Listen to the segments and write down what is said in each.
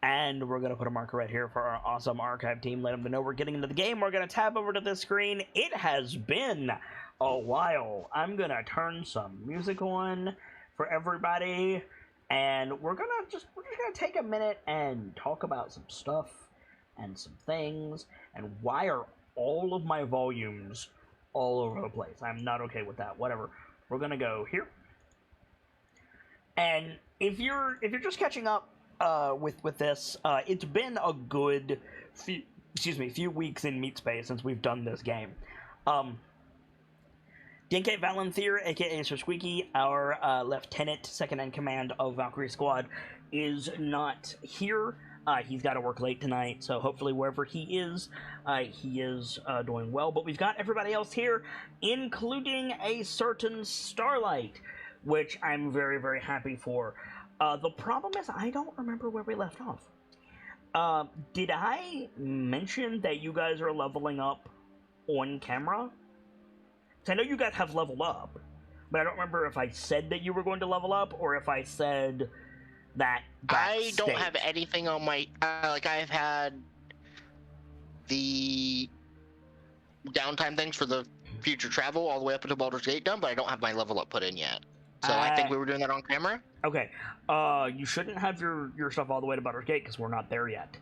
And we're going to put a marker right here for our awesome archive team. Let them know we're getting into the game. We're going to tab over to this screen. It has been a while. I'm going to turn some music on for everybody. And we're just going to take a minute and talk about some stuff and some things. And why are all of my volumes all over the place? I'm not okay with that. Whatever. We're going to go here. And if you're just catching up with this, it's been a good few weeks in Meat Space since we've done this game. DK Valenthir, aka Sir Squeaky, our lieutenant, second in command of Valkyrie Squad, is not here. He's got to work late tonight, so hopefully wherever he is doing well. But we've got everybody else here, including a certain Starlight, which I'm very, very happy for. The problem is I don't remember where we left off. Did I mention that you guys are leveling up on camera? I know you guys have leveled up, but I don't remember if I said that you were going to level up or if I said that I don't have anything on my I've had the downtime things for the future travel all the way up to Baldur's Gate done, but I don't have my level up put in yet. So I think we were doing that on camera. Okay. You shouldn't have your stuff all the way to Baldur's Gate because we're not there yet.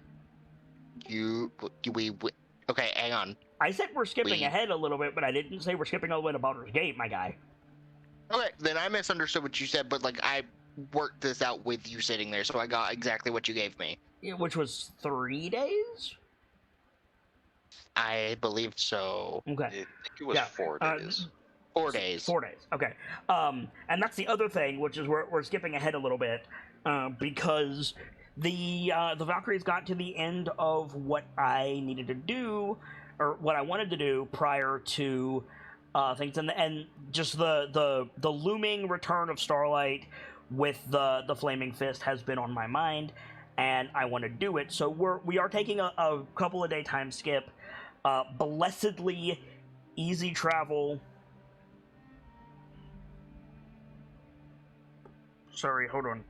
Okay, hang on. I said we're skipping ahead a little bit, but I didn't say we're skipping all the way to Baldur's Gate, my guy. Okay, then I misunderstood what you said, but I worked this out with you sitting there, so I got exactly what you gave me. Yeah, which was 3 days? I believe so. Okay. I think it was 4 days. 4 days. 4 days. Okay. And that's the other thing, which is we're skipping ahead a little bit, because the Valkyries got to the end of what I needed to do, or what I wanted to do prior to things, and just the looming return of Starlight with the Flaming Fist has been on my mind, and I want to do it. So we are taking a couple of day time skip. Blessedly easy travel. Sorry, hold on.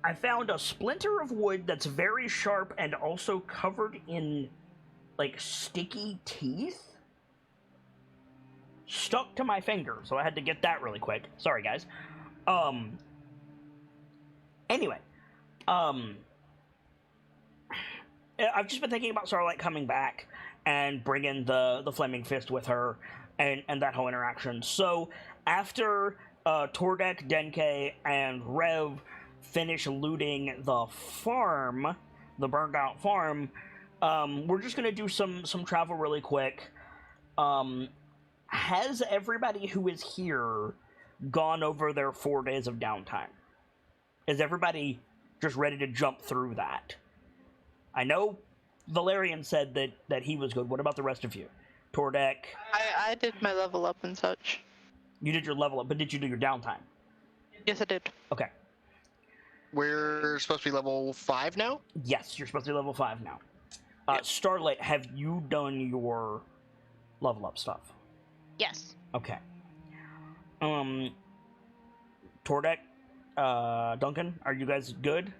I found a splinter of wood that's very sharp and also covered in, sticky teeth. Stuck to my finger, so I had to get that really quick. Sorry, guys. Anyway. I've just been thinking about Starlight coming back and bringing the Flaming Fist with her and that whole interaction. So, after Tordek, Denke, and Rev finish looting the farm, the burned out farm, we're just going to do some travel really quick. Has everybody who is here gone over their 4 days of downtime? Is everybody just ready to jump through that? I know Valerian said that he was good. What about the rest of you? Tordek? I did my level up and such. You did your level up, but did you do your downtime? Yes, I did. Okay. We're supposed to be level 5 now? Yes, you're supposed to be level 5 now. Starlight, have you done your level up stuff? Yes. Okay. Tordek, Duncan, are you guys good?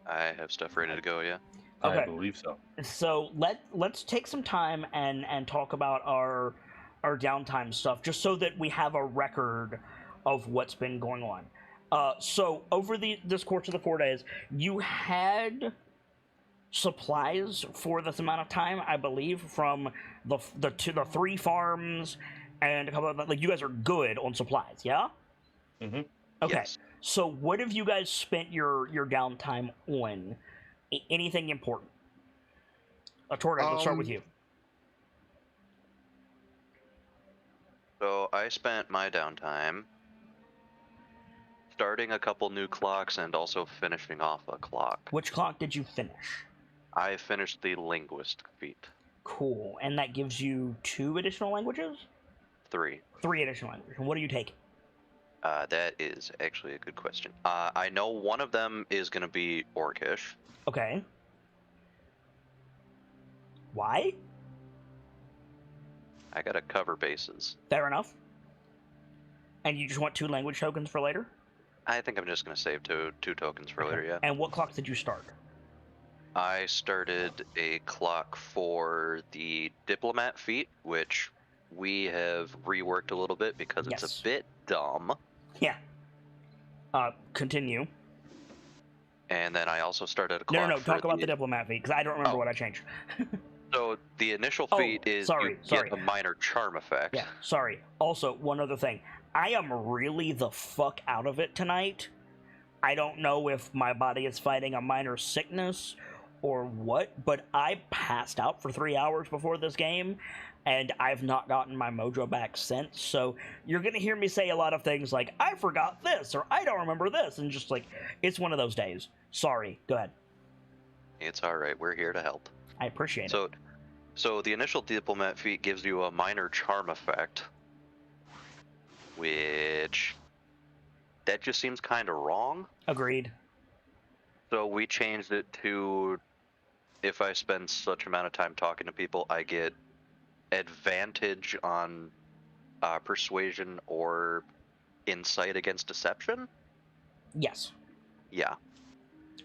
I have stuff ready to go, yeah. Okay. I believe so. So let's take some time and talk about our downtime stuff, just so that we have a record of what's been going on. So over this course of the 4 days, you had supplies for this amount of time, I believe, from the 3 farms and a couple of you guys are good on supplies, yeah? Mm-hmm. Okay. Yes. So what have you guys spent your downtime on? Anything important? Torda, let's start with you. So I spent my downtime starting a couple new clocks and also finishing off a clock. Which clock did you finish? I finished the linguist feat. Cool. And that gives you 2 additional languages? 3. 3 additional languages. And what are you taking? That is actually a good question. I know one of them is going to be Orcish. Okay. Why? I gotta cover bases. Fair enough. And you just want 2 language tokens for later? I think I'm just gonna save two tokens for later. Yeah. And what clock did you start? I started a clock for the diplomat feat, which we have reworked a little bit because it's Yes. a bit dumb. Yeah. Continue. And then I also started a clock No. for Talk about the diplomat feat because I don't remember what I changed. So the initial Oh, feat is sorry. get a minor charm effect. Yeah. Sorry. Also, one other thing. I am really the fuck out of it tonight. I don't know if my body is fighting a minor sickness or what, but I passed out for 3 hours before this game, and I've not gotten my mojo back since. So you're gonna hear me say a lot of things like, I forgot this, or I don't remember this, and just like, it's one of those days. Sorry. Go ahead. It's alright, we're here to help. I appreciate it. So the initial diplomat feat gives you a minor charm effect, which that just seems kind of wrong. Agreed. So we changed it to, if I spend such amount of time talking to people, I get advantage on persuasion or insight against deception. Yes. Yeah.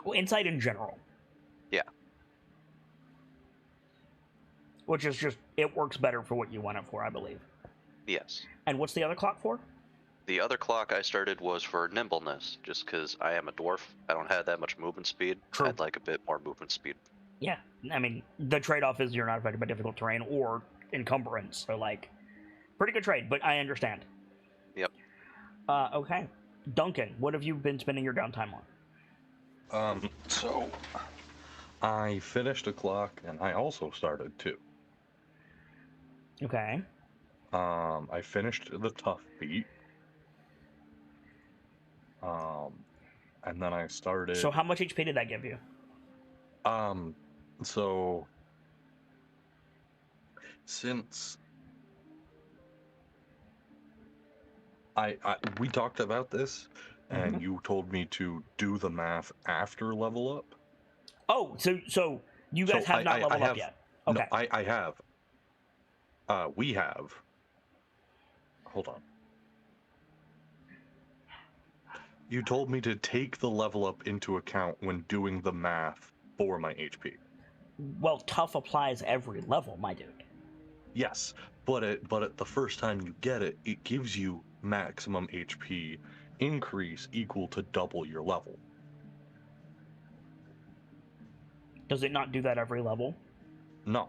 Well, insight in general. Yeah. Which is just, it works better for what you want it for, I believe. Yes. And what's the other clock for? The other clock I started was for nimbleness, just because I am a dwarf. I don't have that much movement speed. True. I'd like a bit more movement speed. Yeah, I mean, the trade-off is you're not affected by difficult terrain or encumbrance, so, like, pretty good trade, but I understand. Yep. Okay. Duncan, what have you been spending your downtime on? So I finished a clock and I also started two. Okay. I finished the tough feat. And then I started. So how much HP did that give you? So since we talked about this, and you told me to do the math after level up. Oh, so you guys have not leveled up yet. Okay. No, I have. We have. Hold on. You told me to take the level up into account when doing the math for my HP. Well, tough applies every level, my dude. Yes, but at the first time you get it, it gives you maximum HP increase equal to double your level. Does it not do that every level? No.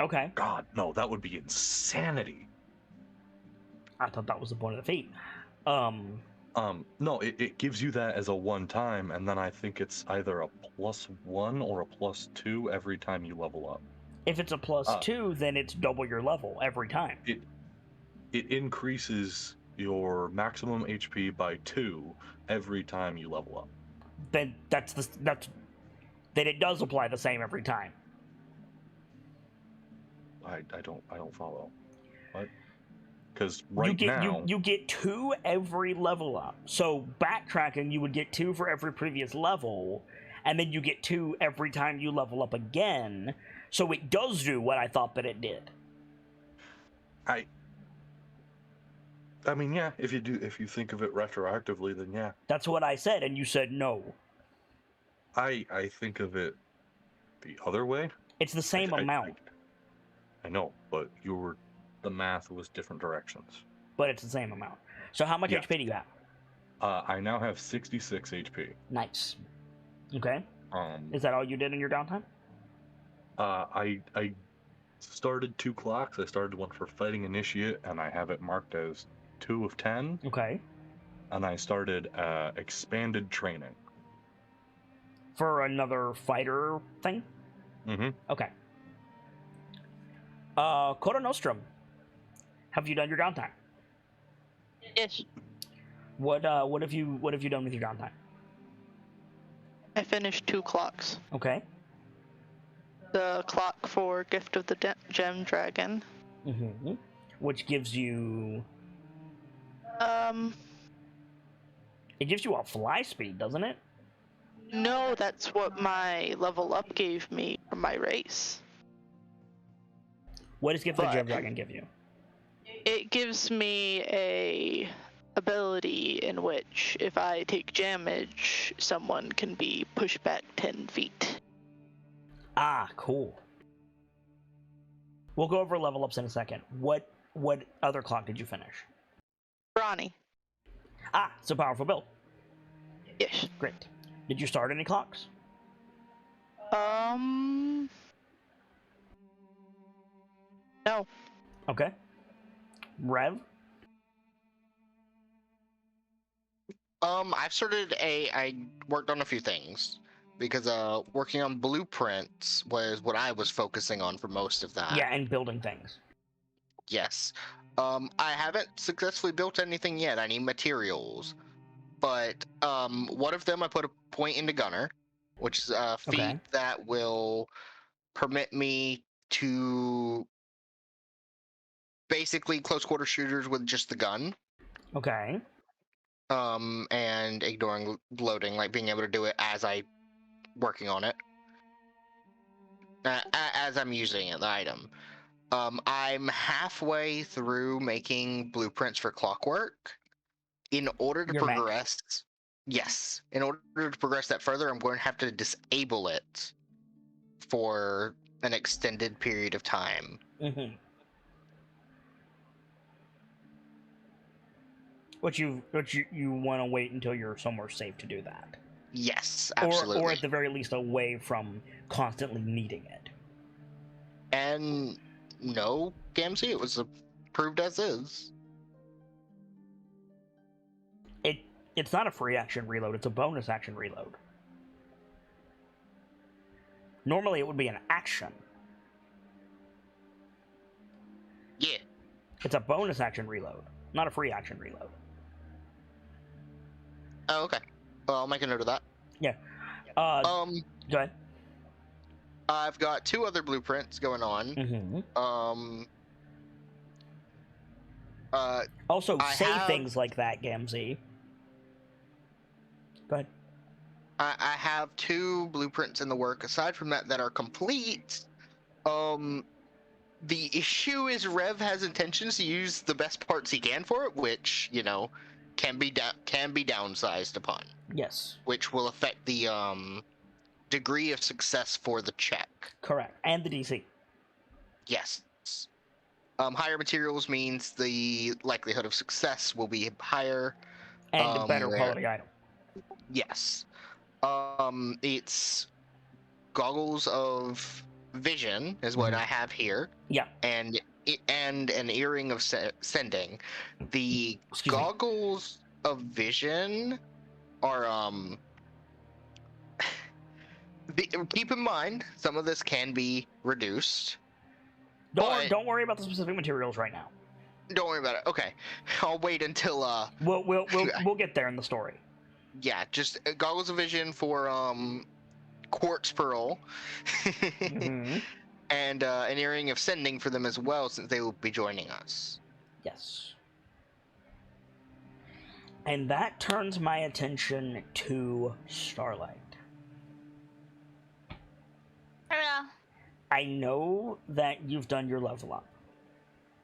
Okay. God, no, that would be insanity. I thought that was the point of the feat. No, it gives you that as a one time, and then I think it's either a +1 or a +2 every time you level up. If it's a +2, then it's double your level every time. It increases your maximum HP by 2 every time you level up. Then then it does apply the same every time. I don't follow. What? Because right now you get 2 every level up. So backtracking, you would get 2 for every previous level, and then you get 2 every time you level up again. So it does do what I thought that it did. I mean, yeah, if you think of it retroactively, then yeah. That's what I said, and you said no. I think of it the other way. It's the same amount. I know, but the math was different directions. But it's the same amount. So how much HP do you have? I now have 66 HP. Nice. Okay. Is that all you did in your downtime? I started 2 clocks. I started one for Fighting Initiate, and I have it marked as 2 of 10. Okay. And I started Expanded Training. For another fighter thing? Mm-hmm. Okay. Coda Nostrum. Have you done your downtime? Yes. What have you done with your downtime? I finished 2 clocks. Okay. The clock for Gift of the Gem Dragon. Mm-hmm. Which gives you... It gives you a fly speed, doesn't it? No, that's what my level up gave me for my race. What does Gift of the Gem Dragon give you? It gives me a ability in which if I take damage, someone can be pushed back 10 feet. Ah, cool. We'll go over level ups in a second. What other clock did you finish? Ronnie. Ah, it's a powerful build. Yes. Great. Did you start any clocks? No. Okay. Rev? I worked on a few things because working on blueprints was what I was focusing on for most of that. Yeah, and building things. Yes. I haven't successfully built anything yet. I need materials. But one of them I put a point into Gunner, which is a feat Okay. that will permit me to basically close quarter shooters with just the gun. Okay. And ignoring loading, like being able to do it as I working on it, as I'm using it, the item. I'm halfway through making blueprints for clockwork. In order to Your mech. progress, yes, in order to progress that further, I'm going to have to disable it for an extended period of time. Mm-hmm. But you want to wait until you're somewhere safe to do that. Yes, absolutely. Or at the very least away from constantly needing it. And no, Gamzee, it was approved as is. It's not a free action reload, it's a bonus action reload. Normally it would be an action. Yeah. It's a bonus action reload, not a free action reload. Oh, okay. Well, I'll make a note of that. Yeah. Go ahead. I've got 2 other blueprints going on. Mm-hmm. Also, say things like that, Gamzee. Go ahead. I have 2 blueprints in the work. Aside from that are complete. The issue is Rev has intentions to use the best parts he can for it, which can be downsized upon. Yes. Which will affect the degree of success for the check. Correct, and the DC. Yes. Higher materials means the likelihood of success will be higher. And better quality item. Yes. It's goggles of vision is what I have here. Yeah. And an earring of sending. The Excuse goggles of vision are keep in mind some of this can be reduced. Don't worry about the specific materials right now. Don't worry about it. Okay, I'll wait until We'll get there in the story. Yeah, just goggles of vision for quartz pearl, Mm-hmm. and an earring of sending for them as well, since they will be joining us. Yes. And that turns my attention to Starlight. Hello. I know that you've done your level up.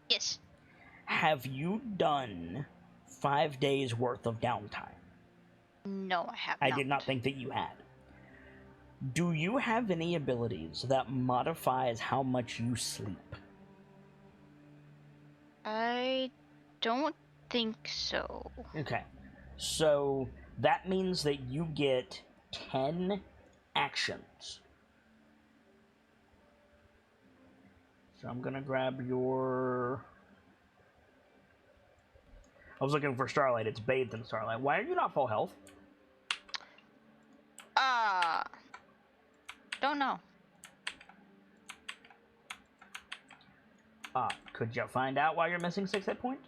Yes. Have you done 5 days worth of downtime? No, I have I not. did not think that you had. Do you have any abilities that modifies how much you sleep? I don't think so. Okay. So that means that you get 10 actions. So I'm gonna grab your... I was looking for Starlight. It's bathed in Starlight. Why are you not full health? Don't know. Could you find out why you're missing 6 hit points?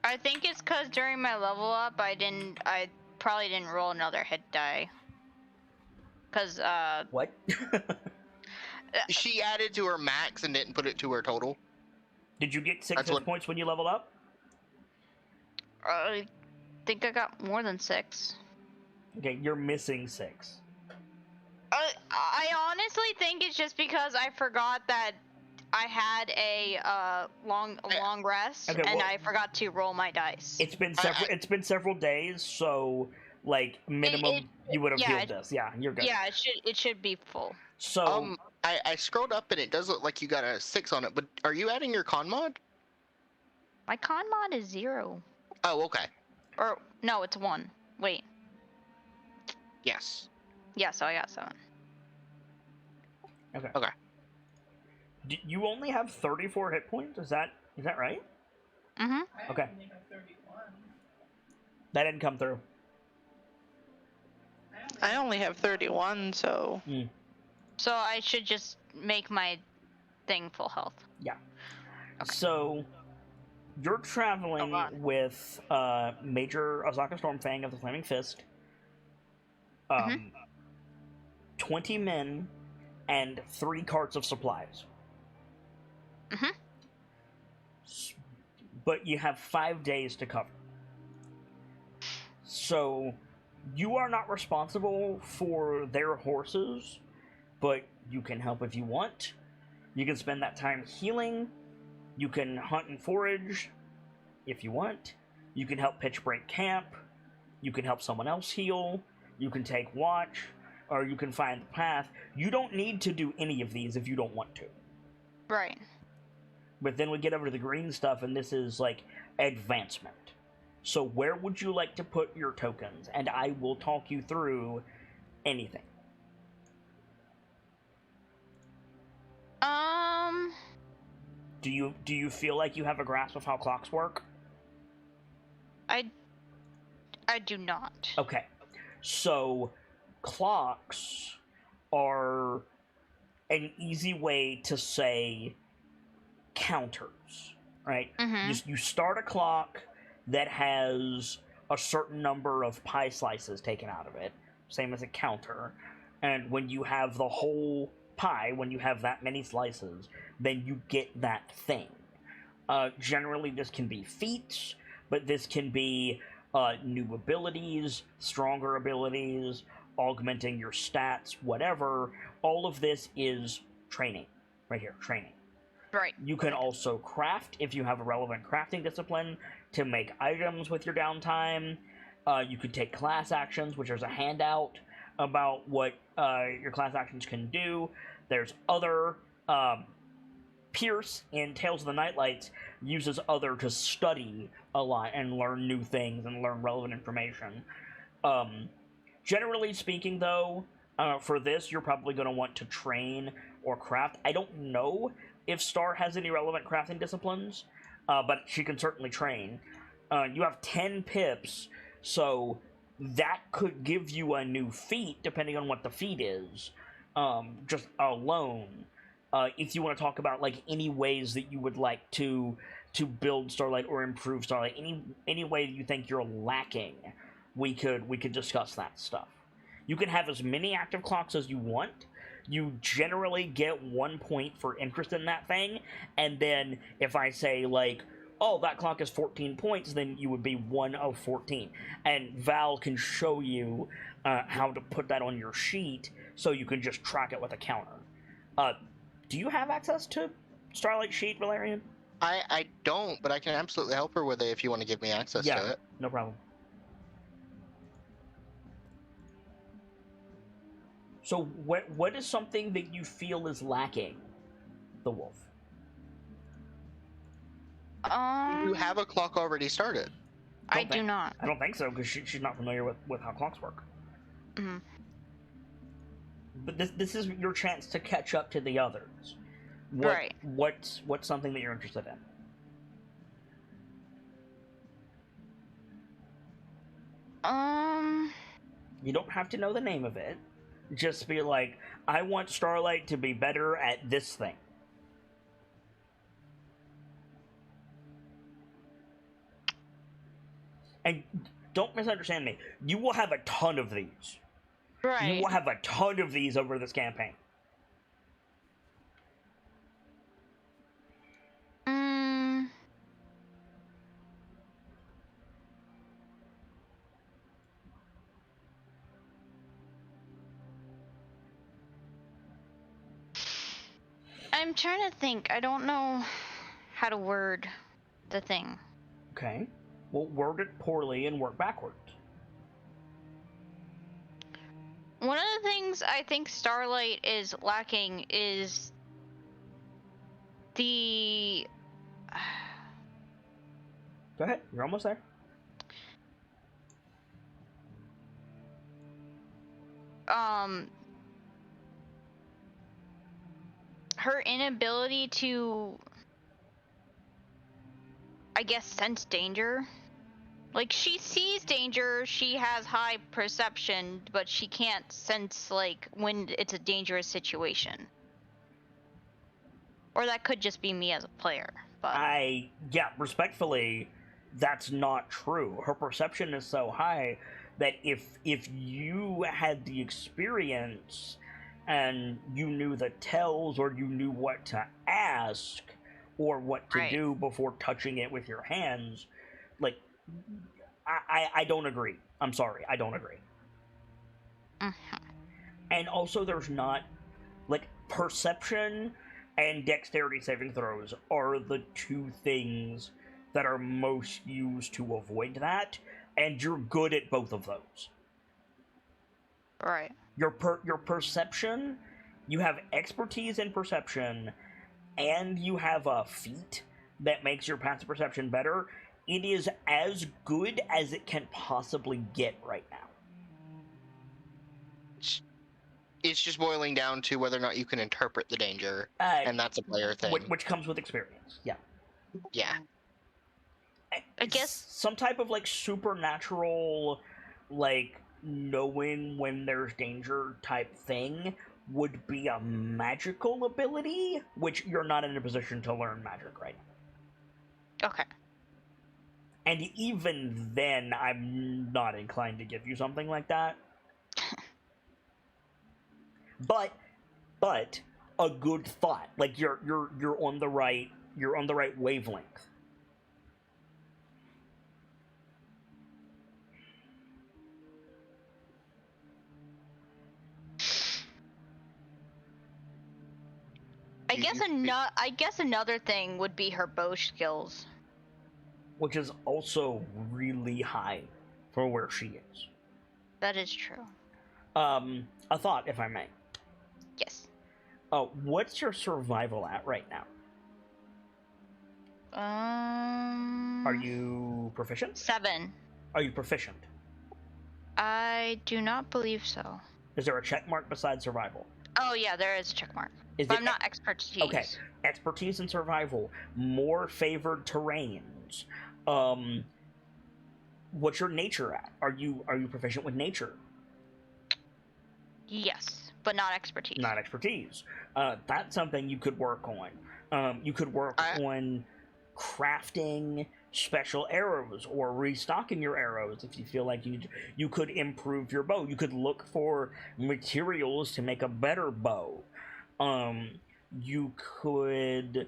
I think it's because during my level up, I probably didn't roll another hit die. Cause, What? She added to her max and didn't put it to her total. Did you get 6 hit points when you leveled up? I think I got more than 6. Okay, you're missing 6. I honestly think it's just because I forgot that I had a long rest, Okay, and well- I forgot to roll my dice. It's been several days, so like minimum you would have yeah, healed this. Yeah, you're good. Yeah, it should be full. So I scrolled up and it does look like you got a 6 on it, but are you adding your con mod? My con mod is 0. Oh, okay. Or no, it's 1. Wait. Yes. Yeah, so I got 7. okay. Okay. You only have 34 hit points. Is that right? Mhm. Okay. That didn't come through. I only have 31, so So I should just make my thing full health. Yeah. So you're traveling Hold on. with Major Osaka Stormfang of the Flaming Fist, 20 men, and 3 carts of supplies. Mhm. But you have 5 days to cover. So you are not responsible for their horses, but you can help if you want. You can spend that time healing. You can hunt and forage if you want. You can help pitch break camp. You can help someone else heal. You can take watch, or you can find the path. You don't need to do any of these if you don't want to. Right. But then we get over to the green stuff, and this is like advancement. So where would you like to put your tokens? And I will talk you through anything. Do you feel like you have a grasp of how clocks work? I do not. Okay. So clocks are an easy way to say counters, right? Mhm. You start a clock that has a certain number of pie slices taken out of it, same as a counter. And when you have the whole pie, when you have that many slices, then you get that thing. Generally, this can be feats, but this can be new abilities, stronger abilities, augmenting your stats, whatever. All of this is training. Right here, training. Right. You can also craft if you have a relevant crafting discipline to make items with your downtime. You could take class actions, which is a handout about what your class actions can do. There's other. Pierce in Tales of the Nightlights uses other to study a lot and learn new things and learn relevant information. Generally speaking, though, for this, you're probably going to want to train or craft. I don't know if Star has any relevant crafting disciplines, but she can certainly train. You have 10 pips, so that could give you a new feat, depending on what the feat is, just alone. If you want to talk about like any ways that you would like to build Starlight or improve Starlight, any way that you think you're lacking, we could discuss that stuff. You can have as many active clocks as you want. You generally get 1 point for interest in that thing, and then if I say like, oh, that clock is 14 points, then you would be 1 of 14. And Val can show you how to put that on your sheet so you can just track it with a counter. Do you have access to Starlight Sheet, Valerian? I don't, but I can absolutely help her with it if you want to give me access to it. No problem. So what is something that you feel is lacking, the wolf? You have a clock already started. I do not. I don't think so, because she's not familiar with how clocks work. Mm-hmm. But this is your chance to catch up to the others. Right. What's something that you're interested in? You don't have to know the name of it. Just be like, I want Starlight to be better at this thing. And don't misunderstand me. You will have a ton of these. Right. You will have a ton of these over this campaign. I'm trying to think. I don't know how to word the thing. Okay. Well, word it poorly and work backwards. One of the things I think Starlight is lacking is the... Go ahead. You're almost there. Her inability to, I guess, sense danger. Like, she sees danger, she has high perception, but she can't sense, like, when it's a dangerous situation. Or that could just be me as a player, but... Respectfully, that's not true. Her perception is so high that if you had the experience and you knew the tells or you knew what to ask or what to do before touching it with your hands, like, I don't agree. I'm sorry, I don't agree. And also there's not, like, perception and dexterity saving throws are the two things that are most used to avoid that, and you're good at both of those. Right. Your perception, you have expertise in perception, and you have a feat that makes your passive perception better. It is as good as it can possibly get right now. It's just boiling down to whether or not you can interpret the danger, and that's a player thing. Which comes with experience, yeah. Yeah. I guess some type of, like, supernatural, like, knowing when there's danger type thing would be a magical ability, which you're not in a position to learn magic right now. Okay. And even then, I'm not inclined to give you something like that. But a good thought. Like, you're on the right wavelength. I guess another thing would be her bow skills, which is also really high for where she is. That is true. A thought, if I may. Yes. What's your survival at right now? Are you proficient? 7. Are you proficient? I do not believe so. Is there a check mark besides survival? Oh yeah, there is a check mark. But I'm not expertise. Okay, expertise and survival, more favored terrains. What's your nature at? Are you proficient with nature? Yes, but not expertise. Not expertise. That's something you could work on. You could work on crafting special arrows or restocking your arrows if you feel like you could improve your bow. You could look for materials to make a better bow. You could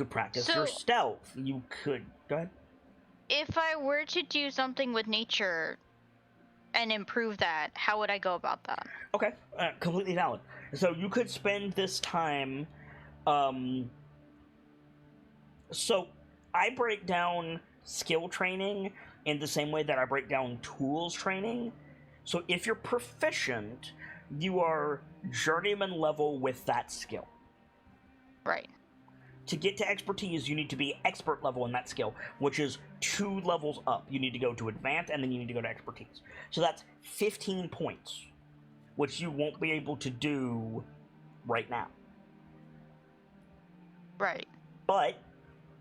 practice your stealth. You could go ahead. If I were to do something with nature and improve that, how would I go about that? Okay, completely valid. So you could spend this time. So I break down skill training in the same way that I break down tools training. So if you're proficient, you are journeyman level with that skill. Right. To get to expertise, you need to be expert level in that skill, which is 2 levels up. You need to go to advanced, and then you need to go to expertise. So that's 15 points, which you won't be able to do right now. Right. But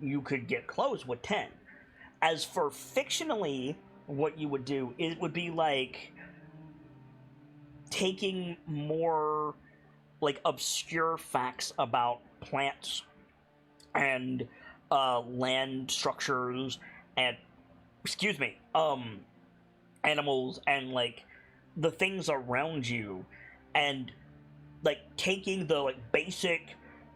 you could get close with 10. As for fictionally, what you would do, it would be like taking more, like, obscure facts about plants and land structures and animals and, like, the things around you, and, like, taking the, like, basic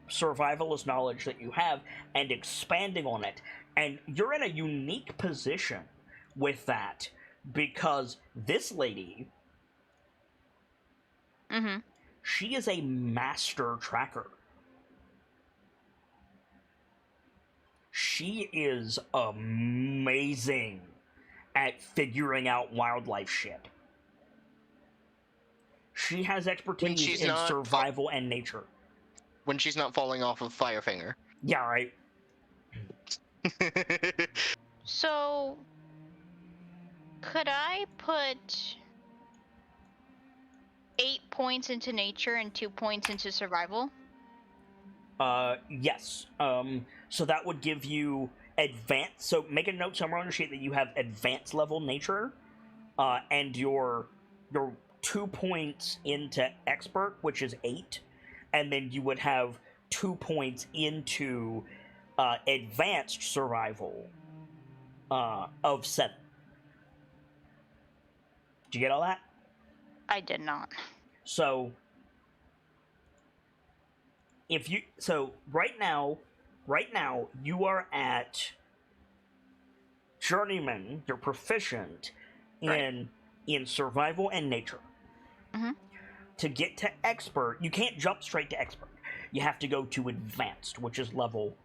survivalist knowledge that you have and expanding on it. And you're in a unique position with that because this lady, She is a master tracker. She is amazing at figuring out wildlife shit. She has expertise in survival and nature. When she's not falling off of Firefinger. Yeah, right. So, could I put 8 points into nature and 2 points into survival? Yes. So that would give you advanced. So make a note somewhere on your sheet that you have advanced level nature, and your 2 points into expert, which is 8, and then you would have 2 points into advanced survival of 7. Did you get all that? I did not. So right now you are at journeyman. You're proficient in survival and nature. Mm-hmm. To get to expert, you can't jump straight to expert. You have to go to advanced, which is level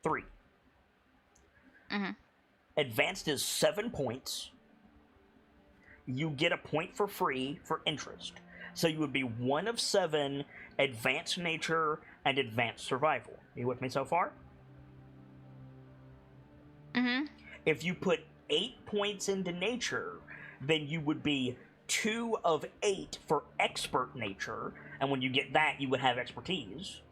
3. Mm-hmm. Advanced is 7 points. You get a point for free for interest. So you would be 1 of 7 advanced nature and advanced survival. Are you with me so far? Mm-hmm. If you put 8 points into nature, then you would be 2 of 8 for expert nature, and when you get that, you would have expertise.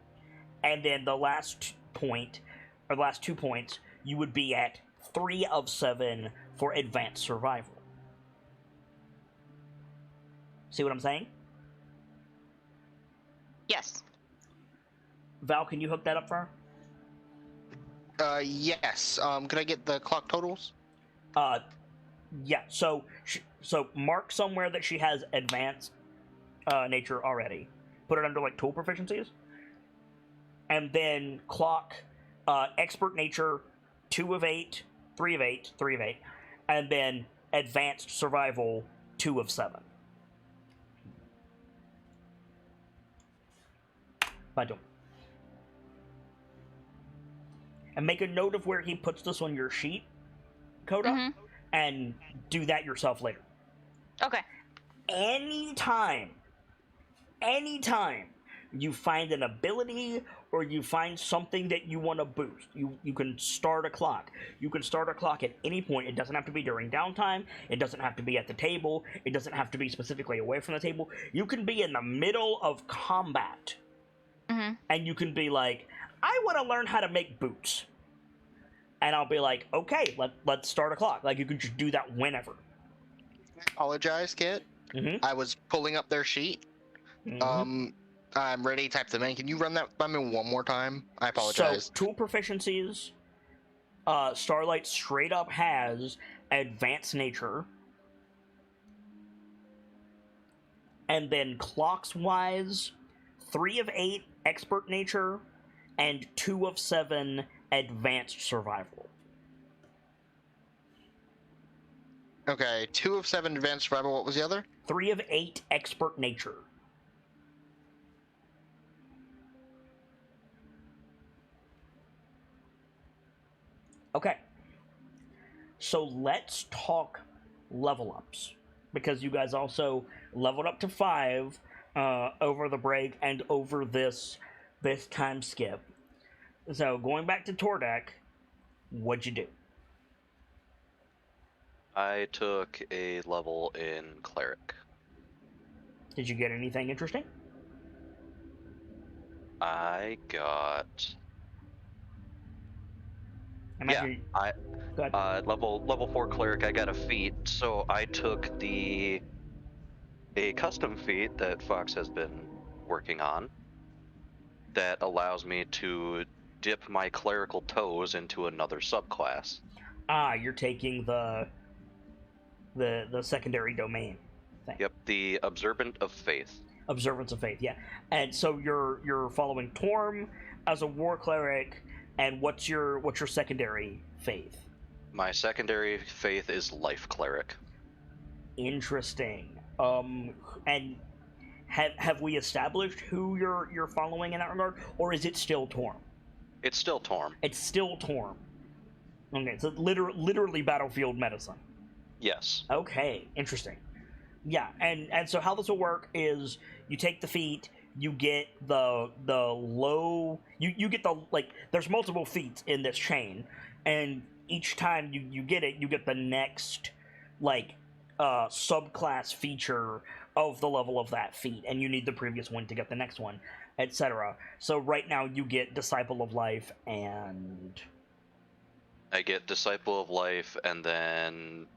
And then the last 2 points, you would be at 3 of 7 for advanced survival. See what I'm saying? Yes. Val, can you hook that up for her? Yes. Could I get the clock totals? Yeah. So mark somewhere that she has advanced nature already. Put it under like tool proficiencies, and then clock expert nature 2 of 8, 3 of 8, 3 of 8, and then advanced survival 2 of 7. Bye. And make a note of where he puts this on your sheet, Coda, Mm-hmm. and do that yourself later. Okay. Anytime you find an ability or you find something that you want to boost, you can start a clock. You can start a clock at any point. It doesn't have to be during downtime. It doesn't have to be at the table. It doesn't have to be specifically away from the table. You can be in the middle of combat. Mm-hmm. And you can be like, I want to learn how to make boots. And I'll be like, okay, let's start a clock. Like, you can just do that whenever. Apologize, Kit. Mm-hmm. I was pulling up their sheet. Mm-hmm. I'm ready to type them in. Can you run that by me one more time? I apologize. So, tool proficiencies, Starlight straight up has advanced nature. And then clocks-wise, 3 of 8 expert nature, and 2 of 7 advanced survival. Okay, 2 of 7 advanced survival. What was the other? 3 of 8 expert nature. Okay. So let's talk level ups. Because you guys also leveled up to 5 over the break and over this time skip. So going back to Tordek, what'd you do? I took a level in cleric. Did you get anything interesting? I got Go ahead. level 4 cleric. I got a feat, so I took a custom feat that Fox has been working on that allows me to dip my clerical toes into another subclass. You're taking the secondary domain thing. Yep, the Observant of Faith. Observance of Faith, yeah. And so you're following Torm as a war cleric, and what's your secondary faith? My secondary faith is Life Cleric. Interesting. And have we established who you're following in that regard, or is it still Torm? It's still Torm. It's still Torm. Okay, so literally battlefield medicine. Yes. Okay, interesting. Yeah, and so how this will work is you take the feat, you get the low, you get the, like, there's multiple feats in this chain, and each time you get it, you get the next, like, subclass feature of the level of that feat, and you need the previous one to get the next one, etc. So right now you get Disciple of Life, and I get Disciple of Life, and then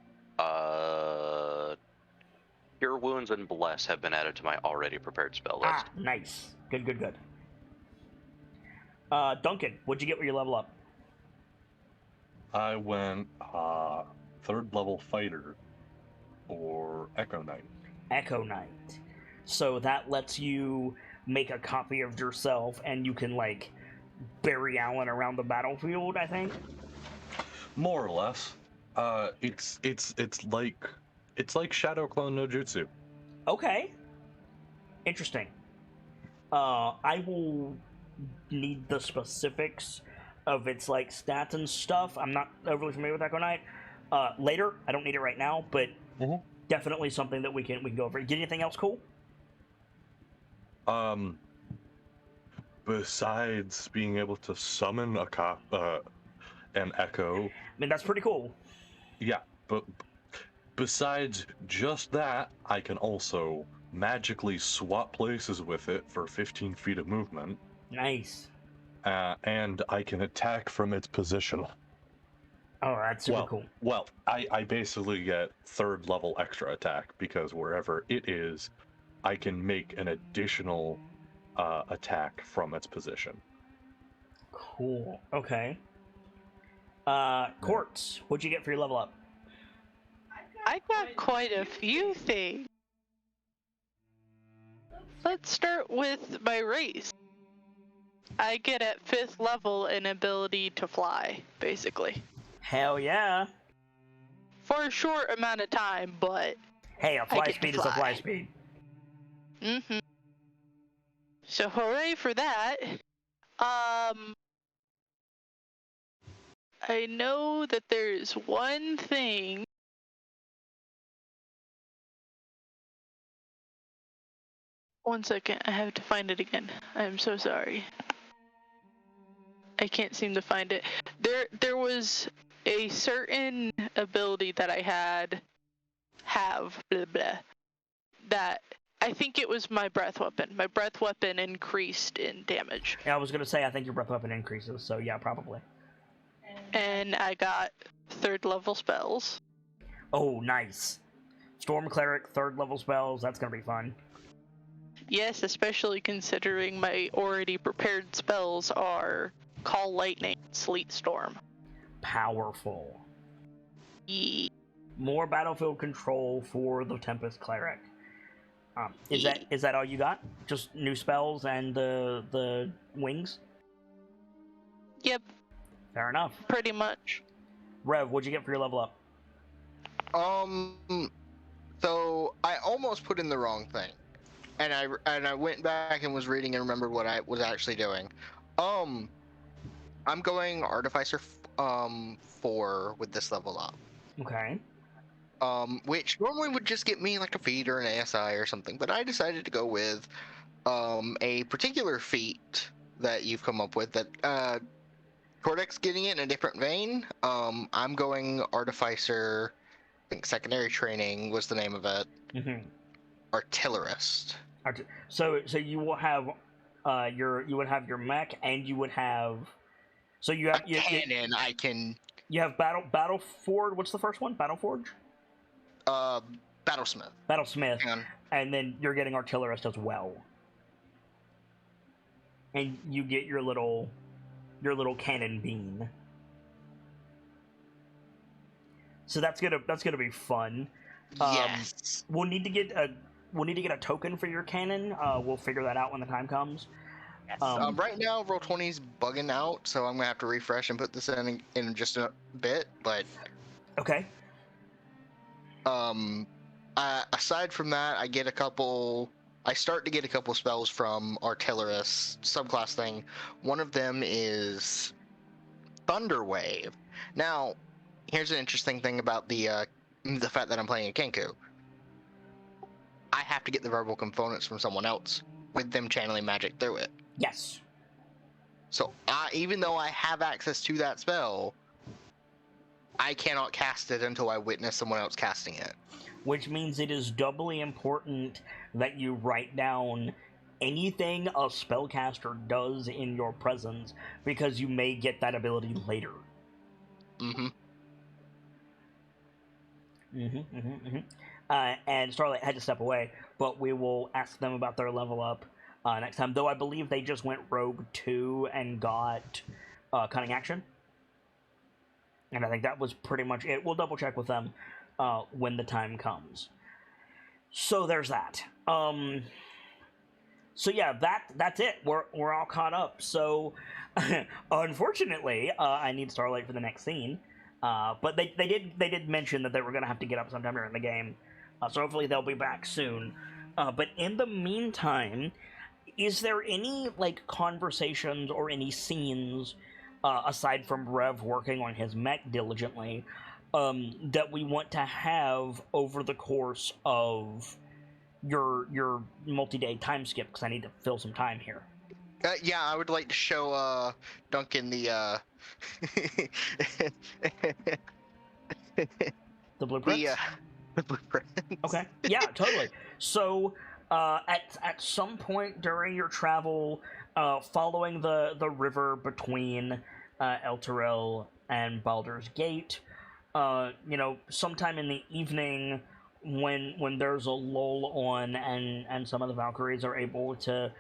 Cure Wounds and Bless have been added to my already prepared spell list. Nice. Good. Duncan, what'd you get with your level up? I went 3rd level fighter for Echo Knight. Echo Knight. So that lets you make a copy of yourself, and you can, like, Barry Allen around the battlefield, I think. More or less. It's like Shadow Clone no Jutsu. Okay. Interesting. I will need the specifics of its, like, stats and stuff. I'm not overly familiar with Echo Knight. Later, I don't need it right now, but definitely something that we can go over. Get anything else cool? Besides being able to summon an echo. I mean, that's pretty cool. Yeah, but besides just that, I can also magically swap places with it for 15 feet of movement. Nice. And I can attack from its position. Oh, that's super cool. Well, I basically get 3rd level extra attack, because wherever it is, I can make an additional attack from its position. Cool. Okay. Quartz, what'd you get for your level up? I got quite a few things. Let's start with my race. I get at 5th level an ability to fly, basically. Hell yeah. For a short amount of time, but Hey, a fly speed is a fly speed. Mm-hmm. So hooray for that. I know that there's one thing. One second, I have to find it again. I'm so sorry. I can't seem to find it. There was a certain ability that I have blah blah that I think it was my breath weapon. My breath weapon increased in damage. Yeah, I was gonna say I think your breath weapon increases, so yeah, probably. And I got 3rd level spells. Oh, nice. Storm Cleric, 3rd level spells, that's gonna be fun. Yes, especially considering my already prepared spells are Call Lightning, Sleet Storm. Powerful. Yeah. More battlefield control for the Tempest Cleric. Is that all you got? Just new spells and the wings? Yep. Fair enough. Pretty much. Rev, what'd you get for your level up? So I almost put in the wrong thing, and I went back and was reading and remembered what I was actually doing. I'm going Artificer 4 with this level up. Okay. Which normally would just get me like a feat or an ASI or something, but I decided to go with a particular feat that you've come up with that Cortex getting it in a different vein. I'm going Artificer. I think Secondary Training was the name of it. Mm-hmm. Artillerist. So you will have you would have your mech, and you would have you have cannon. I can. You have Battleforge. What's the first one? Battleforge. Battlesmith. Battlesmith, and then you're getting Artillerist as well, and you get your little cannon beam. So that's gonna be fun. Yes. We'll need to get a token for your cannon. We'll figure that out when the time comes. Yes. Right now, Roll20's bugging out, so I'm gonna have to refresh and put this in just a bit. But okay. Aside from that, I get a couple I start to get a couple spells from Artillerist subclass thing. One of them is Thunder Wave. Now, here's an interesting thing about the fact that I'm playing a Kenku. I have to get the verbal components from someone else with them channeling magic through it. Yes. So even though I have access to that spell, I cannot cast it until I witness someone else casting it. Which means it is doubly important that you write down anything a spellcaster does in your presence, because you may get that ability later. And Starlight had to step away, but we will ask them about their level up next time. Though I believe they just went Rogue 2 and got Cunning Action. And I think that was pretty much it. We'll double check with them when the time comes. So there's that. So yeah, that's it. We're all caught up. So unfortunately, I need Starlight for the next scene. But they did mention that they were gonna have to get up sometime during the game. So hopefully they'll be back soon. But in the meantime, is there any like conversations or any scenes aside from Rev working on his mech diligently that we want to have over the course of your multi-day time skip? Because I need to fill some time here. Yeah, I would like to show Duncan the The blueprints? the blueprint. Okay. Yeah, totally. So at some point during your travel, following the river between El Terrell and Baldur's Gate, sometime in the evening when there's a lull on and some of the Valkyries are able to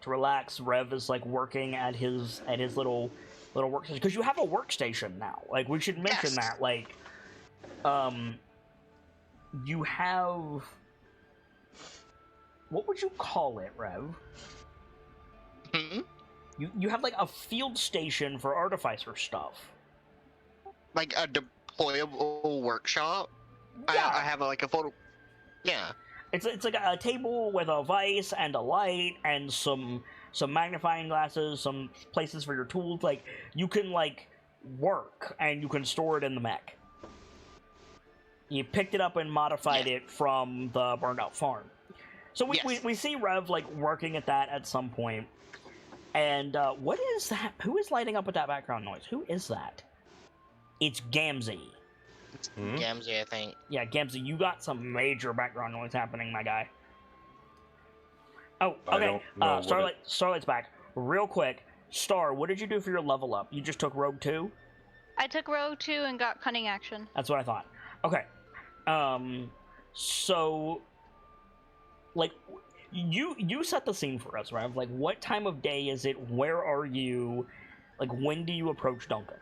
relax, Rev is like working at his little workstation, because you have a workstation now. Like, we should mention that. Like, you have, what would you call it, Rev? You have like a field station for artificer stuff. Like a deployable workshop. Yeah. I have like a photo. Yeah. It's like a table with a vise and a light and some magnifying glasses, some places for your tools. Like, you can like work and you can store it in the mech. You picked it up and modified it from the burned out farm. So we see Rev like working at that at some point. And what is that? Who is lighting up with that background noise? Who is that? It's Gamzee. It's Gamzee, I think. Yeah, Gamzee, you got some major background noise happening, my guy. Oh, okay. Starlight's back. Real quick, Star, what did you do for your level up? You just took Rogue 2? I took Rogue 2 and got Cunning Action. That's what I thought. Okay. So, like, you set the scene for us, right? Like, what time of day is it? Where are you? Like, when do you approach Duncan?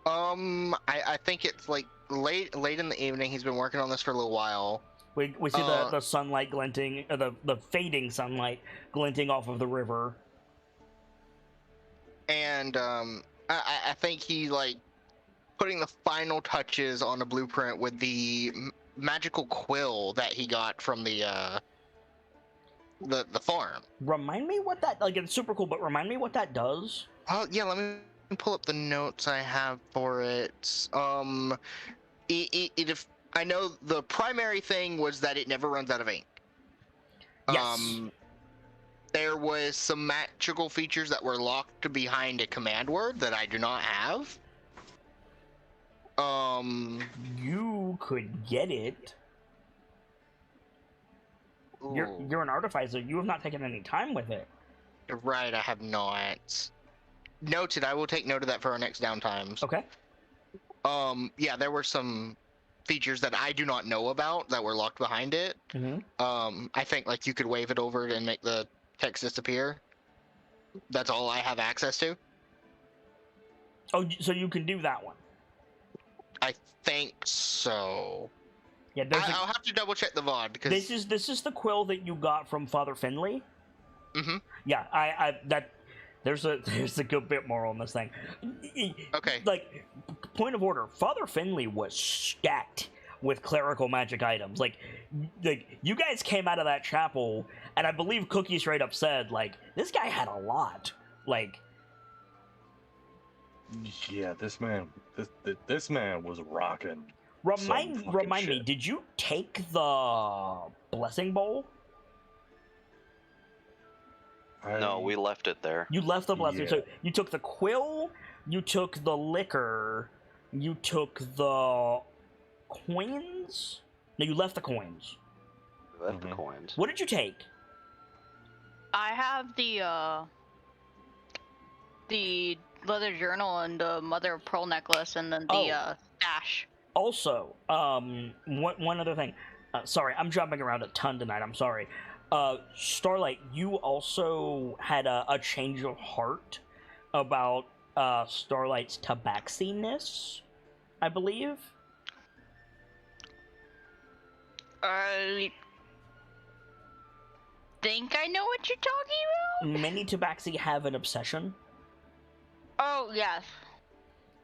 I think it's like late in the evening. He's been working on this for a little while. We see the sunlight glinting, the fading sunlight glinting off of the river. And I think he like putting the final touches on a blueprint with the magical quill that he got from the farm. Remind me what that, like, it's super cool, but remind me what that does. Oh yeah, let me pull up the notes I have for it. If I know the primary thing was that it never runs out of ink. Yes. There was some magical features that were locked behind a command word that I do not have. You could get it. You're an artificer. You have not taken any time with it. Right, I have not. Noted. I will take note of that for our next downtimes. Okay. Yeah, there were some features that I do not know about that were locked behind it. I think like you could wave it over and make the text disappear. That's all I have access to. Oh, so you can do that one? I think so. Yeah, I'll have to double check the VOD because this is the quill that you got from Father Finley. Yeah, there's a good bit more on this thing. Okay. Like, point of order, Father Finley was stacked with clerical magic items. Like you guys came out of that chapel, and I believe Cookie straight up said, like, this guy had a lot. Like, Yeah, this man was rocking. remind me, did you take the blessing bowl? No, we left it there. You left the blessing. Yeah. So you took the quill, you took the liquor, you took the coins. No, you left the coins. We left the coins. What did you take? I have the leather journal and the mother of pearl necklace, and then the stash. Also, one other thing. Sorry, I'm jumping around a ton tonight. I'm sorry. Starlight, you also had a change of heart about Starlight's tabaxiness, I believe. I think I know what you're talking about. Many tabaxi have an obsession. Oh, yes.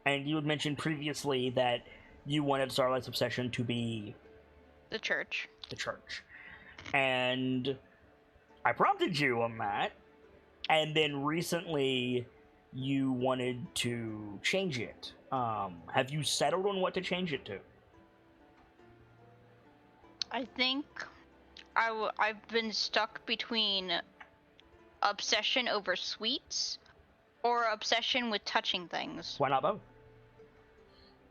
And you had mentioned previously that you wanted Starlight's obsession to be The church. the church. And I prompted you on that. And then recently you wanted to change it. Have you settled on what to change it to? I think I've been stuck between obsession over sweets or obsession with touching things. Why not both?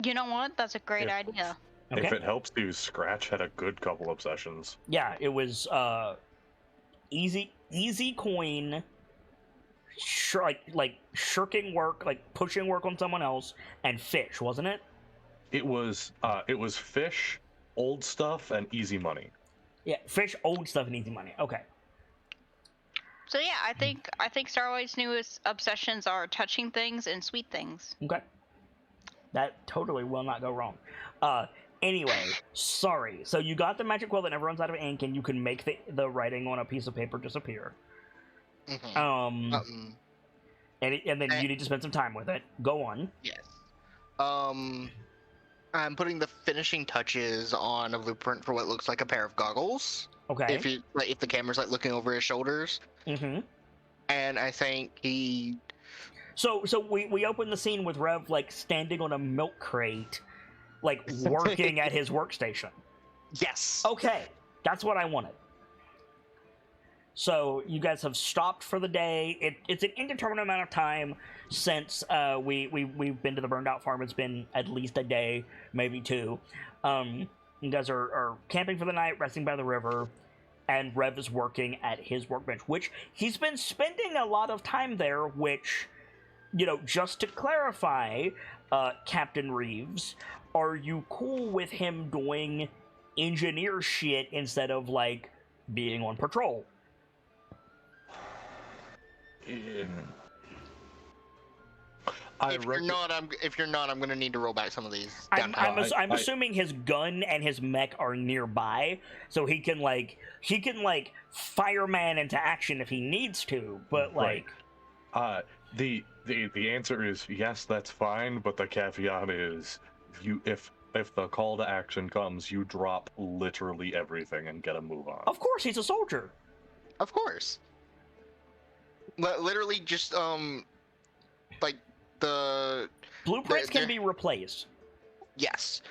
You know what? That's a great Yeah. idea. Okay. If it helps you, Scratch had a good couple obsessions. Yeah, it was easy coin, like shirking work, like pushing work on someone else, and fish, wasn't it? It was fish, old stuff, and easy money. Yeah, fish, old stuff, and easy money. Okay. So yeah, I think Starlight's newest obsessions are touching things and sweet things. Okay. That totally will not go wrong. Anyway, sorry. So you got the magic quill that never runs out of ink, and you can make the writing on a piece of paper disappear. Mhm. And then you need to spend some time with it. Go on. Yes. I'm putting the finishing touches on a blueprint for what looks like a pair of goggles. Okay. If the camera's like looking over his shoulders, Mm-hmm. and I think he. So we open the scene with Rev like standing on a milk crate, like working at his workstation. Yes. Okay, that's what I wanted. So you guys have stopped for the day. It's an indeterminate amount of time since we've been to the burned out farm. It's been at least a day, maybe two. You guys are camping for the night, resting by the river, and Rev is working at his workbench, which he's been spending a lot of time there, which, you know, just to clarify, Captain Reeves, are you cool with him doing engineer shit instead of, like, being on patrol? If you're not, I'm gonna need to roll back some of these. I'm assuming his gun and his mech are nearby, so he can fireman into action if he needs to. But like, the answer is yes, that's fine. But the caveat is, if the call to action comes, you drop literally everything and get a move on. Of course, he's a soldier. Of course. Literally, just like the blueprints can be replaced. Yes,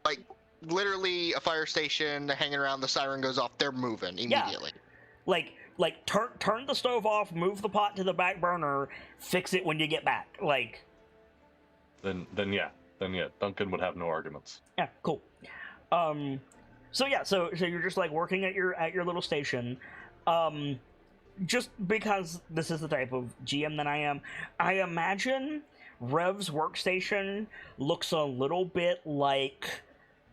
like literally a fire station hanging around. The siren goes off. They're moving immediately. Yeah. Like turn the stove off, move the pot to the back burner, fix it when you get back. Like. Then yeah, Duncan would have no arguments. Yeah, cool. So you're just like working at your little station. Just because this is the type of GM that I am, I imagine Rev's workstation looks a little bit like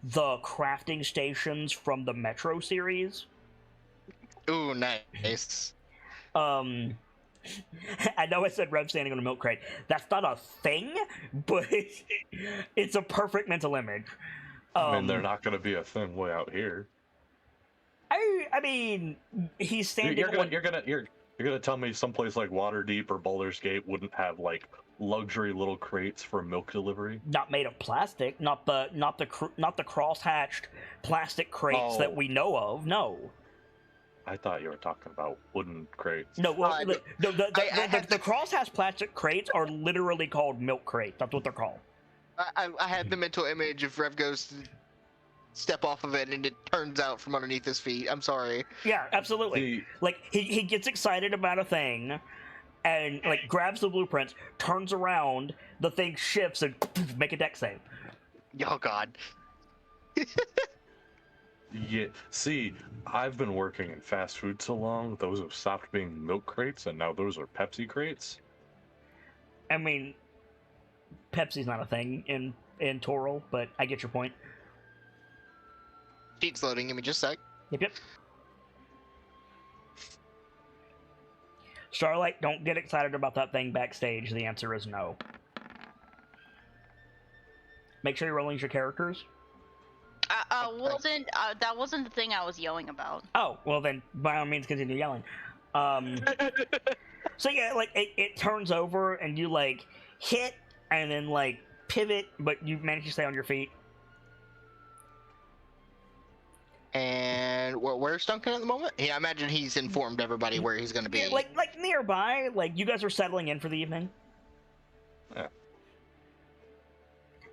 the crafting stations from the Metro series. Ooh, nice. I know I said Rev standing on a milk crate. That's not a thing, but it's a perfect mental image. I mean, they're not going to be a thing way out here. I mean, he's standing. You're gonna tell me someplace like Waterdeep or Baldur's Gate wouldn't have like luxury little crates for milk delivery? Not made of plastic, not the cross-hatched plastic crates that Oh. we know of. No. I thought you were talking about wooden crates. No, well, no. the cross-hatched plastic crates are literally called milk crates. That's what they're called. I had the mental image of Rev goes to step off of it and it turns out from underneath his feet. I'm sorry. Yeah, absolutely. Like, he gets excited about a thing, and, like, grabs the blueprints, turns around, the thing shifts, and make a deck save. Oh, God. Yeah, see, I've been working in fast food so long, those have stopped being milk crates, and now those are Pepsi crates. I mean, Pepsi's not a thing in Toril, but I get your point. Sheet's loading. Give me just a sec. Yep. Starlight, don't get excited about that thing backstage. The answer is no. Make sure you're rolling your characters. That wasn't the thing I was yelling about. Oh, well then, by all means, continue yelling. So yeah, like, it turns over, and you, like, hit, and then, like, pivot, but you manage to stay on your feet. And where's Duncan at the moment? Yeah, I imagine he's informed everybody where he's going to be. Yeah, like nearby, like, you guys are settling in for the evening. Yeah.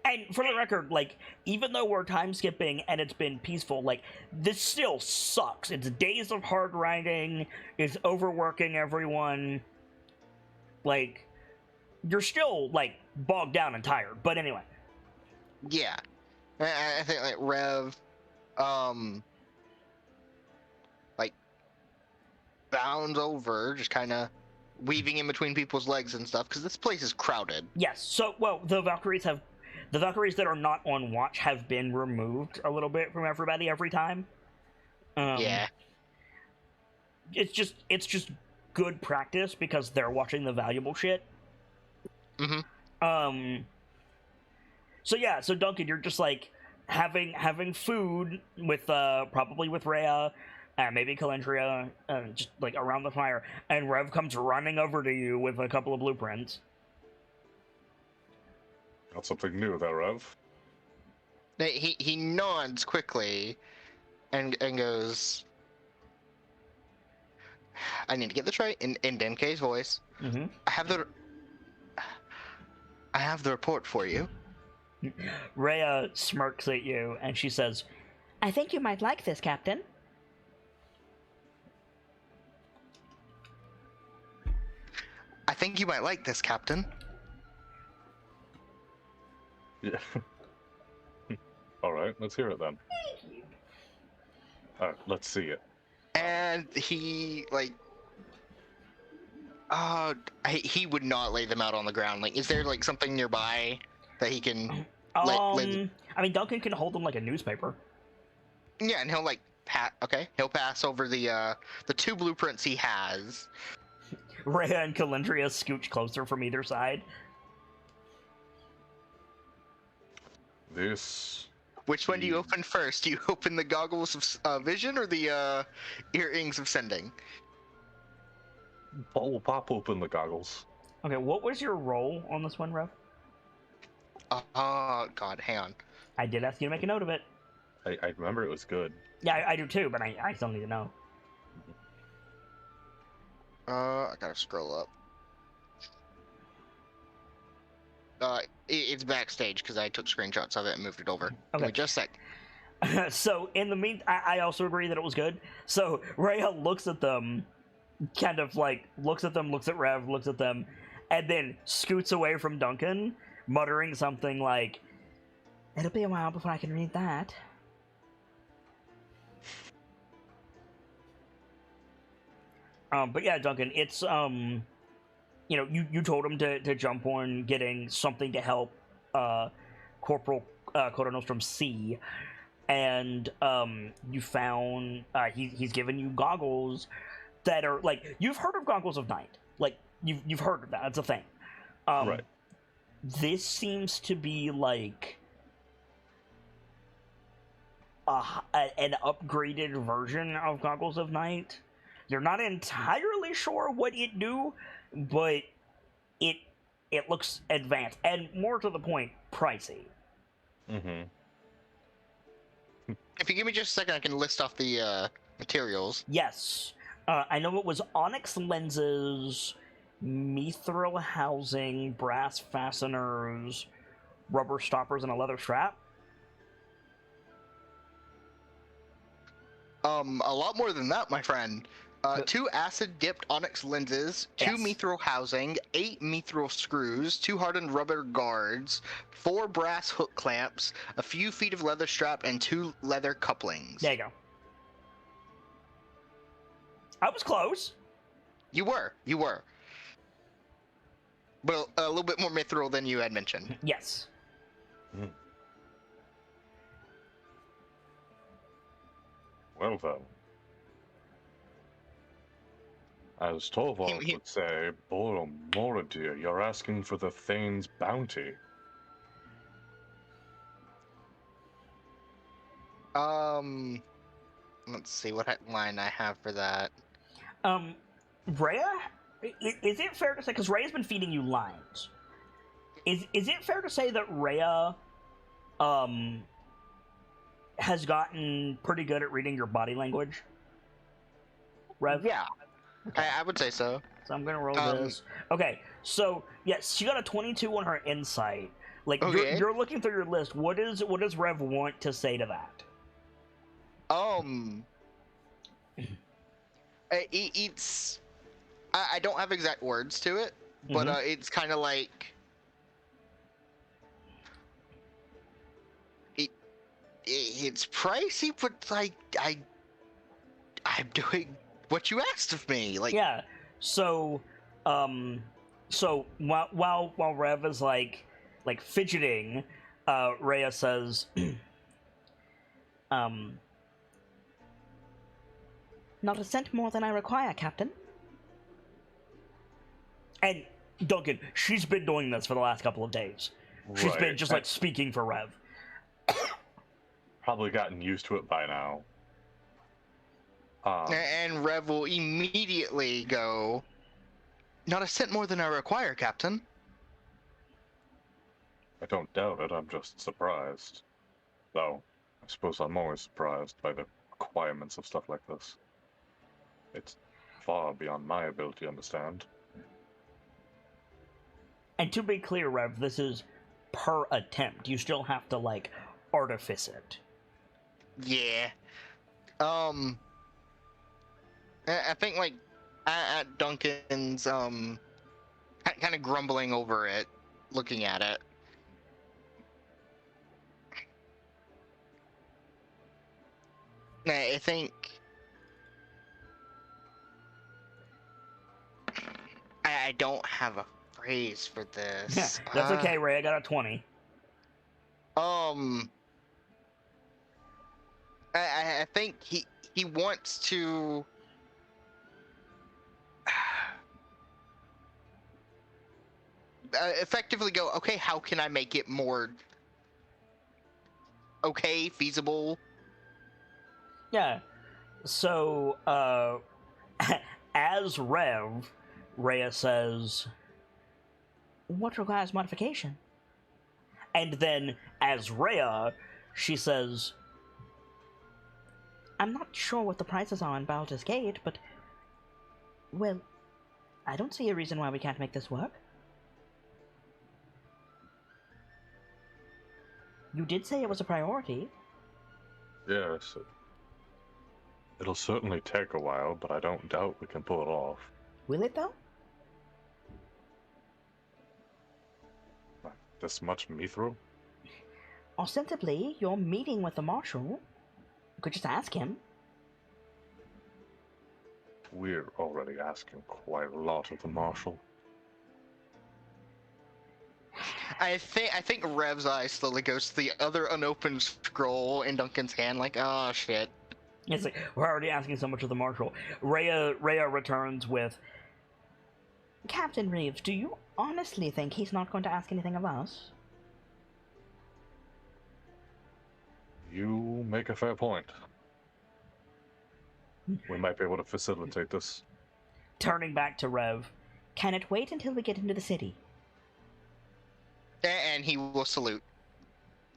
And for the record, like, even though we're time skipping and it's been peaceful, like, this still sucks. It's days of hard grinding, it's overworking everyone. Like, you're still, like, bogged down and tired. But anyway. Yeah. I think, like, Rev, like, bounds over, just kind of weaving in between people's legs and stuff, because this place is crowded. Yes, so, well, the Valkyries that are not on watch have been removed a little bit from everybody every time. Yeah. It's just good practice because they're watching the valuable shit. Mm-hmm. So yeah, so Duncan, you're just like having food with probably with Rhea, maybe Calendria, just like around the fire, and Rev comes running over to you with a couple of blueprints. Got something new there, Rev. He nods quickly and goes, I need to get this right in Denke's voice. Mm-hmm. I have the report for you. Rhea smirks at you and she says, I think you might like this, Captain. I think you might like this, Captain. Yeah. All right, let's hear it then. Thank you. All right, let's see it. And he, like, he would not lay them out on the ground. Like, is there, like, something nearby that he can I mean, Duncan can hold them like a newspaper. Yeah, and he'll, like, he'll pass over the two blueprints he has. Rhea and Calendria scooch closer from either side. This... Which one do you open first? Do you open the goggles of vision or the earrings of sending? Oh, we'll pop open the goggles. Okay, what was your roll on this one, Rev? Oh, God, hang on. I did ask you to make a note of it. I remember it was good. Yeah, I do too, but I still need to know. I gotta scroll up. It's backstage because I took screenshots of it and moved it over. Okay. Give me just a sec. So, in the I also agree that it was good. So, Rhea looks at them, kind of like, looks at Rev, looks at them, and then scoots away from Duncan, muttering something like, it'll be a while before I can read that. But yeah, Duncan, it's, you know, you told him to jump on getting something to help Corporal Coronos from C, and you found he's given you goggles that are like, you've heard of Goggles of Night, like you've heard of that, it's a thing. Right. This seems to be like an upgraded version of Goggles of Night. You're not entirely sure what it do, but it it looks advanced, and more to the point, pricey. Mm-hmm. If you give me just a second, I can list off the materials. Yes. I know it was onyx lenses, mithril housing, brass fasteners, rubber stoppers, and a leather strap. A lot more than that, my friend. 2 acid-dipped onyx lenses, 2 Yes. mithril housing, 8 mithril screws, 2 hardened rubber guards, 4 brass hook clamps, a few feet of leather strap, and 2 leather couplings. There you go. I was close. You were. But a little bit more mithril than you had mentioned. Yes. Well then. As Torvald would say, Boro Morodir, you're asking for the Thane's bounty. Let's see what line I have for that. Rhea, is it fair to say, because Rhea's been feeding you lines, is it fair to say that Rhea, has gotten pretty good at reading your body language? Rev? Yeah, Okay. I would say so. So I'm gonna roll this. Okay, so yes, she got a 22 on her insight. Like Okay. you're looking through your list. What does Rev want to say to that? It's I don't have exact words to it, but it's kind of like it's pricey, but like I'm doing what you asked of me. Like Yeah. So while Rev is like fidgeting, Rhea says, "Not a cent more than I require, Captain." And Duncan, she's been doing this for the last couple of days. She's been just like speaking for Rev. Probably gotten used to it by now. and Rev will immediately go, "Not a cent more than I require, Captain." I don't doubt it, I'm just surprised. Though, I suppose I'm always surprised by the requirements of stuff like this. It's far beyond my ability to understand. And to be clear, Rev, this is per attempt. You still have to like artifice it. Yeah. I think like at Duncan's kind of grumbling over it, looking at it. I think I don't have a phrase for this. That's okay, Ray. I got a 20. I think he wants to effectively go, okay, how can I make it more okay, feasible? Yeah. So, as Rev, Rhea says, "What requires modification?" And then, as Rhea, she says, "I'm not sure what the prices are on Baldur's Gate, but, well, I don't see a reason why we can't make this work." You did say it was a priority. Yes, it'll certainly take a while, but I don't doubt we can pull it off. Will it, though? This much mithril? Ostensibly, you're meeting with the Marshal. You could just ask him. We're already asking quite a lot of the Marshal. I think Rev's eye slowly goes to the other unopened scroll in Duncan's hand, like, oh shit. It's like, we're already asking so much of the Marshal. Rhea returns with, "Captain Reeves, do you honestly think he's not going to ask anything of us?" You make a fair point. We might be able to facilitate this. Turning back to Rev, "Can it wait until we get into the city?" And he will salute.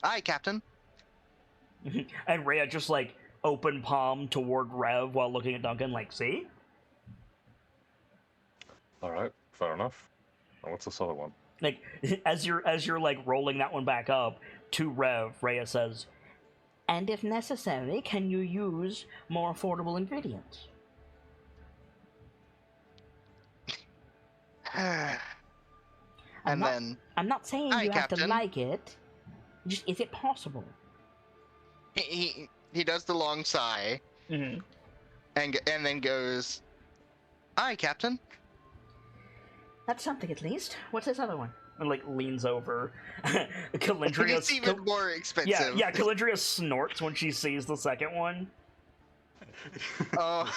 Aye, Captain. And Rhea just like open palm toward Rev while looking at Duncan, like, see? All right, fair enough. Now, what's this other one? Like as you're like rolling that one back up to Rev, Rhea says, "And if necessary, can you use more affordable ingredients?" And not, then I'm not saying Aye, you have to Captain. like it. Just is it possible? he does the long sigh Mm-hmm. and then goes, "Aye, Captain." That's something at least. What's this other one? And like leans over. It's Calendria. even more expensive. Yeah. Calendria snorts when she sees the second one. Uh,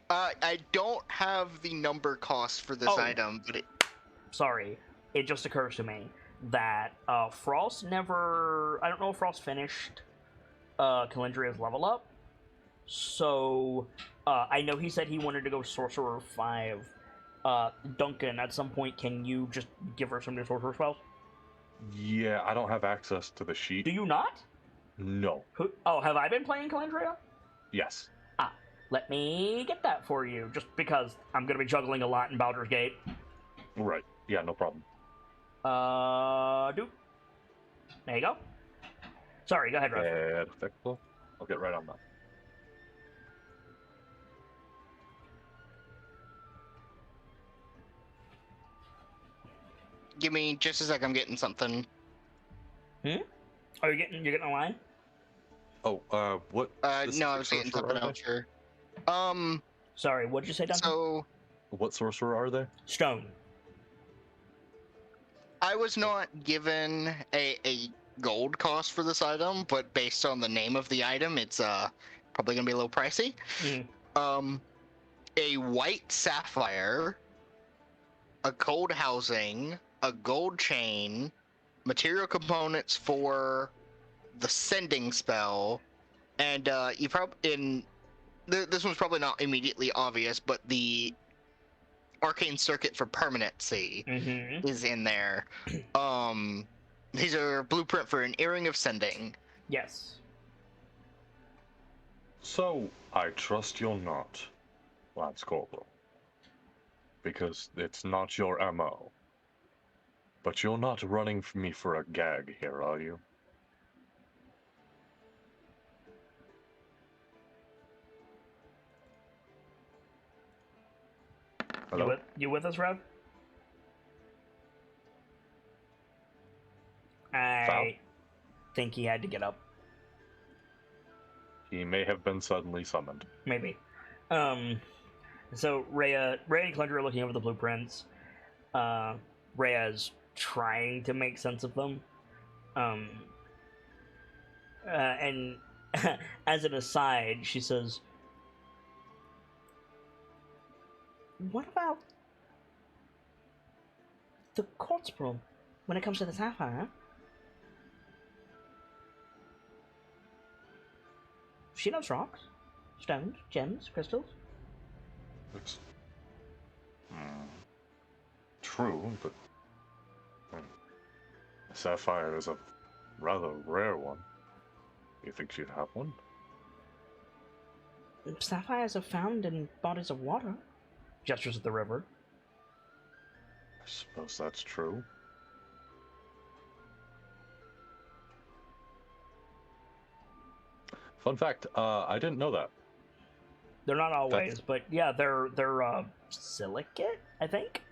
I don't have the number cost for this Oh. item, but Sorry, it just occurs to me that Frost never. I don't know if Frost finished Calendria's level up. So I know he said he wanted to go Sorcerer 5. Duncan, at some point, can you just give her some new sorcerer spells? Yeah, I don't have access to the sheet. Do you not? No. Oh, have I been playing Calendria? Yes. Let me get that for you, just because I'm going to be juggling a lot in Baldur's Gate. Right. Yeah, no problem. There you go. Sorry, go ahead, Rev. Perfecto. I'll get right on that. give me just a sec. I'm getting something. Oh, you're getting a line? Oh, what? No, I was getting something else here. Sorry, what did you say, Duncan? So What sorcerer are they? Stone. I was not given a gold cost for this item, but based on the name of the item, it's probably gonna be a little pricey. A white sapphire, a gold housing, a gold chain, material components for the sending spell, and you probably this one's probably not immediately obvious, but the arcane circuit for permanency is in there. These are blueprint for an earring of sending. Yes. So, I trust you're not, Lance Corporal. Because it's not your MO. But you're not running me for a gag here, are you? Hello? You with us, Rev? I think he had to get up. He may have been suddenly summoned. Maybe. So Rhea and Calendria are looking over the blueprints. Rhea's trying to make sense of them. And as an aside, she says, "What about the quartz pearl when it comes to the sapphire?" She knows rocks, stones, gems, crystals. It's true, but sapphire is a rather rare one. You think she'd have one? Sapphires are found in bodies of water. Gestures at the river. I suppose that's true. Fun fact, I didn't know that. They're not always, but yeah, they're silicate, I think.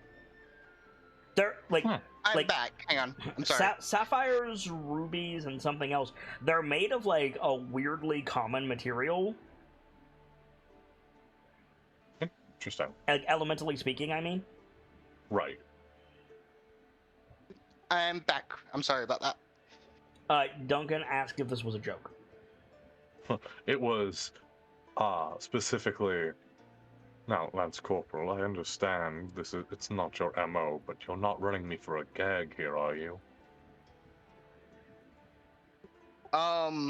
They're like I'm back. Hang on. I'm sorry. Sapphires, rubies, and something else. They're made of like a weirdly common material. Interesting. Elementally speaking, I mean. Right. I'm back. I'm sorry about that. Duncan asked if this was a joke. It was, specifically. Now, Lance Corporal, I understand it's not your MO, but you're not running me for a gag here, are you? My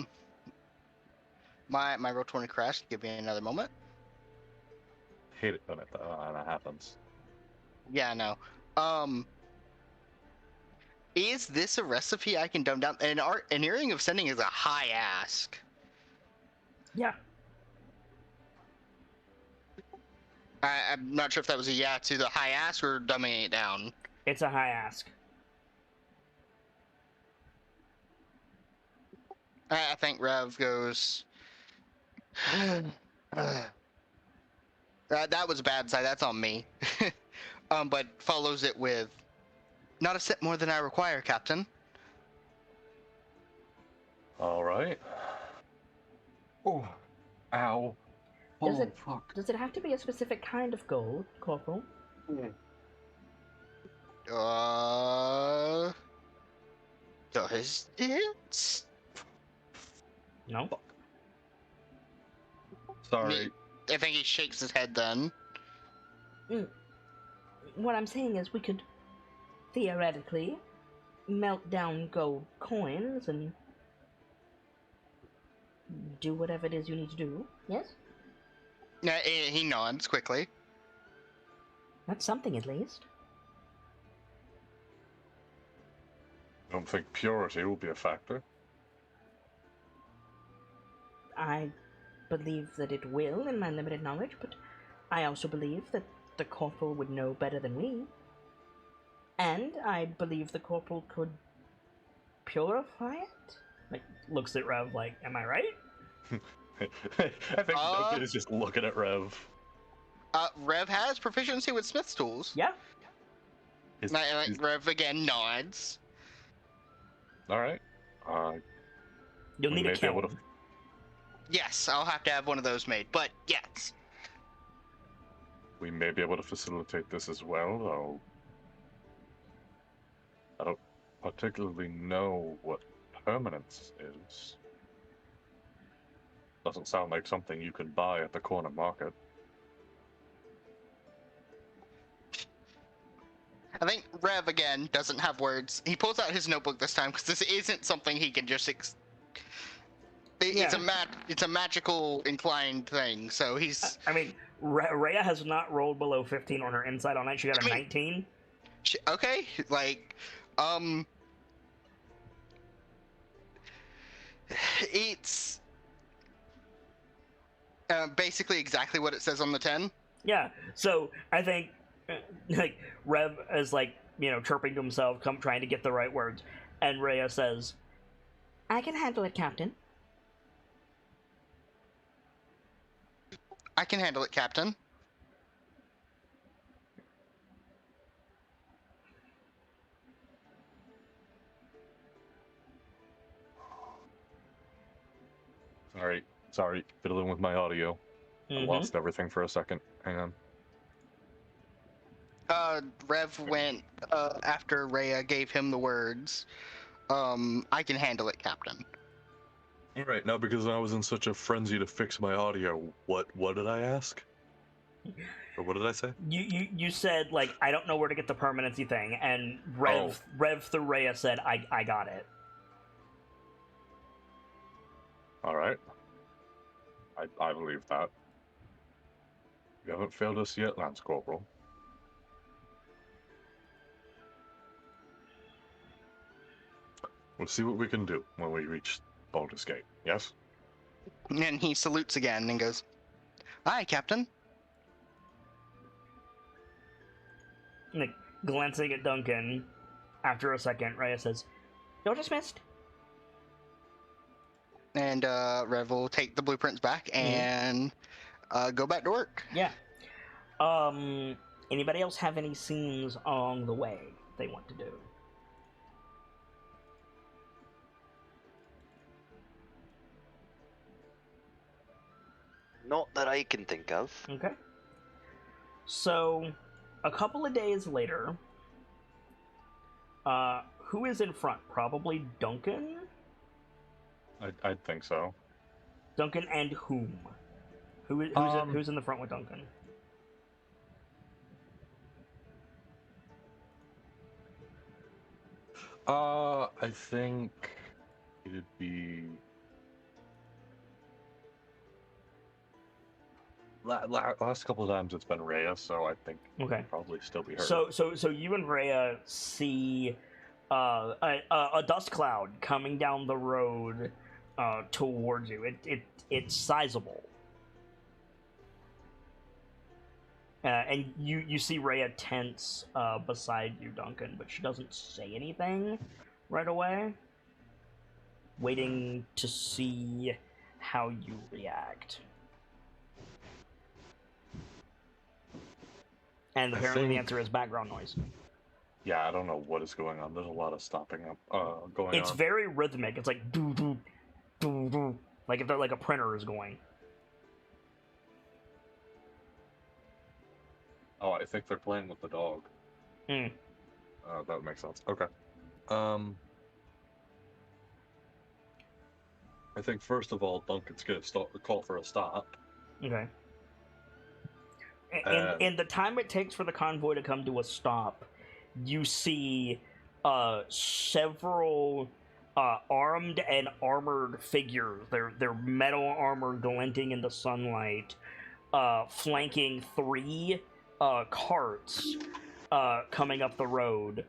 Roll20 crashed. Give me another moment. Hate it when that happens. Yeah, I know. Is this a recipe I can dumb down? An earring of sending is a high ask. Yeah. I'm not sure if that was a yeah to the high ask or dumbing it down. It's a high ask. I think Rev goes. That was a bad side. That's on me. But follows it with, not a cent more than I require, Captain. All right. Oh, ow. Does Oh, it- fuck. Does it have to be a specific kind of gold, Corporal? Does it? No. Sorry. I think he shakes his head then. What I'm saying is we could theoretically melt down gold coins and do whatever it is you need to do. Yes? He nods quickly. That's something at least. I don't think purity will be a factor. I believe that it will in my limited knowledge, but I also believe that the Corporal would know better than we. And I believe the Corporal could purify it? Like, looks at Rev like, am I right? I think Duncan is just looking at Rev. Rev has proficiency with Smith's tools. Yeah. Rev again nods. All right. You'll We need may a be kiln. able to- Yes, I'll have to have one of those made, but yes. We may be able to facilitate this as well, though. I don't particularly know what permanence is. Doesn't sound like something you can buy at the corner market. I think Rev again doesn't have words. He pulls out his notebook this time because this isn't something he can just. It's a magical inclined thing. So he's. I mean, Rhea has not rolled below 15 on her insight on it. She got a 19. Okay, like, it's basically exactly what it says on the 10. Yeah, so I think, like, Rev is, like, chirping to himself, trying to get the right words, and Rhea says, I can handle it, Captain. I can handle it, Captain. Sorry, fiddling with my audio. I lost everything for a second. Hang on. Rev went after Rhea gave him the words. I can handle it, Captain. All right, now because I was in such a frenzy to fix my audio, what did I ask? Or what did I say? You said, like, I don't know where to get the permanency thing, and Rev through Rhea said, I got it. All right. I believe that. You haven't failed us yet, Lance Corporal. We'll see what we can do when we reach Baldur's Gate, yes? And he salutes again and goes, Aye, Captain. Like, glancing at Duncan, after a second, Rhea says, You're dismissed. And Rev will take the blueprints back and go back to work. Yeah. Anybody else have any scenes along the way they want to do? Not that I can think of. Okay. So, a couple of days later, who is in front? Probably Duncan? I'd think so. Duncan and whom? Who's in the front with Duncan? I think it'd be last couple of times it's been Rhea, so I think Okay. it'd probably still be her. So you and Rhea see a dust cloud coming down the road towards you. It's sizable. And you see Rhea tense beside you, Duncan, but she doesn't say anything right away. Waiting to see how you react. And apparently the answer is background noise. Yeah, I don't know what is going on. There's a lot of stopping up going on. It's very rhythmic. It's like doo doo doo doo, like if like a printer is going. Oh, I think they're playing with the dog. Hmm. That would make sense. Okay. I think first of all, Duncan's gonna call for a stop. Okay. In the time it takes for the convoy to come to a stop, you see several armed and armored figures. Their metal armor glinting in the sunlight, flanking 3 carts coming up the road.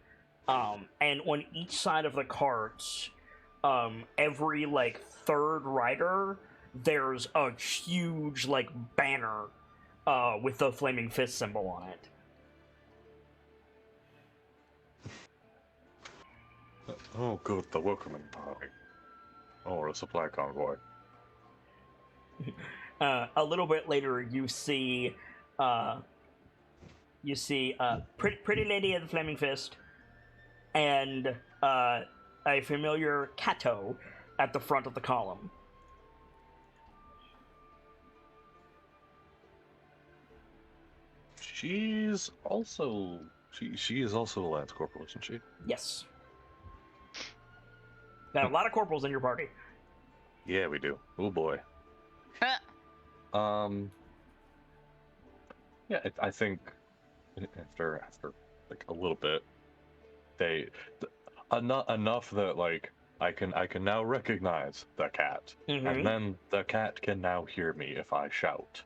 And on each side of the carts, every like 3rd rider, there's a huge like banner with the flaming fist symbol on it. Oh, good, the welcoming party. Or a supply convoy. A little bit later, you see pretty lady of the flaming fist, and a familiar Kato at the front of the column. She's also she is also the Lance Corporal, isn't she? Yes. Got a lot of corporals in your party. Yeah, we do. Oh boy. Yeah, I think after like a little bit, enough that like I can now recognize the cat, and then the cat can now hear me if I shout.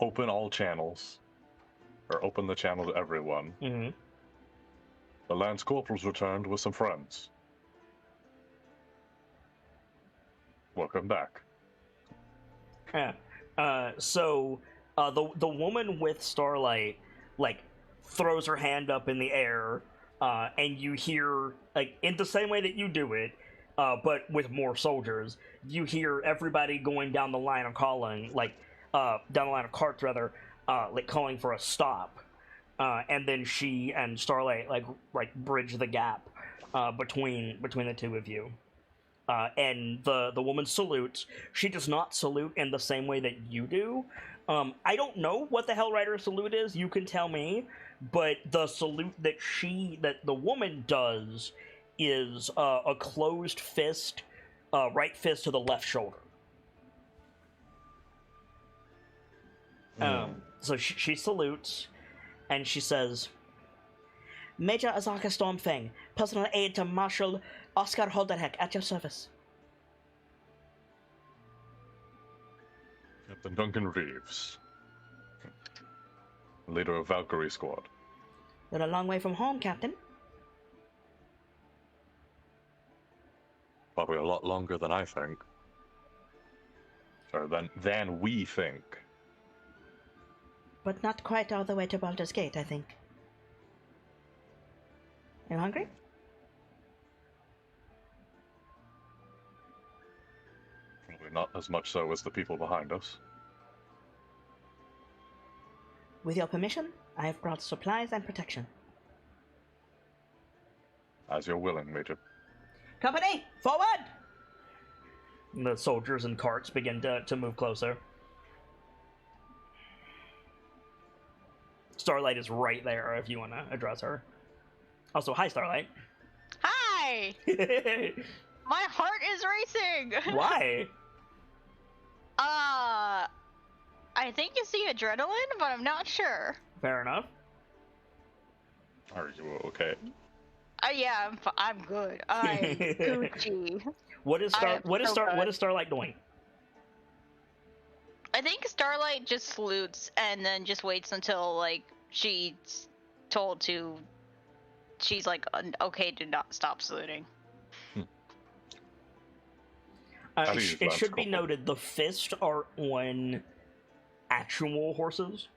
Open all channels, or open the channel to everyone. The Lance Corporal's returned with some friends. Welcome back. So the woman with Starlight like throws her hand up in the air, and you hear, like, in the same way that you do it, but with more soldiers, you hear everybody going down the line of calling, like down the line of carts rather, like calling for a stop. And then she and Starlight like bridge the gap between the two of you. And the woman salutes. She does not salute in the same way that you do. I don't know what the Hellrider salute is. You can tell me. But the salute that the woman does is a closed fist, right fist to the left shoulder. So she salutes. And she says, Major Azaka Stormfang, personal aide to Marshal Oscar Holderheck, at your service. Captain Duncan Reeves, leader of Valkyrie Squad. You're a long way from home, Captain. Probably a lot longer than I think. Or than we think. But not quite all the way to Baldur's Gate, I think. Are you hungry? Probably not as much so as the people behind us. With your permission, I have brought supplies and protection. As you're willing, Major. Company, forward! And the soldiers and carts begin to move closer. Starlight is right there if you want to address her. Also, hi, Starlight. Hi! My heart is racing! Why? I think it's the adrenaline, but I'm not sure. Fair enough. Are you okay? Yeah, I'm good. I'm Gucci. What is Starlight doing? I think Starlight just salutes and then just waits until, like, she told to. She's like, okay, do not stop saluting. How do you use It should be Lance noted the Fist are on actual horses,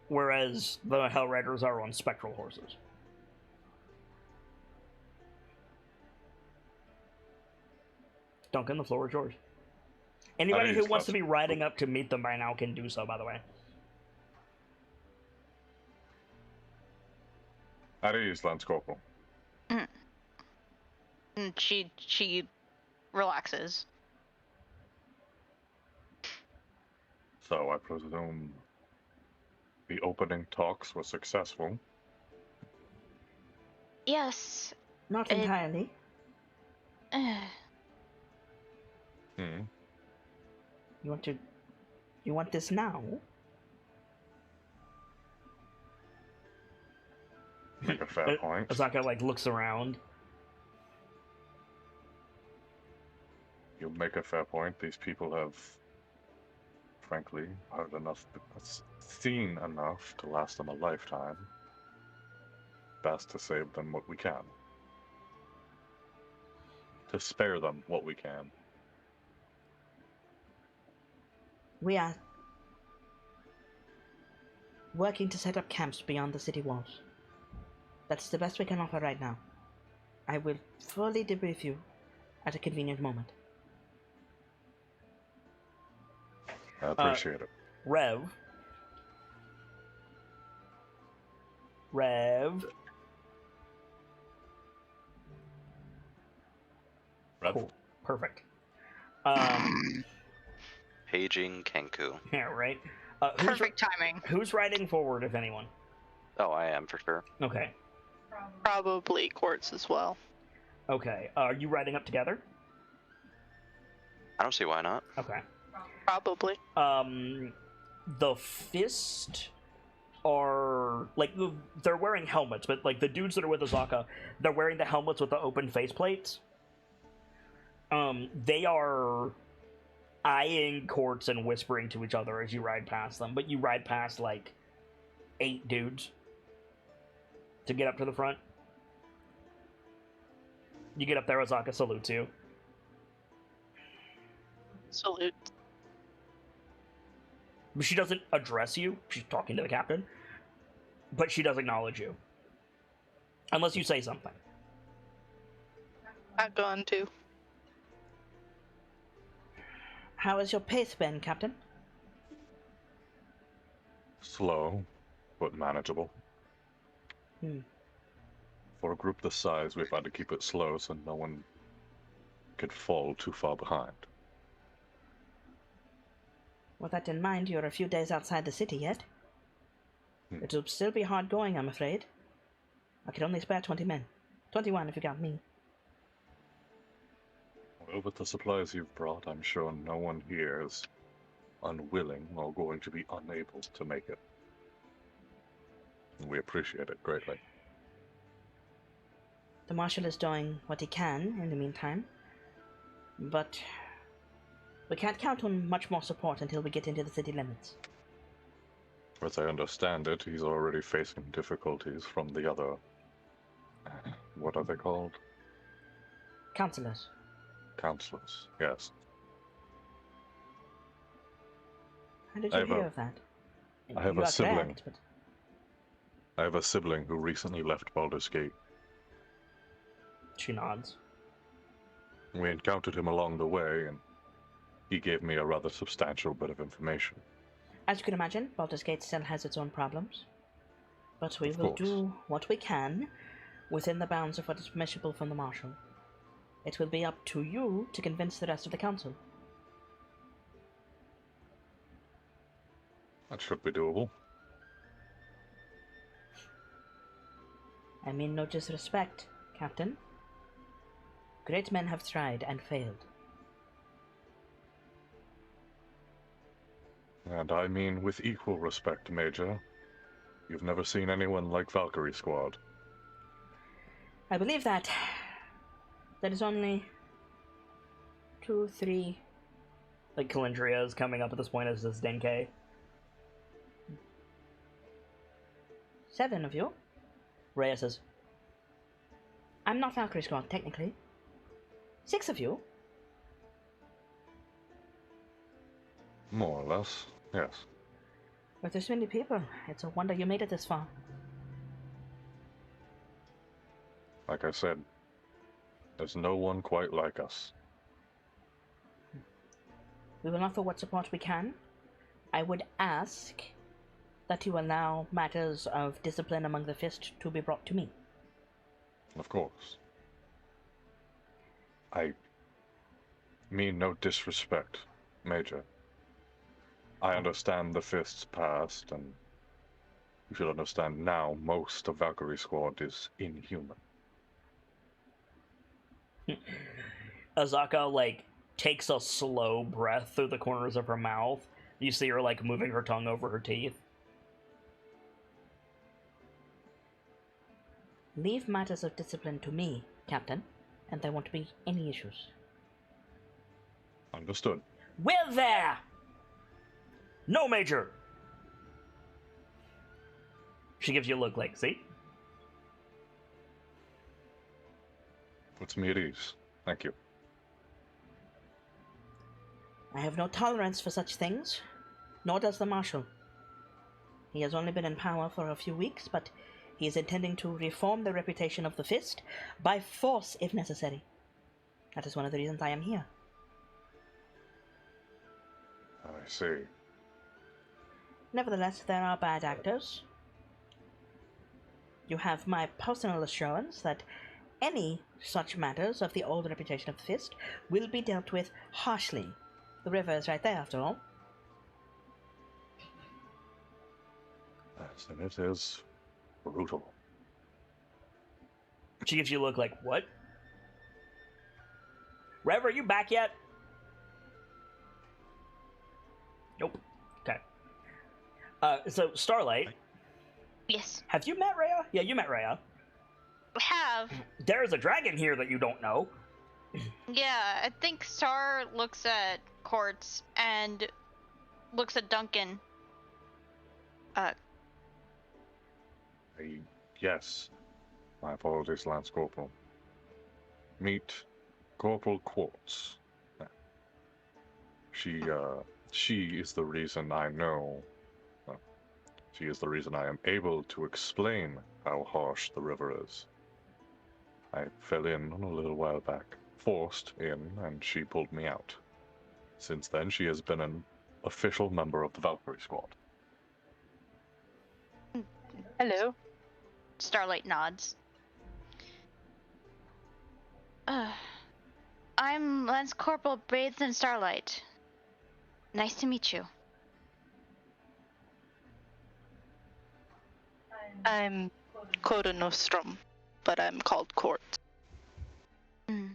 whereas the Hell Riders are on spectral horses. Duncan, the floor is yours. Anybody who use wants to Lance be riding up to meet them by now can do so, by the way. How do you use Lance Corporal? And she relaxes. So I presume the opening talks were successful. Yes. Not It- entirely. Hmm. You want this now? Make a fair point. Azaka like looks around. You make a fair point. These people have, frankly, heard enough, seen enough to last them a lifetime. Best to save them what we can. To spare them what we can. We are working to set up camps beyond the city walls. That's the best we can offer right now. I will fully debrief you at a convenient moment. I appreciate it. Rev. Rev. Cool. Perfect. Paging Kenku. Yeah, right. Perfect timing. Who's riding forward, if anyone? Oh, I am for sure. Okay. Probably Quartz as well. Okay. Are you riding up together? I don't see why not. Okay. Probably. The Fist are like they're wearing helmets, but like the dudes that are with Azaka, they're wearing the helmets with the open faceplates. They are eyeing Quartz and whispering to each other as you ride past them, but you ride past like 8 dudes to get up to the front. You get up there, Azaka salutes you. Salute. She doesn't address you. She's talking to the captain. But she does acknowledge you. Unless you say something. Not going to. How has your pace been, Captain? Slow, but manageable. For a group this size, we've had to keep it slow so no one could fall too far behind. With that in mind, you're a few days outside the city yet. It'll still be hard going, I'm afraid. I could only spare 20 men. 21 if you count me. Well, with the supplies you've brought, I'm sure no one here is unwilling or going to be unable to make it. We appreciate it greatly. The Marshal is doing what he can in the meantime. But we can't count on much more support until we get into the city limits. As I understand it, he's already facing difficulties from the other... What are they called? Councillors. Councillors, yes. How did I you have hear a- of that? I have You a are sibling. correct, but I have a sibling who recently left Baldur's Gate. she nods. We encountered him along the way, and he gave me a rather substantial bit of information. As you can imagine, Baldur's Gate still has its own problems. But we Of will course. do what we can within the bounds of what is permissible from the Marshal. It will be up to you to convince the rest of the Council. That should be doable. I mean no disrespect, Captain. Great men have tried and failed. And I mean with equal respect, Major. You've never seen anyone like Valkyrie Squad. I believe that there is only 2, 3... Like, Calendria is coming up at this point as this Denke. 7 of you. Rhea says, I'm not Valkyrie Squad, technically. 6 of you. More or less, yes. But there's so many people. It's a wonder you made it this far. Like I said, there's no one quite like us. We will offer what support we can. I would ask that you allow matters of discipline among the Fist to be brought to me. Of course. I mean no disrespect, Major. I understand the Fist's past, and you should understand now most of Valkyrie Squad is inhuman. Azaka, like, takes a slow breath through the corners of her mouth. You see her, like, moving her tongue over her teeth. Leave matters of discipline to me, Captain, and there won't be any issues. Understood. We're there! No, Major! She gives you a look like, see? Puts me at ease. Thank you. I have no tolerance for such things, nor does the Marshal. He has only been in power for a few weeks, but he is intending to reform the reputation of the Fist by force if necessary. That is one of the reasons I am here. I see. Nevertheless, there are bad actors. You have my personal assurance that any such matters of the old reputation of the Fist will be dealt with harshly. The river is right there, after all. Yes, and it is brutal. She gives you a look like, what? Rev, are you back yet? Nope. Okay. So, Starlight, Yes. have you met Rhea? Yeah, you met Rhea. I have. There's a dragon here that you don't know. Yeah, I think Star looks at Quartz and looks at Duncan. Yes. My apologies, Lance Corporal. Meet Corporal Quartz. She is the reason I know. She is the reason I am able to explain how harsh the river is. I fell in a little while back, forced in, and she pulled me out. Since then, she has been an official member of the Valkyrie Squad. Hello. Starlight nods. I'm Lance Corporal bathed in Starlight. Nice to meet you. I'm Coda Nostrum, but I'm called Quartz. Mm.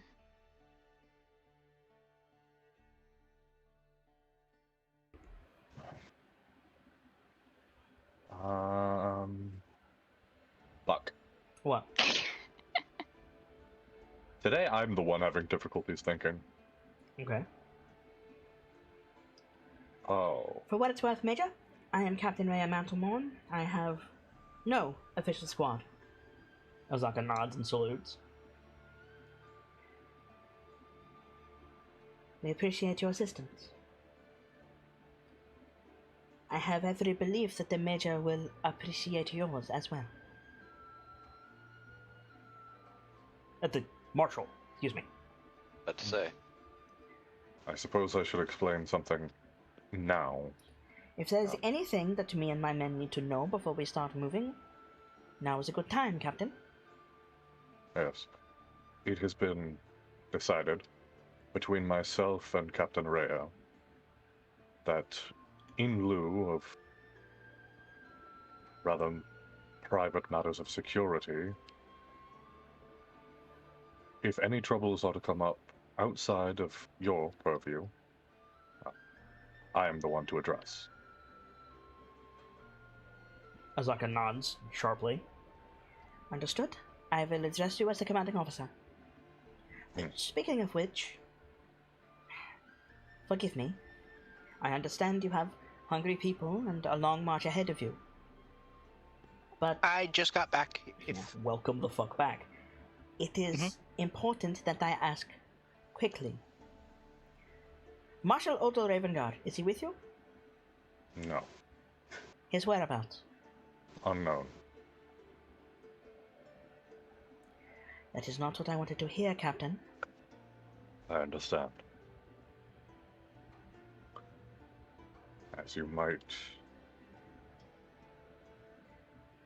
Buck. What? Today I'm the one having difficulties thinking. Okay. Oh. For what it's worth, Major, I am Captain Rhea Mantlemorn. I have no official squad. Azaka nods and salutes. We appreciate your assistance. I have every belief that the Major will appreciate yours as well. The Marshal, excuse me. What to say? I suppose I should explain something now. If there's anything that me and my men need to know before we start moving, now is a good time, Captain. Yes. It has been decided between myself and Captain Rhea that in lieu of rather private matters of security, if any troubles are to come up outside of your purview, I am the one to address. Azaka nods sharply. Understood. I will address you as the commanding officer. Speaking of which, forgive me. I understand you have hungry people and a long march ahead of you. But I just got back. If welcome the fuck back. It is important that I ask quickly. Marshal Otto Ravengard, is he with you? No. His whereabouts? Unknown. That is not what I wanted to hear, Captain. I understand. As you might...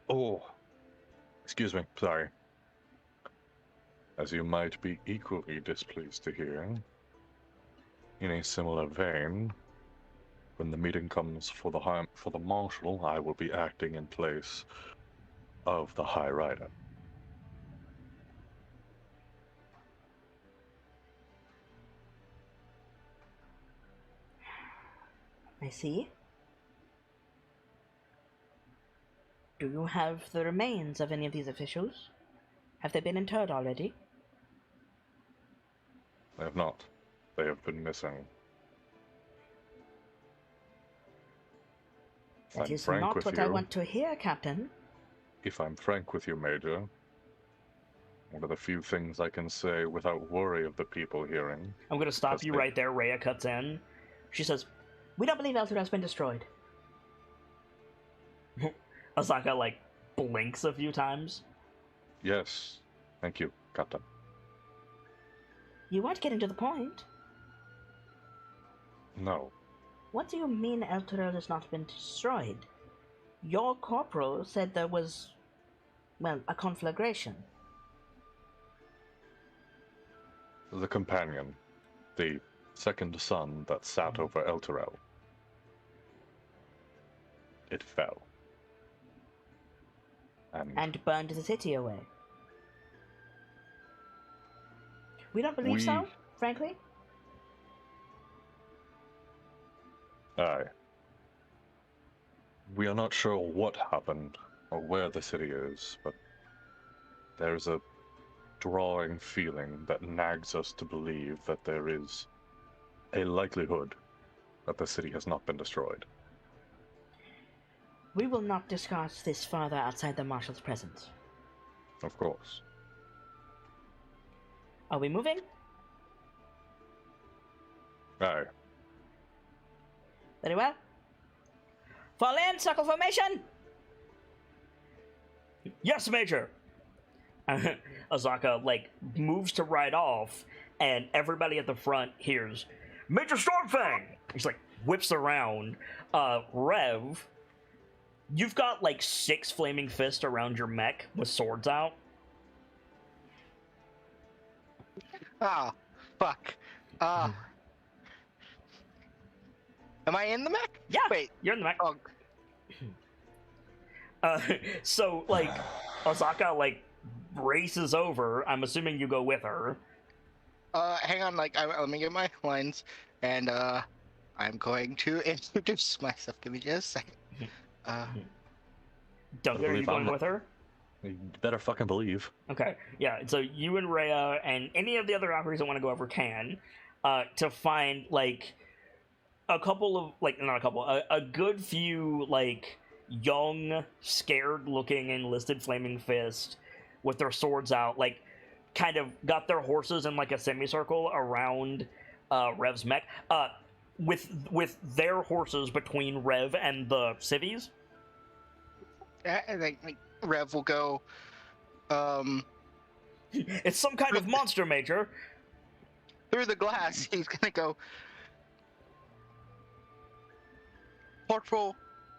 Oh! Excuse me, sorry. As you might be equally displeased to hear, in a similar vein, when the meeting comes for the Marshal, I will be acting in place of the High Rider. I see. Do you have the remains of any of these officials? Have they been interred already? They have not. They have been missing. If That I'm is frank not with what you, I want to hear, Captain. If I'm frank with you, Major, one of the few things I can say without worry of the people hearing. I'm gonna stop Because you they- right there. Rhea cuts in. She says, "We don't believe Eltur has been destroyed." Asaka, like, blinks a few times. Yes, thank you, Captain. You weren't getting to the point. No, What do you mean Elturel has not been destroyed? Your corporal said there was, well, a conflagration. the companion, the second sun that sat over Elturel. It fell. And burned the city away. We don't believe so, frankly. Aye. We are not sure what happened or where the city is, but there's a drawing feeling that nags us to believe that there is a likelihood that the city has not been destroyed. We will not discuss this further outside the Marshal's presence. Of course. Are we moving? Aye. Very well. Fall in, circle formation! Yes, Major! Azaka, like, moves to ride off, and everybody at the front hears, Major Stormfang! He's like, whips around. Rev, you've got, like, 6 flaming fists around your mech with swords out. ah, fuck. Am I in the mech? Yeah, Wait. you're in the mech. Oh, So, like, Azaka, like, races over. I'm assuming you go with her. hang on. Let me get my lines, and I'm going to introduce myself. Give me just a second. Duncan, are you believe going I'm- with her? You better fucking believe. Okay, yeah, so you and Rhea and any of the other operators that want to go over can, to find, like, a couple of, like, not a couple, a good few, like, young, scared-looking enlisted Flaming Fist with their swords out, like, kind of got their horses in, like, a semicircle around Rev's mech, with their horses between Rev and the civvies. I think Rev will go. It's some kind of monster, Major. Through the glass, he's gonna go. Corporal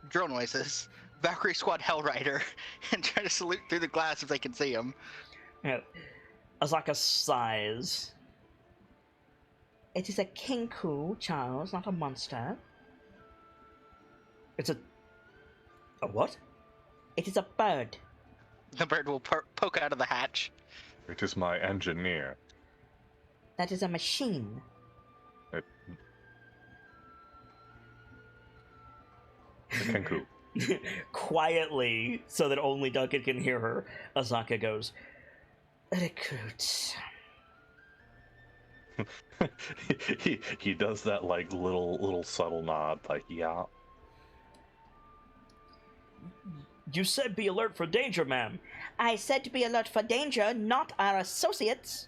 drill noises, Valkyrie Squad Hellrider, and try to salute through the glass if they can see him. Yeah. Azaka sighs. It is a kinku, Charles, not a monster. It's a what? It is a bird. The bird will poke out of the hatch. It is my engineer. That is a machine. The Kenku. Quietly, so that only Duncan can hear her, Azaka goes, recruits. he does that like little subtle nod, like yeah. You said be alert for danger, ma'am. I said to be alert for danger, not our associates.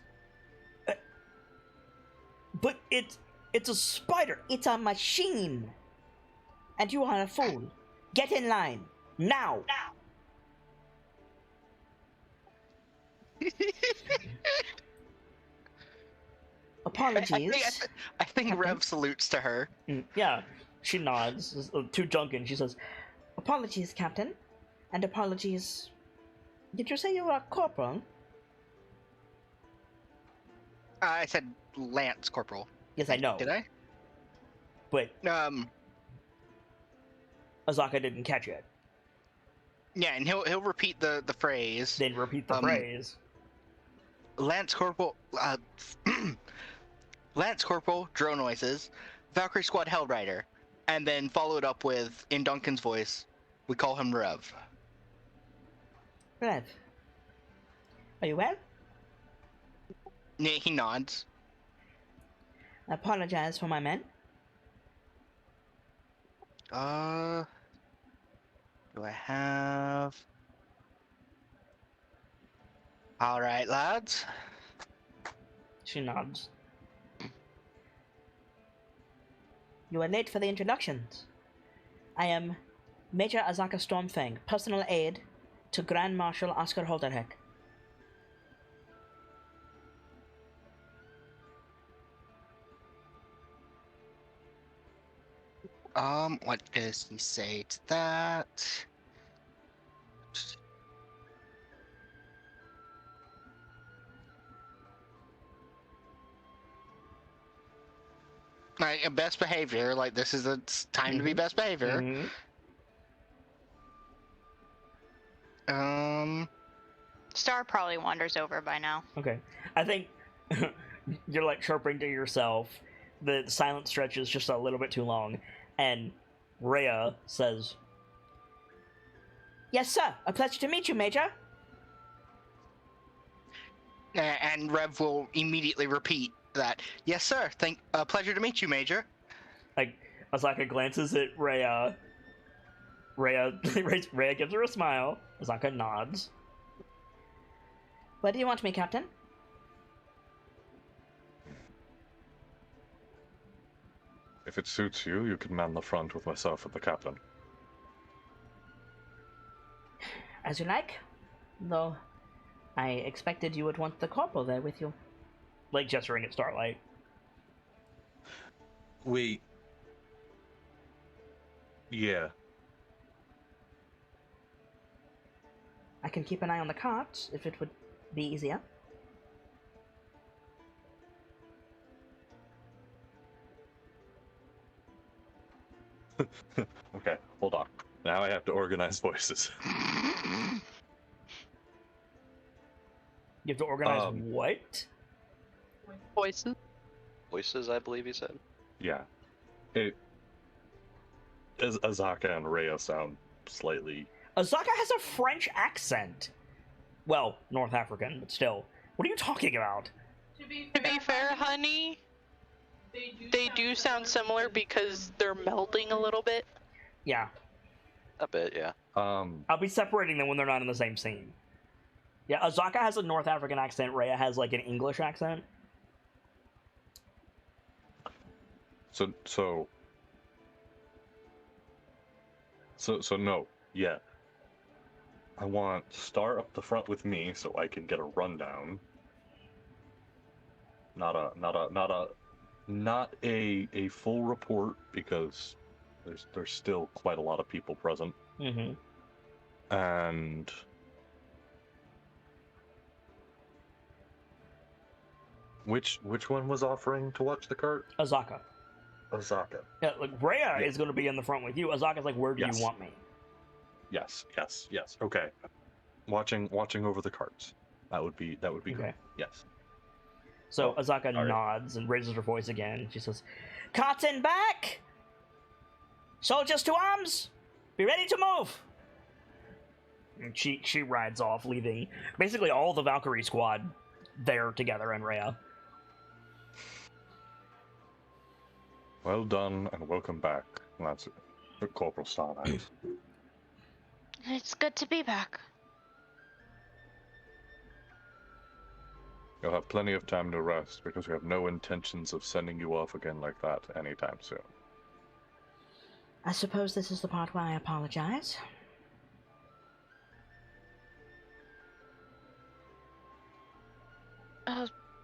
But it's a spider. It's a machine. And you are a fool. Get in line. Now. Apologies. I think Rev salutes to her. Yeah, she nods to Duncan. She says, "Apologies, Captain, and apologies." Did you say you were a corporal? I said Lance Corporal. Yes, I know. Did I? But Azaka didn't catch it. Yeah, and he'll repeat the phrase. Then repeat the phrase. Lance Corporal. Lance Corporal, Drone Noises, Valkyrie Squad Hellrider, and then follow it up with, in Duncan's voice, we call him Rev. Rev. Are you well? Yeah, he nods. I apologize for my men. Do I have... Alright, lads. She nods. You are late for the introductions. I am Major Azaka Stormfang, personal aide to Grand Marshal Oscar Holderheck. What does he say to that? Like, best behavior, like, this is the time to be best behavior. Star probably wanders over by now. Okay. I think you're like chirping to yourself. The silent stretch is just a little bit too long. And Rhea says, "Yes, sir. A pleasure to meet you, Major." And Rev will immediately repeat that. Yes, sir. Pleasure to meet you, Major. Like, Azaka glances at Rhea. Rhea gives her a smile. Azaka nods. Where do you want me, Captain? If it suits you, you can man the front with myself and the captain. As you like. Though, I expected you would want the corporal there with you. Like gesturing at Starlight. Wait. Yeah. I can keep an eye on the cart, if it would be easier. Okay, hold on. Now I have to organize voices. You have to organize what? Voices. Voices, I believe he said. Yeah. Azaka and Rhea sound slightly... Azaka has a French accent. Well, North African, but still. What are you talking about? To be fair, honey, they do sound similar because they're melding a little bit. Yeah. A bit, yeah. I'll be separating them when they're not in the same scene. Yeah, Azaka has a North African accent, Rhea has like an English accent. So no, yeah. I want Star up the front with me so I can get a rundown. Not a full report because there's still quite a lot of people present. Mm-hmm. And which one was offering to watch the cart? Azaka. Azaka. Yeah, like Rhea is going to be in the front with you. Azaka's like, where do Yes. you want me? Yes. Okay. Watching over the carts. That would be Okay. good. Yes. So Oh, Azaka alright. nods and raises her voice again. She says, "Carts in back! Soldiers to arms! Be ready to move!" And she rides off, leaving basically all the Valkyrie squad there together and Rhea. Well done and welcome back, Lance Corporal Starlight. It's good to be back. You'll have plenty of time to rest because we have no intentions of sending you off again like that anytime soon. I suppose this is the part where I apologize.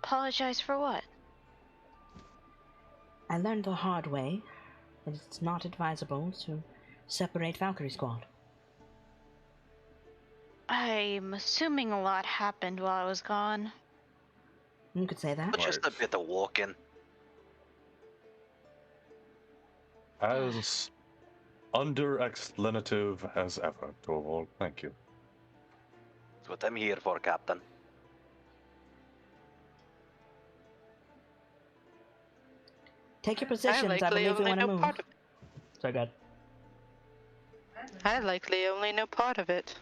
Apologize for what? I learned the hard way that it's not advisable to separate Valkyrie Squad. I'm assuming a lot happened while I was gone. You could say that. But just a bit of walking. As under-explanative as ever, Torvald. Thank you. That's what I'm here for, Captain. Take your positions, I believe we want to move. So good. I likely only know part of it.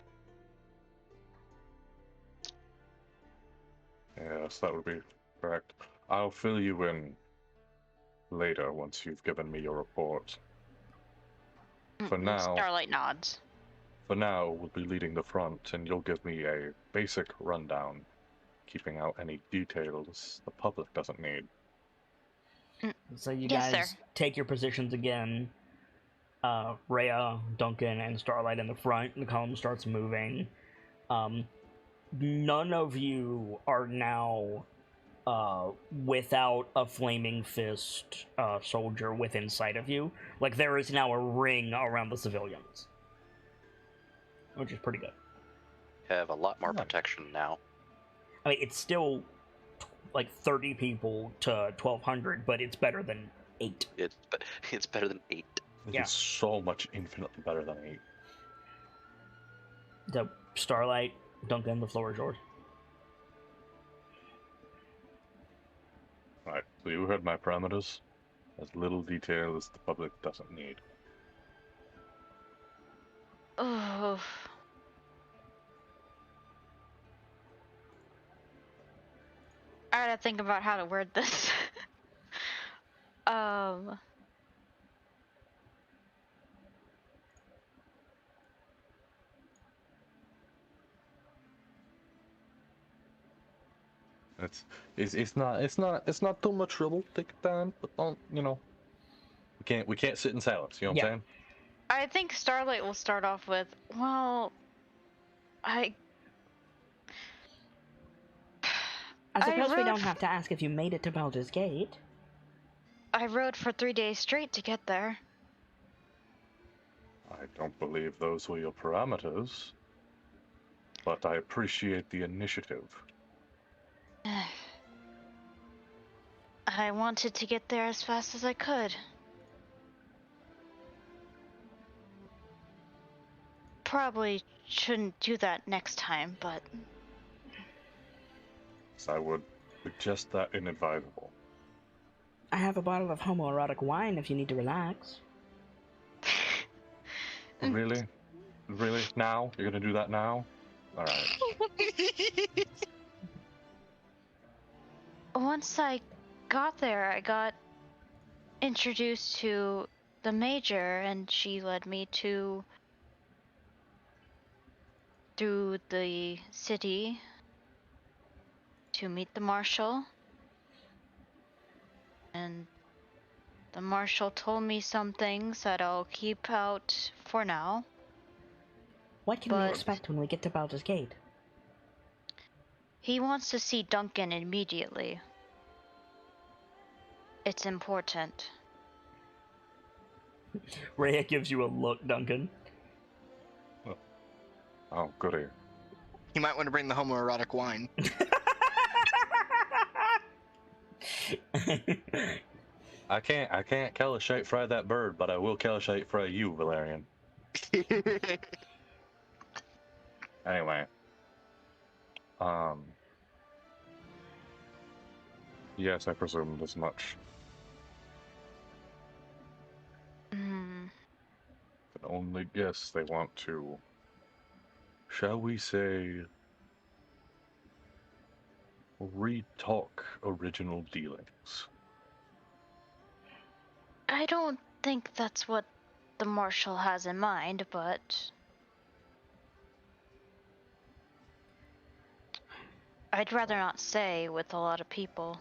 Yes, that would be correct. I'll fill you in later once you've given me your report. For now, Starlight nods. For now, we'll be leading the front, and you'll give me a basic rundown, keeping out any details the public doesn't need. So you Yes, guys sir. take your positions again. Rhea, Duncan, and Starlight in the front. The column starts moving. None of you are now without a flaming fist soldier within sight of you. Like, there is now a ring around the civilians, which is pretty good. Have a lot more Nice. protection now. I mean, it's still like 30 people to 1,200, but it's better than 8. It's better than 8. Yeah. It's so much infinitely better than 8. So, Starlight, Duncan, the floor is yours. Right, so you heard my parameters. As little detail as the public doesn't need. Oh. I gotta think about how to word this. It's not too much trouble. Take your time, but don't we can't sit in silence. You know what I'm saying? I think Starlight will start off with, well, I suppose we rode don't have to ask if you made it to Baldur's Gate. I rode for 3 days straight to get there. I don't believe those were your parameters, but I appreciate the initiative. I wanted to get there as fast as I could. Probably shouldn't do that next time, but So I would suggest that inadvisable. I have a bottle of homoerotic wine if you need to relax. Really? Really? Now? You're gonna do that now? Alright. once I got there, I got introduced to the major, and she led me through the city to meet the marshal. And the marshal told me some things that I'll keep out for now. What can we But- expect when we get to Baldur's Gate? He wants to see Duncan immediately. It's important. Rhea gives you a look, Duncan. Oh, goody. You might want to bring the homoerotic wine. I can't Kalashite fry that bird, but I will Kalashite fry you, Valerian. Anyway. Yes, I presumed as much. Mm, Can only guess they want to, shall we say, re-talk original dealings. I don't think that's what the marshal has in mind, but I'd rather not say with a lot of people.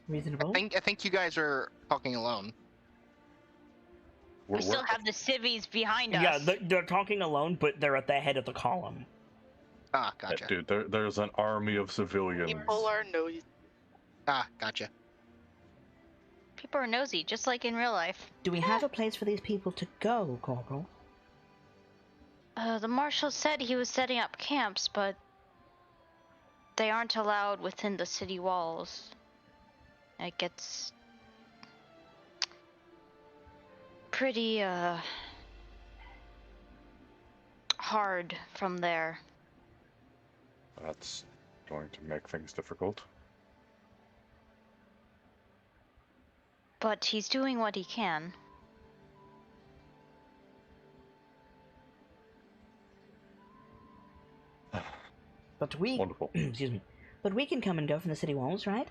Reasonable. I think you guys are talking alone. We still have the civvies behind us. Yeah, they're talking alone, but they're at the head of the column. Ah, gotcha. Dude, there's an army of civilians. People are nosy. Ah, gotcha. People are nosy, just like in real life. Do we have a place for these people to go, Corporal? The marshal said he was setting up camps, but they aren't allowed within the city walls. It gets pretty, hard from there. That's going to make things difficult. But he's doing what he can. But we... Wonderful. Excuse me. But we can come and go from the city walls, right?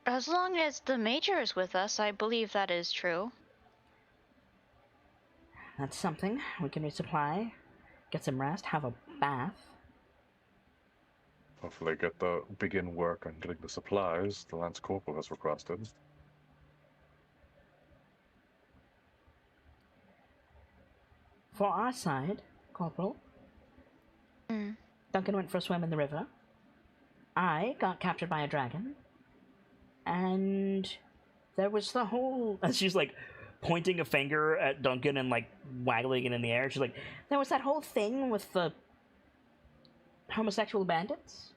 As long as the major is with us, I believe that is true. That's something. We can resupply, get some rest, have a bath. Hopefully begin work on getting the supplies the Lance Corporal has requested. For our side, Corporal, Duncan went for a swim in the river. I got captured by a dragon. And there was the whole... And she's like pointing a finger at Duncan and like waggling it in the air. She's like, there was that whole thing with the homosexual bandits.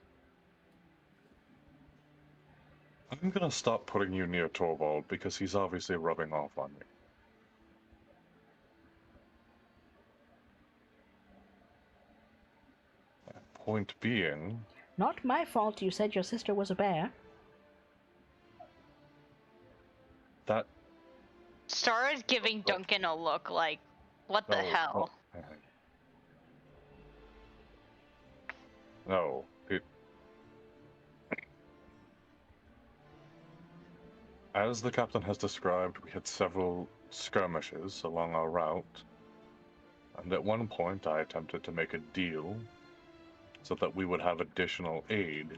I'm gonna stop putting you near Torvald because he's obviously rubbing off on me. Point being... Not my fault you said your sister was a bear. That... Star is giving Duncan a look like, what the hell? No, As the captain has described, we had several skirmishes along our route, and at one point I attempted to make a deal so that we would have additional aid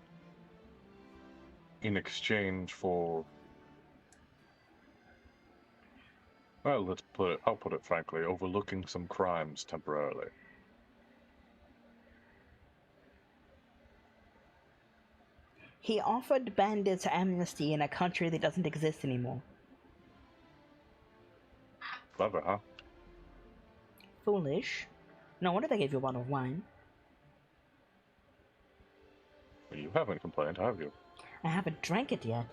in exchange for, well, I'll put it frankly, overlooking some crimes temporarily. He offered bandits amnesty in a country that doesn't exist anymore. Clever, huh? Foolish. No wonder they gave you a bottle of wine. You haven't complained, have you? I haven't drank it yet.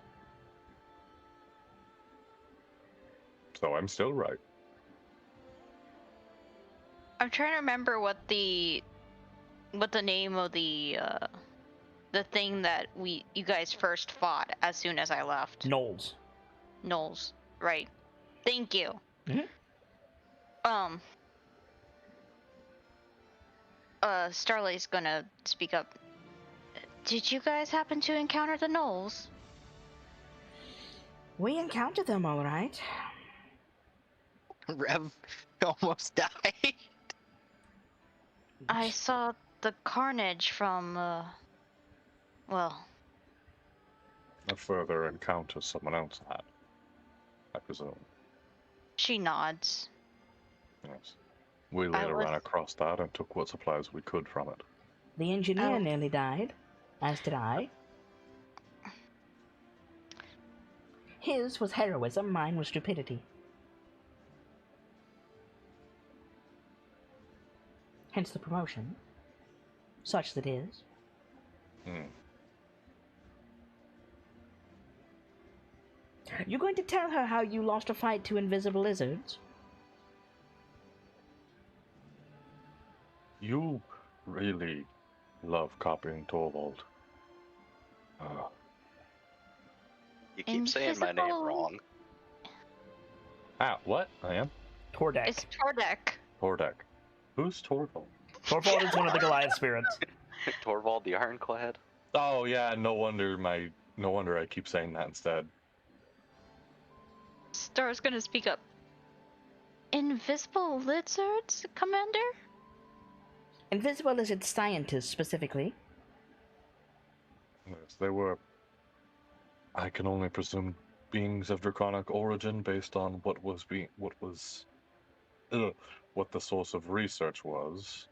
So I'm still right. I'm trying to remember what the name of the thing that you guys first fought as soon as I left. Knowles. Knowles, right? Thank you. Mm-hmm. Starlight's gonna speak up. Did you guys happen to encounter the Knowles? We encountered them, all right. Rev almost died. I saw the carnage from, well... A further encounter someone else had, I presume. She nods. Yes. We later ran across that and took what supplies we could from it. The engineer nearly died, as did I. His was heroism, mine was stupidity. Hence the promotion. Such that is. You going to tell her how you lost a fight to invisible lizards? You really love copying Torvald. You keep saying my name Invisible. wrong. Ah, what? I am? Tordek. It's Tordek. Tordek. Who's Torvald? Torvald is one of the Goliath spirits. Torvald the Ironclad? Oh yeah, no wonder I keep saying that instead. Star's gonna speak up. Invisible lizards, Commander? Invisible lizard scientists, specifically. Yes, they were, I can only presume, beings of draconic origin based on what the source of research was,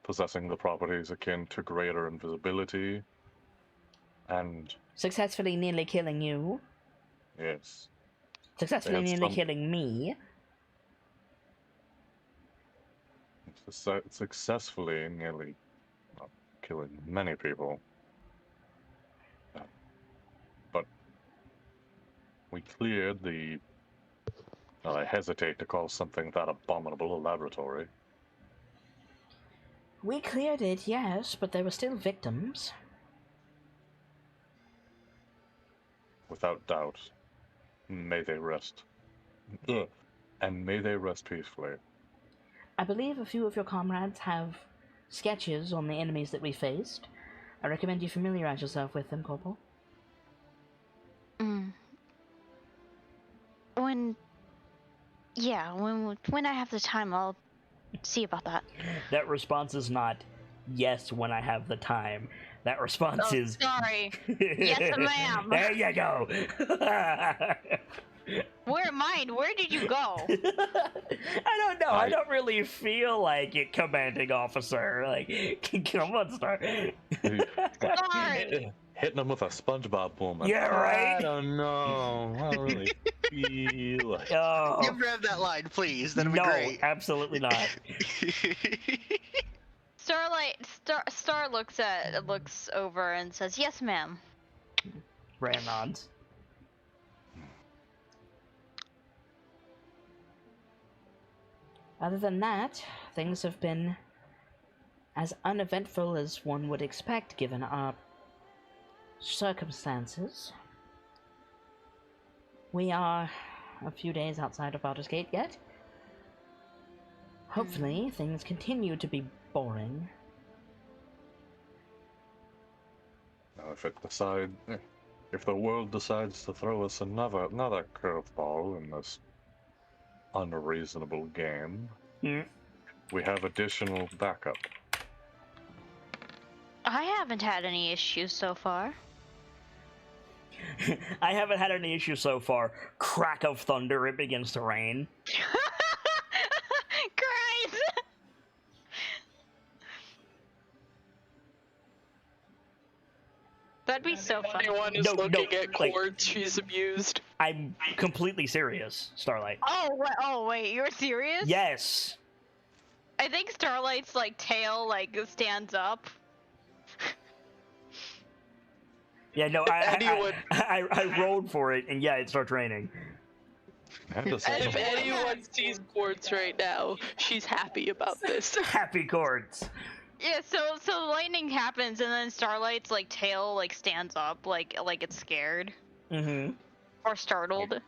possessing the properties akin to greater invisibility, and Successfully nearly killing you. yes, they Successfully had nearly killing me. successfully nearly killing many people. But we cleared the, I hesitate to call something that abominable a laboratory. We cleared it, yes, but there were still victims. Without doubt. May they rest. Ugh. And may they rest peacefully. I believe a few of your comrades have sketches on the enemies that we faced. I recommend you familiarize yourself with them, Corporal. When I have the time, I'll see about that. That response is not, yes, when I have the time. That response is... Sorry. Yes, ma'am. There you go. Where did you go? I don't know. I don't really feel like it, commanding officer. Like, come on, Star. Sorry. Hitting them with a SpongeBob moment. Yeah, right? I don't know. I don't really feel like... Oh. You grab that line, please. That'd be No, great. absolutely not. Star looks over and says, "Yes, ma'am." Ran nods. Other than that, things have been as uneventful as one would expect given our circumstances. We are a few days outside of Baldur's Gate yet. Hopefully, things continue to be boring. Now, if the world decides to throw us another curveball in this unreasonable game, we have additional backup. I haven't had any issues so far. I haven't had any issues so far. Crack of thunder, it begins to rain. Christ! That'd be so funny. Anyone is looking at Quartz, she's amused. I'm completely serious, Starlight. Oh wait, you're serious? Yes. I think Starlight's tail stands up. Yeah, no, I rolled for it, and yeah, it starts raining. If anyone sees Quartz right now, she's happy about this. Happy Quartz. Yeah, so lightning happens, and then Starlight's tail stands up, like it's scared. Mm-hmm. Or startled.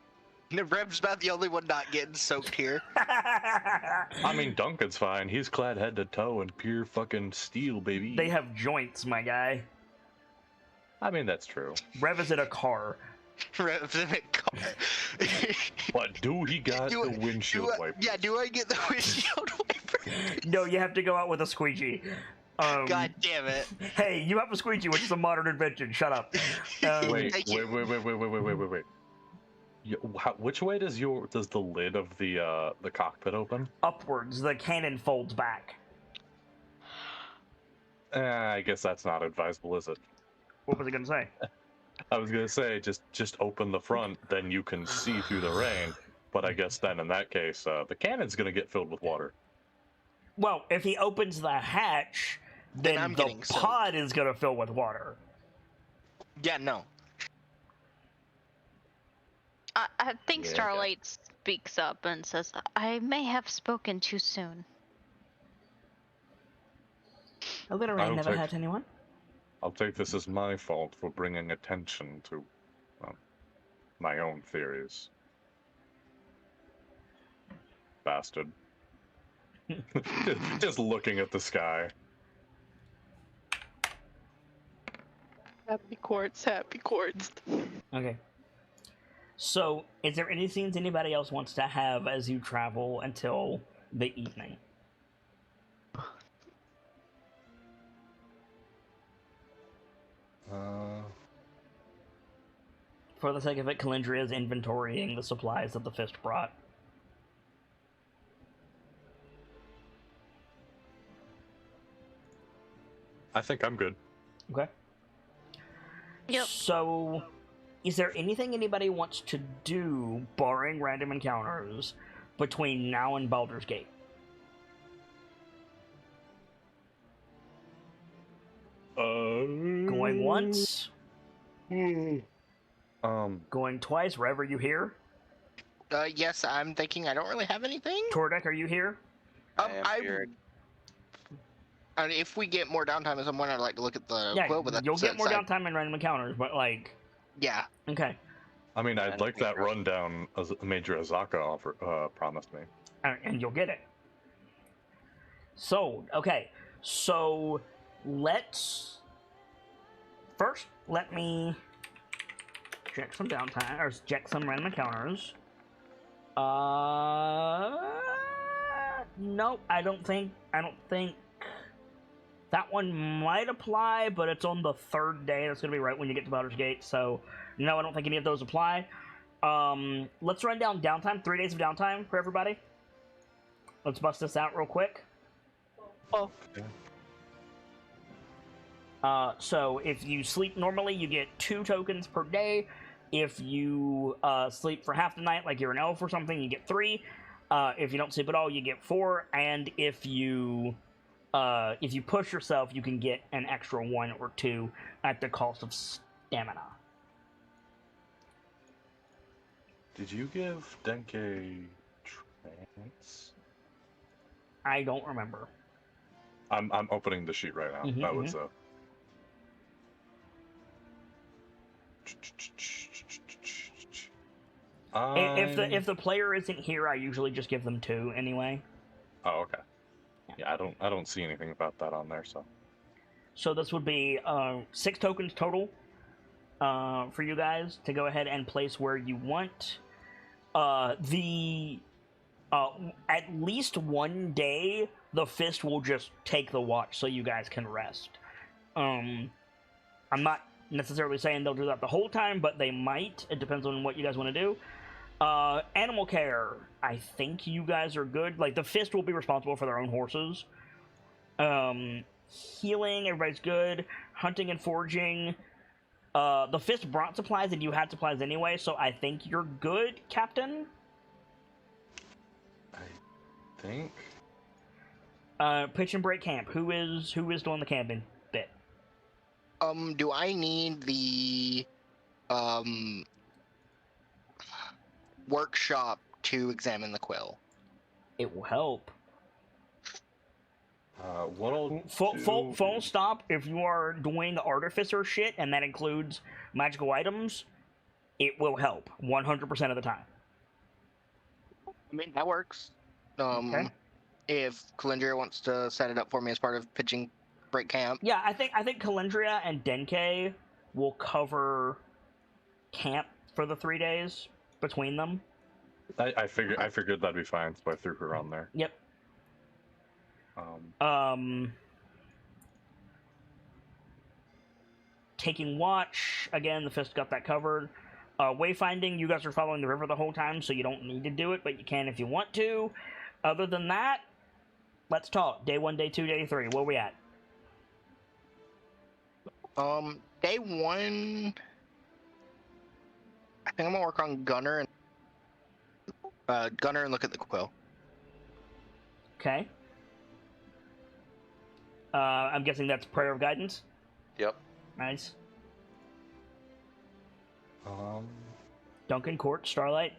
Rev's about the only one not getting soaked here. I mean, Duncan's fine. He's clad head to toe in pure fucking steel, baby. They have joints, my guy. I mean, that's true. Rev is in a car. Rev's in a car. But do he got the windshield wiper? Yeah, do I get the windshield wiper? No, you have to go out with a squeegee. God damn it. Hey, you have a squeegee, which is a modern invention. Shut up. Wait. Which way does the lid of the cockpit open? Upwards. The cannon folds back. I guess that's not advisable, is it? What was I gonna say? I was gonna say just open the front, then you can see through the rain. But I guess then in that case, the cannon's gonna get filled with water. Well, if he opens the hatch, then the pod is gonna fill with water. Yeah, no. I think Starlight speaks up and says, "I may have spoken too soon." A little rain never hurt anyone. I'll take this as my fault for bringing attention to my own theories. Bastard. just looking at the sky. Happy Quartz, happy Quartz. Okay. So, is there any scenes anybody else wants to have as you travel until the evening? For the sake of it, Calendria is inventorying the supplies that the fist brought. I think I'm good. Okay. Yep. So, is there anything anybody wants to do, barring random encounters, between now and Baldur's Gate? Going once? Going twice, wherever you hear? Yes, I'm thinking I don't really have anything. Tordek, are you here? I am here. If we get more downtime as someone, I'd like to look at the Yeah, quill, but that's you'll get more outside. downtime in random encounters, but like... Yeah. Okay. I mean, I'd And like that Major- rundown as Major Azaka promised me. And you'll get it. So, okay. So, let's... First, let me check some downtime, or check some random encounters. Nope, I don't think that one might apply, but it's on the third day. That's gonna be right when you get to Baldur's Gate, so no, I don't think any of those apply. Let's run down downtime, 3 days of downtime for everybody. Let's bust this out real quick. Oh, So if you sleep normally, you get 2 tokens per day. If you sleep for half the night, like you're an elf or something, you get 3. If you don't sleep at all, you get 4. And if you push yourself, you can get an extra 1 or 2 at the cost of stamina. Did you give Denke trance? I don't remember. I'm opening the sheet right now. Mhm, That was If the player isn't here, I usually just give them 2 anyway. Oh, okay. Yeah, I don't see anything about that on there, so. So this would be 6 tokens total for you guys to go ahead and place where you want. At least one day, the fist will just take the watch so you guys can rest. I'm not necessarily saying they'll do that the whole time, but they might. It depends on what you guys want to do. Animal care, I think you guys are good. Like, the fist will be responsible for their own horses. Healing, everybody's good. Hunting and foraging. The fist brought supplies and you had supplies anyway, so I think you're good, Captain. I think. Pitch and break camp. Who is doing the camping bit? Do I need the workshop to examine the quill? It will help. What I'll Full stop. If you are doing artificer shit, and that includes magical items, it will help 100% of the time. I mean, that works. Okay. If Calendria wants to set it up for me as part of pitching break camp. Yeah, I think Calendria and Denke will cover camp for the 3 days between them. I figured that'd be fine, so I threw her on there. Yep. Taking watch, again, the fist got that covered. Wayfinding, you guys are following the river the whole time, so you don't need to do it, but you can if you want to. Other than that, let's talk. Day 1, day 2, day 3. Where we at? Day 1, I think I'm gonna work on Gunner and look at the quill. Okay. I'm guessing that's Prayer of Guidance? Yep. Nice. Duncan Court, Starlight.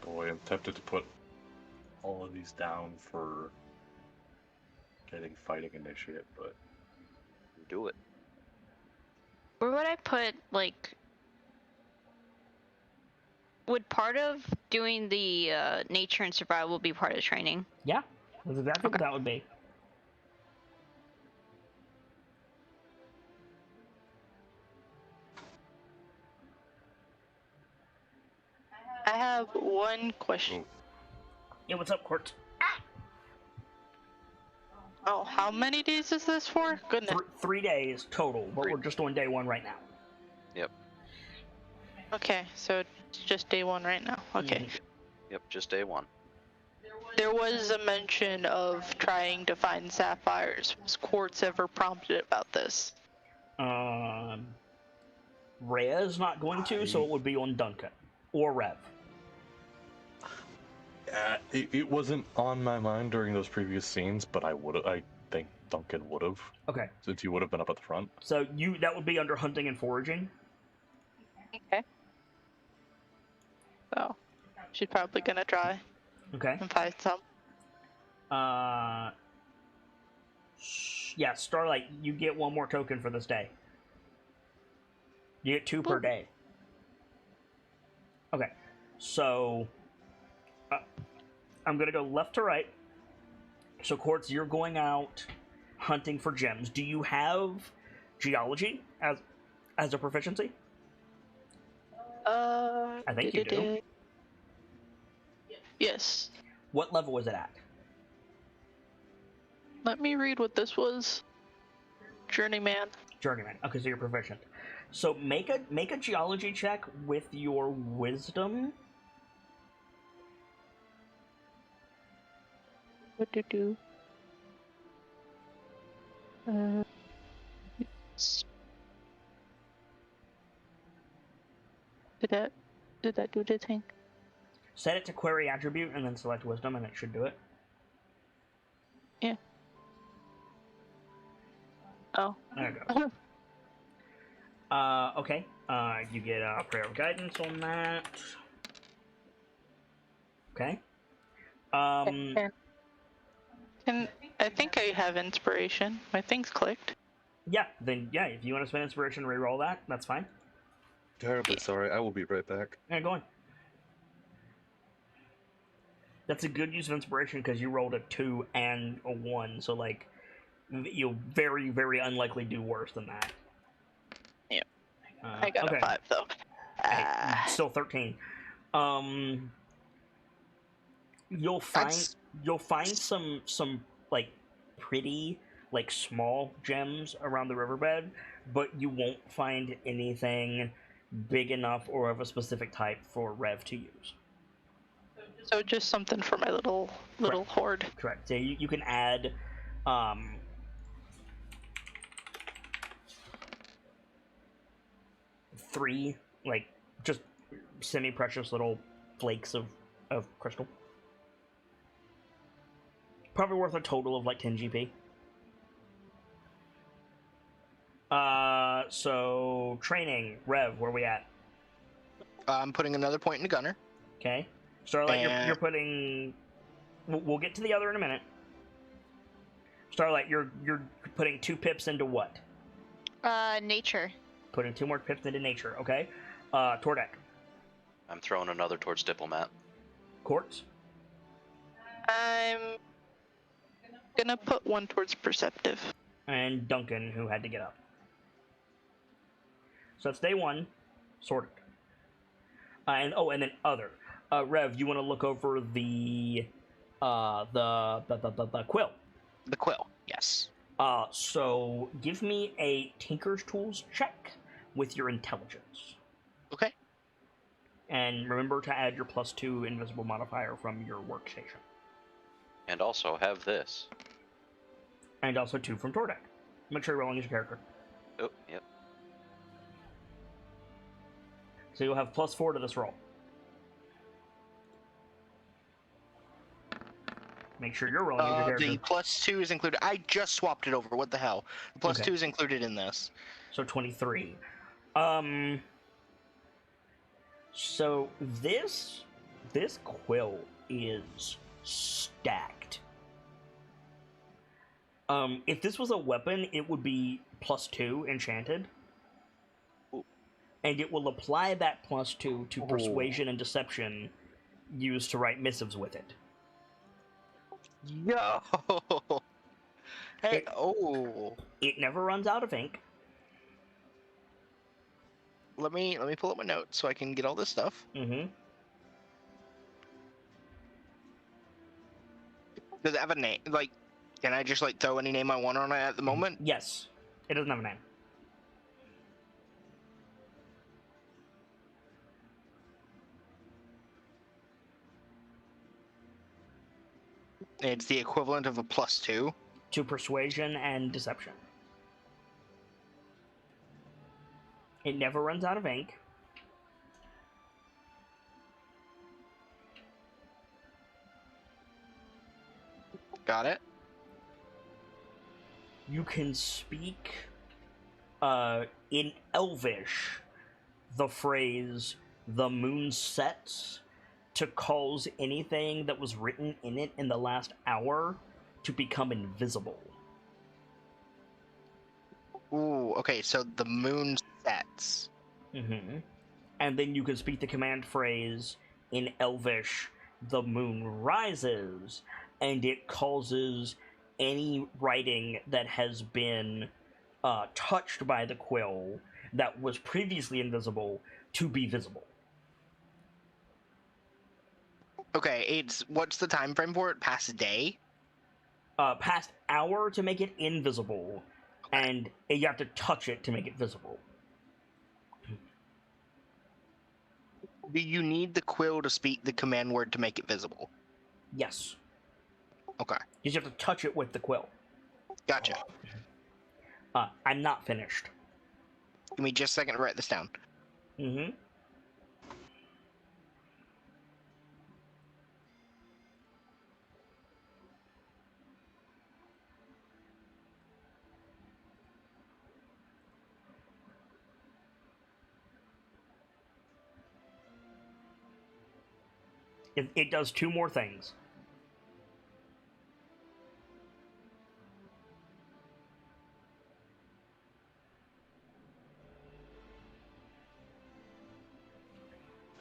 Boy, I'm tempted to put all of these down for getting fighting initiate, but Do it. Where would I put, like... Would part of doing the nature and survival be part of training? Yeah, that's exactly what that would be. I have one question. Yeah, what's up, Court? Oh, how many days is this for? Goodness. 3 days total, but Three. we're just doing day 1 right now. Yep. Okay, so it's just day 1 right now. Okay. Mhm. Yep. Just day 1. There was a mention of trying to find sapphires. Was Quartz ever prompted about this? Rhea is not going to, so it would be on Duncan or Rev. It wasn't on my mind during those previous scenes, but I think Duncan would have, Okay, since you would have been up at the front. so that would be under hunting and foraging. Okay. So, she's probably gonna try Okay. and find some. Yeah, Starlight, you get 1 more token for this day. You get 2 per Ooh. day. Okay, so I'm gonna go left to right. So Quartz, you're going out hunting for gems. Do you have geology as a proficiency? I think you do. Yes. What level is it at? Let me read what this was. Journeyman. Journeyman. Okay, so you're proficient. So make a geology check with your wisdom. What to do? Did that do the thing? Set it to query attribute and then select wisdom, and it should do it. Yeah. Oh. There it goes. Okay. You get a prayer of guidance on that. Okay. And I think I have inspiration. My thing's clicked. Yeah. Then yeah, if you want to spend inspiration, reroll that. That's fine. Terribly sorry. I will be right back. Yeah, go on. That's a good use of inspiration because you rolled a 2 and a 1, so like you'll very, very unlikely do worse than that. Yep. I got okay. a 5 though. Hey, still 13. You'll find some like pretty like small gems around the riverbed, but you won't find anything big enough or of a specific type for Rev to use. So just something for my little hoard. Correct. So you can add 3 like just semi-precious little flakes of crystal. Probably worth a total of like 10 GP. So training, Rev, where we at? I'm putting another point into Gunner. Okay. Starlight, you're putting. We'll get to the other in a minute. Starlight, you're putting 2 pips into what? Nature. Putting 2 more pips into nature. Okay. Tordek. I'm throwing another towards diplomat. Quartz. I'm gonna put 1 towards perceptive. And Duncan, who had to get up. So that's day 1, sorted. And then other. Rev, you want to look over the quill. The quill, yes. So give me a Tinker's Tools check with your intelligence. Okay. And remember to add your +2 invisible modifier from your workstation. And also have this. And also 2 from Tordek. Make sure you're rolling as your character. Oh, yep. So you'll have +4 to this roll. Make sure you're rolling as your character. The +2 is included. I just swapped it over. What the hell? The +2 Okay. is included in this. So 23. So this quill is stacked. If this was a weapon, it would be +2 enchanted. Ooh. And it will apply that +2 to persuasion and deception used to write missives with it. Yo! Hey, It never runs out of ink. Let me pull up my notes so I can get all this stuff. Mm-hmm. Does it have a name? Like, Can I just like throw any name I want on it at the moment? Yes. It doesn't have a name. It's the equivalent of a +2. To persuasion and deception. It never runs out of ink. Got it. You can speak in Elvish the phrase "the moon sets" to cause anything that was written in it in the last hour to become invisible. Ooh, okay, so the moon sets. Mm-hmm. And then you can speak the command phrase in Elvish, "the moon rises," and it causes any writing that has been touched by the quill that was previously invisible to be visible. Okay, what's the time frame for it? Past a day? Past hour to make it invisible, and you have to touch it to make it visible. Do you need the quill to speak the command word to make it visible? Yes. Okay, You just have to touch it with the quill. gotcha. I'm not finished. Give me just a second to write this down. Mm-hmm. It does two more things.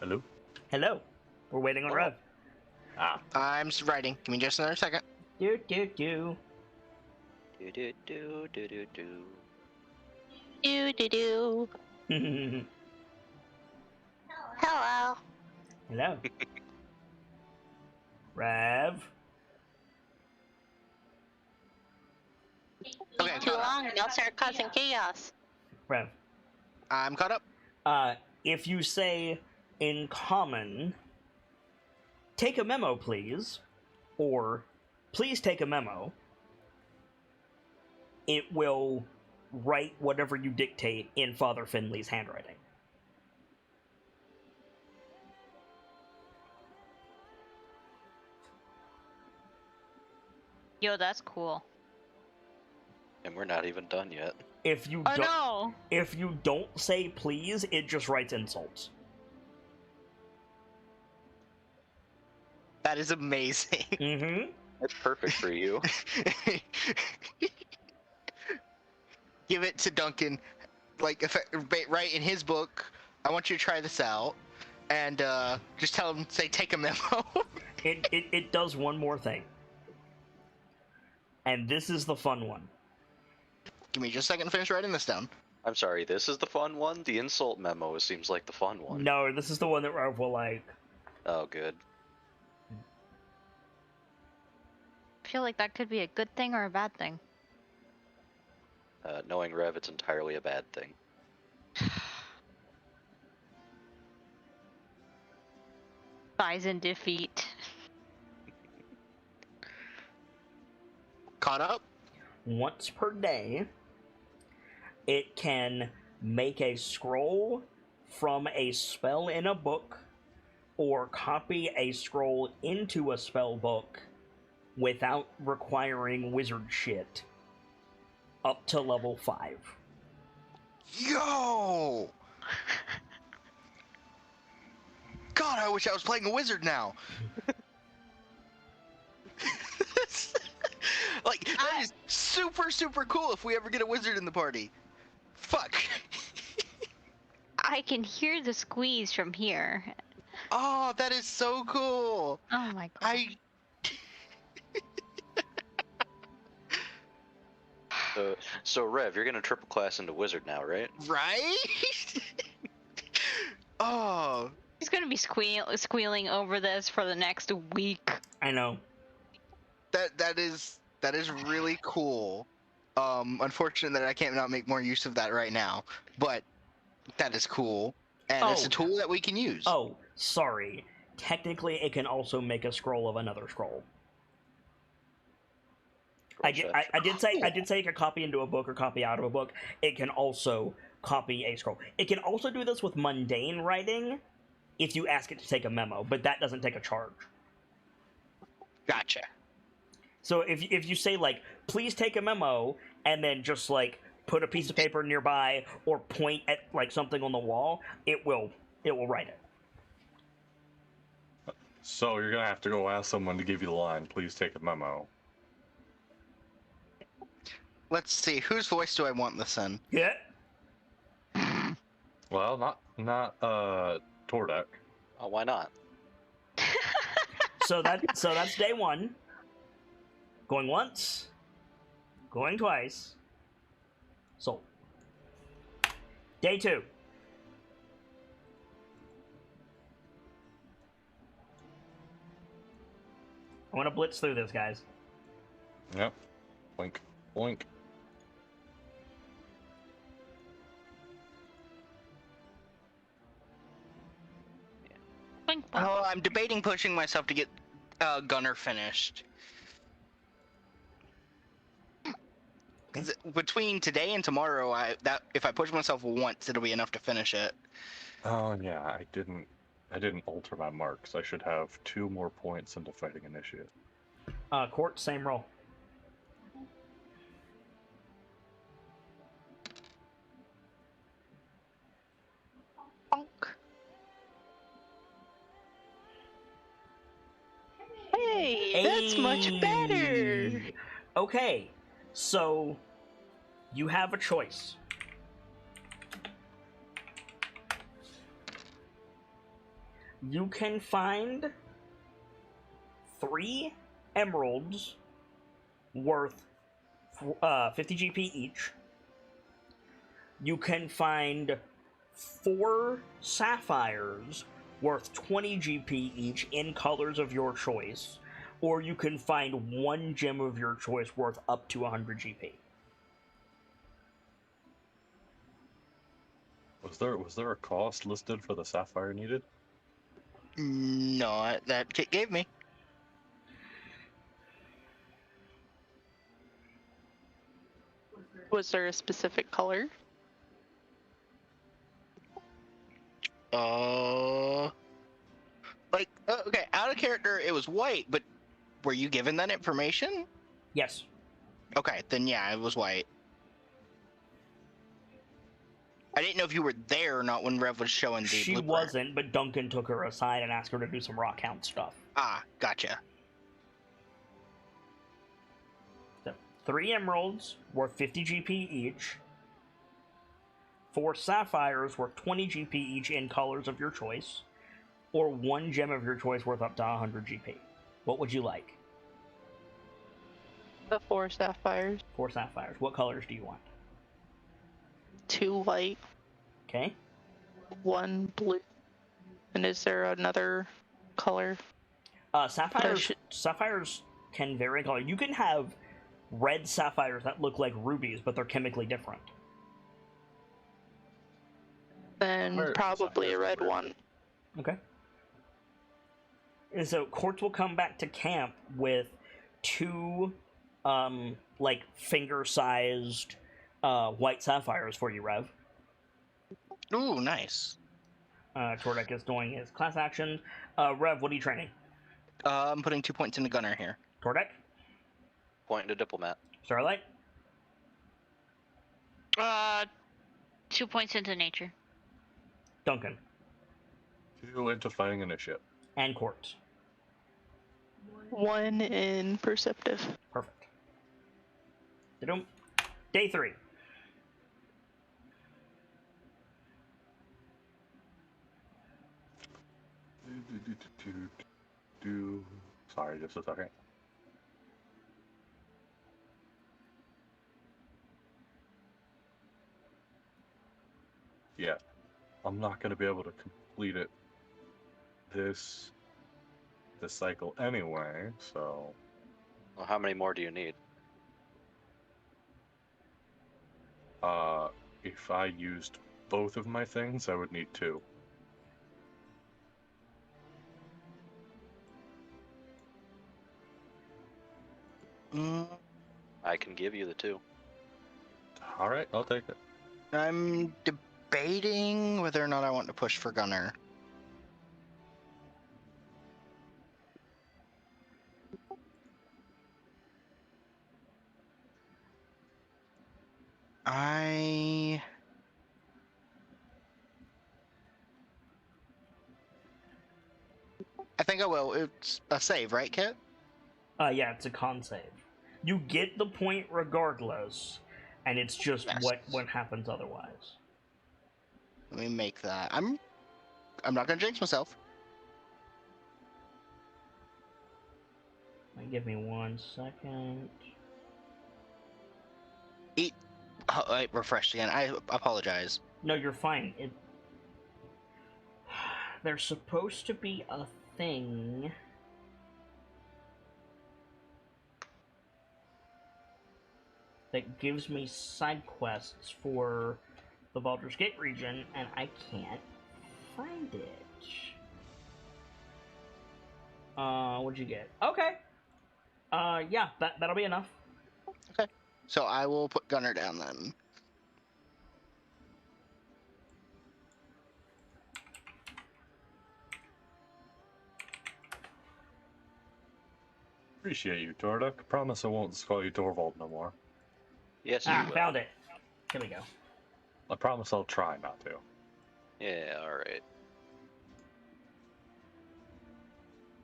Hello? Hello. We're waiting on Oh. Rev. Ah, I'm writing. Give me just another second. Do, do, do. Do do do do do do. Do do do. Hello. Hello. Rev. Okay, Too caught up. long and I'll start causing chaos. Rev. I'm caught up. If you say in common, "take a memo, please," or "please take a memo," it will write whatever you dictate in Father Finley's handwriting. Yo, that's cool. And we're not even done yet. If you Oh don't, no! if you don't say please, it just writes insults. That is amazing. Mm-hmm. It's perfect for you. Give it to Duncan. Like, right in his book, I want you to try this out. And just tell him, say, take a memo. It does one more thing. And this is the fun one. Give me just a second to finish writing this down. I'm sorry, this is the fun one? The insult memo seems like the fun one. No, this is the one that Rev will like. Oh, good. I feel like that could be a good thing or a bad thing. Knowing Rev, it's entirely a bad thing. Buys in defeat. Caught up? Once per day, it can make a scroll from a spell in a book or copy a scroll into a spell book without requiring wizard shit up to level 5. Yo! God, I wish I was playing a wizard now. Like, that is super, super cool if we ever get a wizard in the party. Fuck. I can hear the squeeze from here. Oh, that is so cool. Oh my god. So Rev, you're gonna triple class into wizard now, right? Right? Oh, He's gonna be squealing over this for the next week. I know. that is That is really cool. Unfortunate that I can't not make more use of that right now, but that is cool, and it's Oh. a tool that we can use. Oh, sorry. Technically, it can also make a scroll of another scroll. I did say it could copy into a book or copy out of a book. It can also copy a scroll. It can also do this with mundane writing if you ask it to take a memo, but that doesn't take a charge. Gotcha. So if you say, like, please take a memo, and then just, like, put a piece of paper nearby or point at, like, something on the wall, it will write it. So you're gonna have to go ask someone to give you the line, please take a memo. Let's see, whose voice do I want this in? Yeah. Well, not Tordek. Oh, why not? So that's day one. Going once. Going twice. Sold. Day two. I want to blitz through this, guys. Yep. Blink. Blink. Boink, boink. Oh, I'm debating pushing myself to get Gunner finished. 'Cause between today and tomorrow, if I push myself once, it'll be enough to finish it. Oh yeah, I didn't alter my marks. I should have 2 more points into fighting initiative. Court, same roll. Bonk. Hey, that's much better. Okay, so you have a choice. You can find 3 emeralds worth 50 GP each. You can find 4 sapphires worth 20 GP each in colors of your choice, or you can find 1 gem of your choice worth up to 100 GP. Was there a cost listed for the sapphire needed? No, that Kit gave me. Was there a specific color? Okay, out of character, it was white, but were you given that information? Yes. Okay, then yeah, it was white. I didn't know if you were there or not when Rev was showing the She blueprint. wasn't, but Duncan took her aside and asked her to do some rock hound stuff. Ah, gotcha. So, 3 emeralds worth 50 GP each. 4 sapphires worth 20 GP each in colors of your choice. Or 1 gem of your choice worth up to 100 GP. What would you like? The 4 sapphires. 4 sapphires. What colors do you want? 2 white, Okay. 1 blue. And is there another color? Sapphires can vary in color. You can have red sapphires that look like rubies, but they're chemically different. Then Or probably a sapphires red are one. Okay. And so Quartz will come back to camp with 2, like, finger-sized white sapphires for you, Rev. Ooh, nice. Tordek is doing his class action. Rev, what are you training? I'm putting 2 points into Gunner here. Tordek? Point to diplomat. Starlight? 2 points into nature. Duncan? 2 into fighting initiative. And Quartz. 1 in perceptive. Perfect. Da-dum. Day 3. Sorry, just a second. Yeah, I'm not gonna be able to complete it this cycle anyway, so Well, how many more do you need? If I used both of my things, I would need 2. I can give you the 2. All right, I'll take it. I'm debating whether or not I want to push for Gunner. I think I will. It's a save, right, Kit? Yeah, it's a con save. You get the point regardless, and it's just Yes. what happens otherwise. Let me make that. I'm not gonna jinx myself. Give me 1 second. I refreshed again. I apologize. No, you're fine. There's supposed to be a thing. That gives me side quests for the Baldur's Gate region, and I can't find it. What'd you get? Okay. Yeah, that'll be enough. Okay. So I will put Gunner down then. Appreciate you, Tordek. Promise I won't call you Torvald no more. Yes, you will. Found it. Here we go. I promise I'll try not to. Yeah, alright.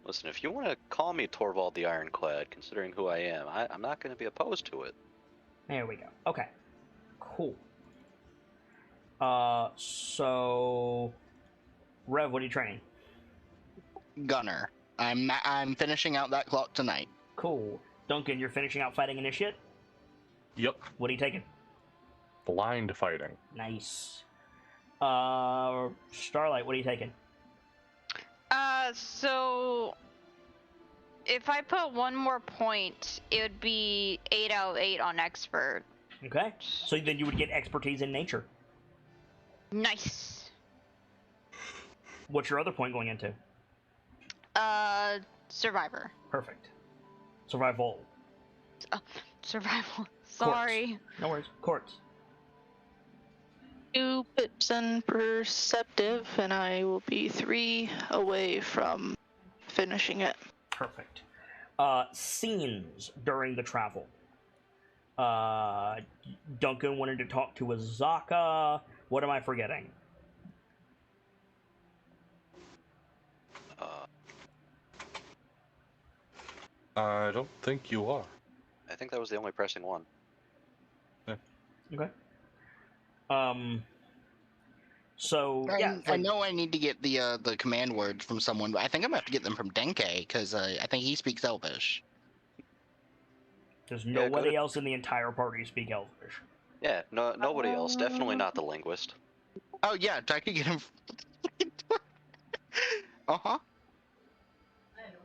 Listen, if you want to call me Torvald the Ironclad, considering who I am, I'm not going to be opposed to it. There we go. Okay. Cool. So... Rev, what are you training? Gunner. I'm finishing out that clock tonight. Cool. Duncan, you're finishing out fighting initiate? Yep. What are you taking? Blind fighting. Nice. Starlight, what are you taking? So if I put one more point, it would be 8 out of 8 on expert. Okay. So then you would get expertise in nature. Nice. What's your other point going into? Survivor. Perfect. Survival. Survival. Sorry. No worries. Courts. 2 pips and perceptive, and I will be 3 away from finishing it. Perfect. Scenes during the travel. Duncan wanted to talk to Azaka. What am I forgetting? I don't think you are. I think that was the only pressing one. Okay. So yeah, I know I need to get the command words from someone, but I think I'm gonna have to get them from Denke because I think he speaks Elvish. There's Yeah, nobody else in the entire party who speak Elvish. Yeah, nobody else. Definitely not the linguist. Oh yeah, I could get him. Uh-huh.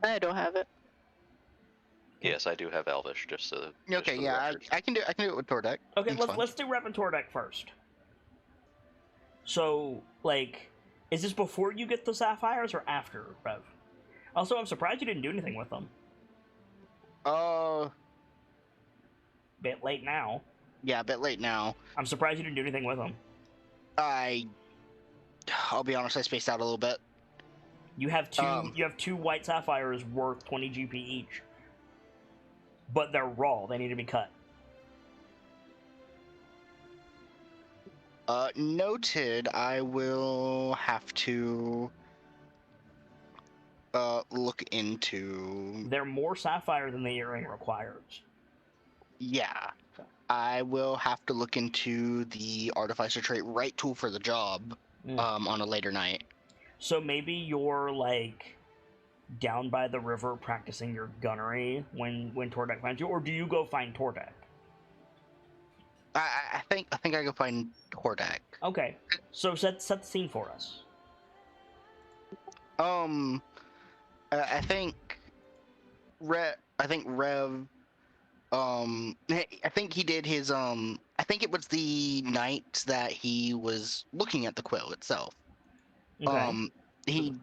I don't have it. Yes, I do have Elvish, just Okay, just for the yeah, record. I can do it with Tordek. Okay, That's fine. let's do Rev and Tordek first. So, like, is this before you get the sapphires or after, Rev? Also, I'm surprised you didn't do anything with them. Bit late now. Yeah, a bit late now. I'm surprised you didn't do anything with them. I'll be honest, I spaced out a little bit. You have two white sapphires worth 20 GP each. But they're raw. They need to be cut. Noted. I will have to look into. They're more sapphire than the earring requires. Yeah. I will have to look into the artificer trait right tool for the job on a later night. So maybe you're like down by the river practicing your gunnery when Tordek finds you, or do you go find Tordek? I think I go find Tordek. Okay, so set the scene for us. I think Rev I think he did his I think it was the night that he was looking at the quill itself. Okay. He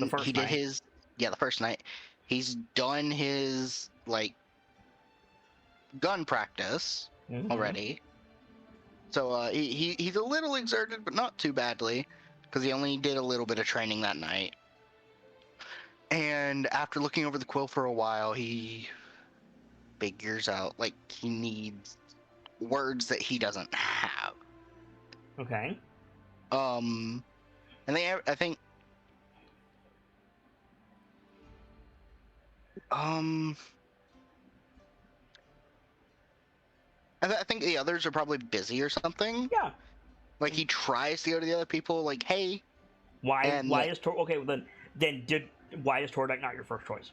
first did night. his, yeah, the first night. He's done his like gun practice Mhm. already. So he's a little exerted, but not too badly, because he only did a little bit of training that night. And after looking over the quill for a while, he figures out like he needs words that he doesn't have. Okay. And I think I think the others are probably busy or something. Yeah. Like he tries to go to the other people, like, "Hey." Why? And Why is okay? Well, then why is Tordek not your first choice?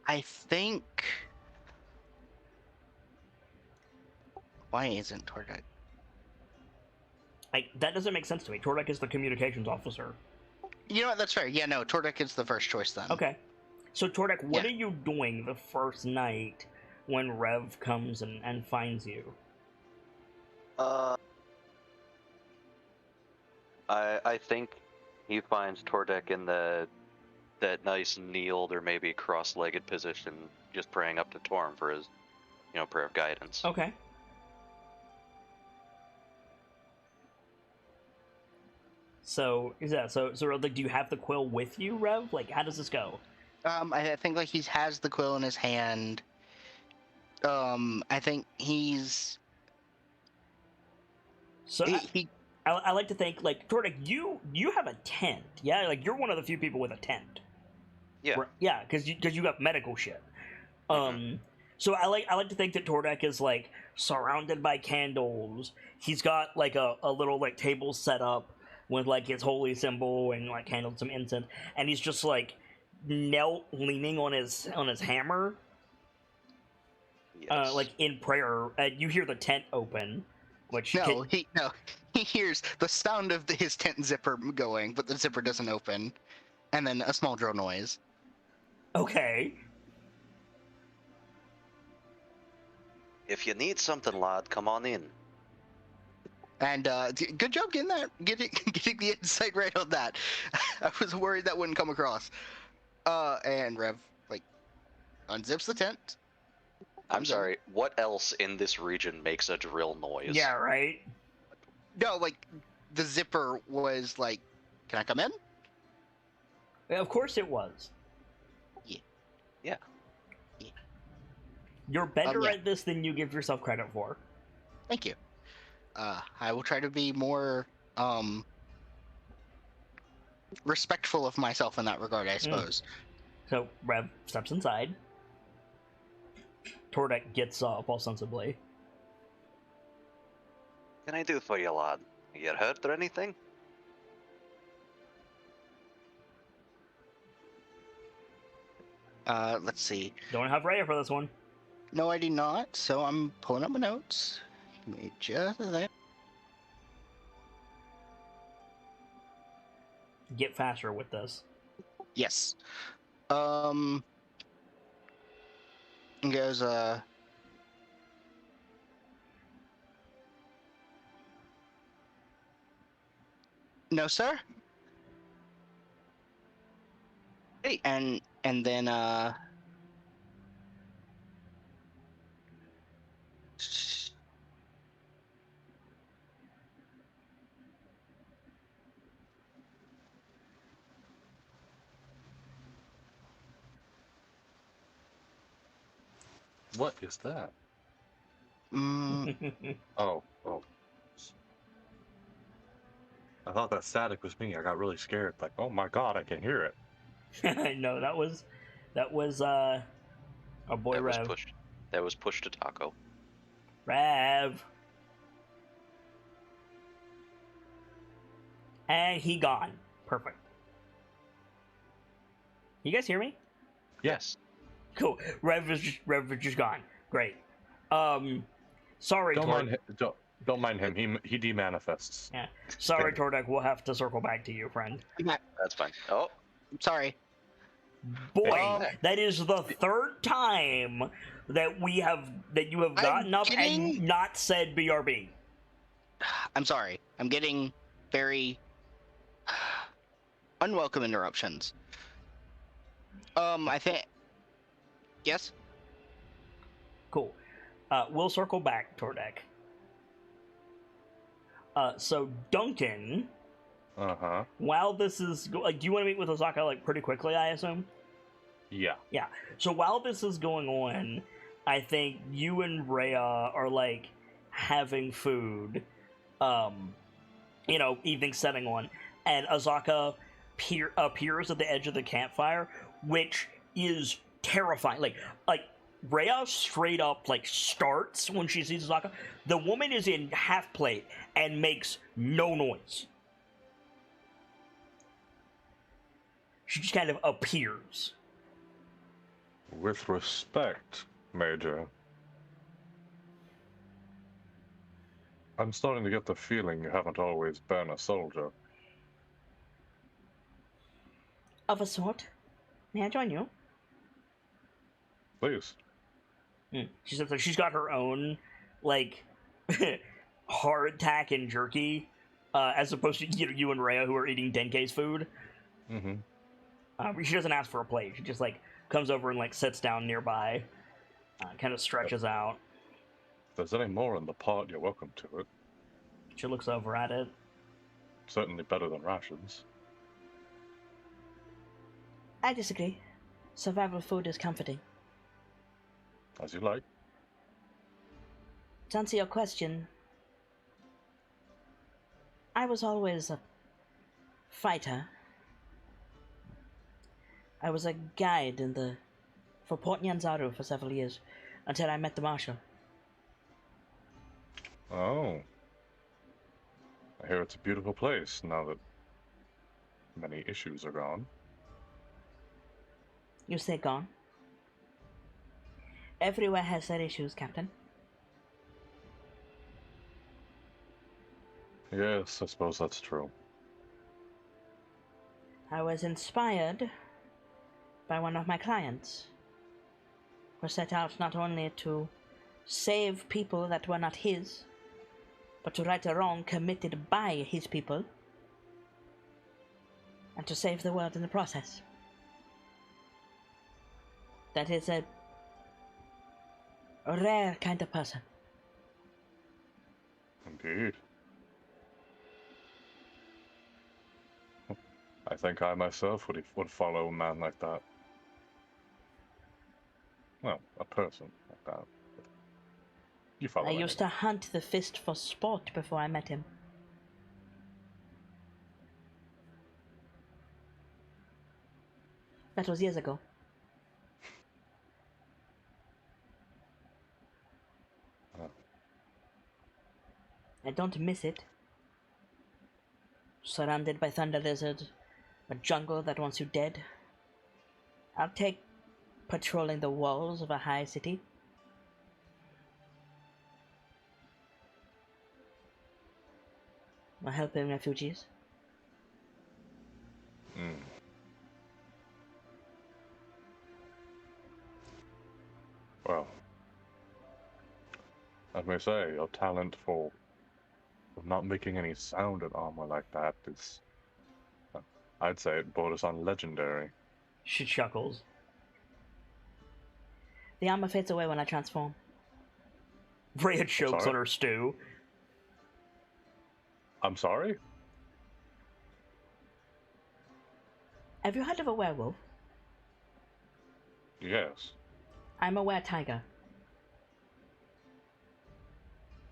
I think. Why isn't Tordek? Like that doesn't make sense to me. Tordek is the communications officer. You know what? That's fair. Yeah, no, Tordek is the first choice then. Okay. So Tordek, what Yeah. are you doing the first night when Rev comes and finds you? I think he finds Tordek in that nice kneeled or maybe cross-legged position, just praying up to Torm for his, prayer of guidance. Okay. So is that so? Like, do you have the quill with you, Rev? Like, how does this go? I think like he has the quill in his hand. I think he's. So He I like to think like Tordek, you have a tent, yeah? Like you're one of the few people with a tent. Yeah. Yeah, because you got medical shit. So I like to think that Tordek is like surrounded by candles. He's got like a little like table set up with like his holy symbol and like candles, some incense, and he's just like knelt, leaning on his hammer, Yes. like in prayer. You hear the tent open, which he hears the sound of his tent zipper going, but the zipper doesn't open, and then a small drill noise. Okay. If you need something, lad, come on in. And good job getting the insight right on that. I was worried that wouldn't come across. And Rev like unzips the tent. I'm sorry, what else in this region makes a drill noise? Yeah, right. No, like the zipper was like, "Can I come in?" Of course it was. Yeah. You're better Yeah. at this than you give yourself credit for. Thank you. I will try to be more respectful of myself in that regard, I suppose. So Rev steps inside. Tordek gets up ostensibly. Can I do for you, lad? You get hurt or anything? Let's see. Don't have Rhea for this one. No, I do not. So I'm pulling up my notes. Give me just a second. Get faster with this. Yes. It goes, no, sir. Hey. And then, What is that? mm, Oh. I thought that static was me. I got really scared. Like, oh my god, I can hear it. No, that was our boy Rev. That was pushed to Taco. Rev. And he gone. Perfect. You guys hear me? Yes. Cool. Rev is just gone. Great. Sorry, Don't mind him. He demanifests. Yeah. Sorry, Tordek. We'll have to circle back to you, friend. That's fine. Oh, Sorry. Boy, Um, that is the third time that you have gotten up and not said BRB. I'm sorry. I'm getting very unwelcome interruptions. I think. Yes. Cool. We'll circle back, Tordek. So Duncan, while this is like, do you want to meet with Osaka like pretty quickly? I assume. Yeah. Yeah. So while this is going on, I think you and Rhea are like having food. Evening setting on, and Azaka appears at the edge of the campfire, which is terrifying. Like Rhea straight up like starts when she sees Azaka. The woman is in half plate and makes no noise. She just kind of appears. With respect, Major. I'm starting to get the feeling you haven't always been a soldier. Of a sort. May I join you? Please. She says that she's got her own, like, hardtack and jerky, as opposed to you and Rhea who are eating Denke's food. She doesn't ask for a plate. She just, like, comes over and, like, sits down nearby, kind of stretches out. If there's any more in the pot, you're welcome to it. She looks over at it. Certainly better than rations. I disagree. Survival food is comforting. As you like. To answer your question, I was always a fighter. I was a guide for Port Nyanzaru for several years, until I met the Marshal. Oh. I hear it's a beautiful place now that many issues are gone. You say gone? Everywhere has their issues, Captain. Yes, I suppose that's true. I was inspired by one of my clients, who set out not only to save people that were not his, but to right a wrong committed by his people, and to save the world in the process. That is a rare kind of person. Indeed. I think I myself would follow a man like that. Well, a person like that. You follow I him. used to hunt the fist for sport before I met him. That was years ago. I don't miss it. Surrounded by thunder lizards, a jungle that wants you dead. I'll take patrolling the walls of a high city. Or helping refugees. Well, as may say, your talent for not making any sound in armor like that is, I'd say it borders on legendary. She chuckles. The armor fades away when I transform. Rhea chokes on her stew. I'm sorry? Have you heard of a werewolf? Yes. I'm a were-tiger.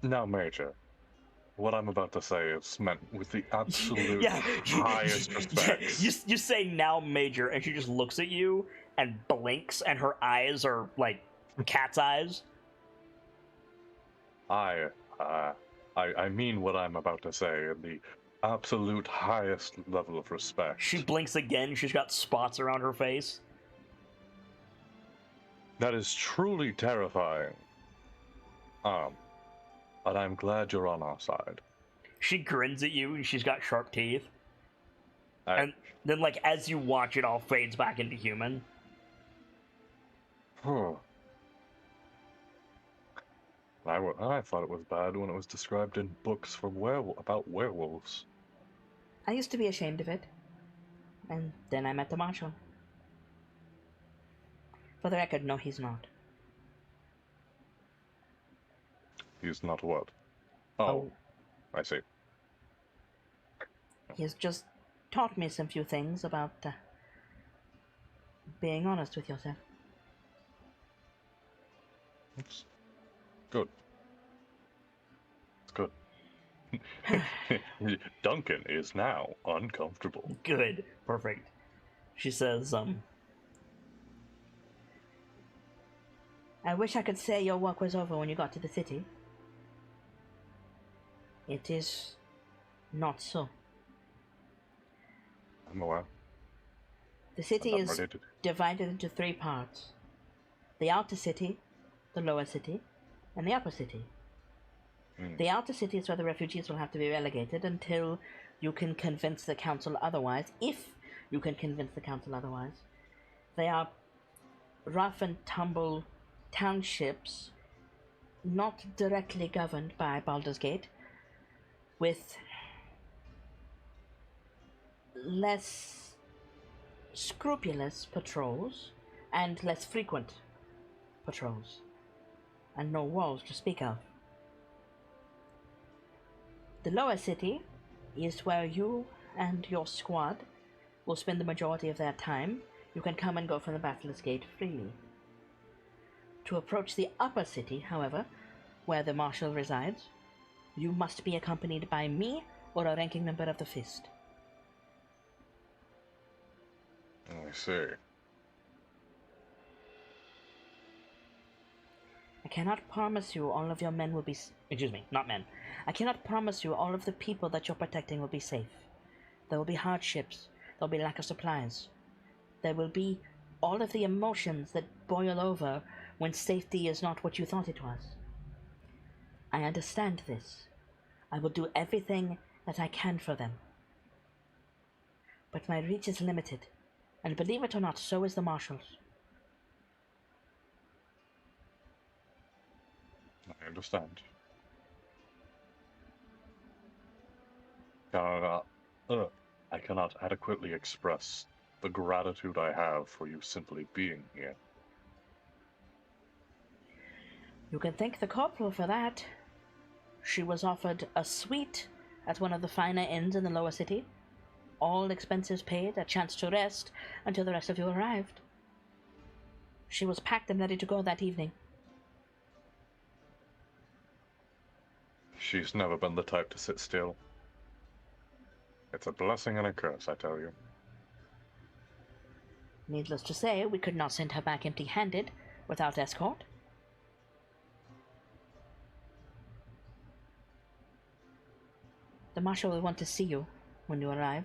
Now, Major, what I'm about to say is meant with the absolute highest respect. You say now, Major, and she just looks at you and blinks, and her eyes are like cat's eyes. I mean what I'm about to say in the absolute highest level of respect. She blinks again. She's got spots around her face. That is truly terrifying. But I'm glad you're on our side. She grins at you, and she's got sharp teeth. And then, like, as you watch, it all fades back into human. Huh. I thought it was bad when it was described in books for about werewolves. I used to be ashamed of it. And then I met the Marshal. For the record, no, he's not. He's not what? Oh, I see. He has just taught me some few things about being honest with yourself. It's good. It's good. Duncan is now uncomfortable. Good. Perfect. She says, I wish I could say your work was over when you got to the city. It is not so. I'm aware. The city is divided into 3 parts. The outer city, the lower city, and the upper city. The outer city is where the refugees will have to be relegated until you can convince the council otherwise, if you can convince the council otherwise. They are rough and tumble townships, not directly governed by Baldur's Gate, with less scrupulous patrols and less frequent patrols, and no walls to speak of. The lower city is where you and your squad will spend the majority of their time. You can come and go from the Basilisk Gate freely. To approach the upper city, however, where the Marshal resides, you must be accompanied by me or a ranking member of the Fist. I see. I cannot promise you all of your men will be... Excuse me, not men. I cannot promise you all of the people that you're protecting will be safe. There will be hardships. There will be lack of supplies. There will be all of the emotions that boil over when safety is not what you thought it was. I understand this. I will do everything that I can for them. But my reach is limited, and believe it or not, so is the Marshal's. I understand. I cannot adequately express the gratitude I have for you simply being here. You can thank the corporal for that. She was offered a suite at one of the finer inns in the lower city. All expenses paid, a chance to rest until the rest of you arrived. She was packed and ready to go that evening. She's never been the type to sit still. It's a blessing and a curse, I tell you. Needless to say, we could not send her back empty-handed without escort. The Marshal will want to see you when you arrive.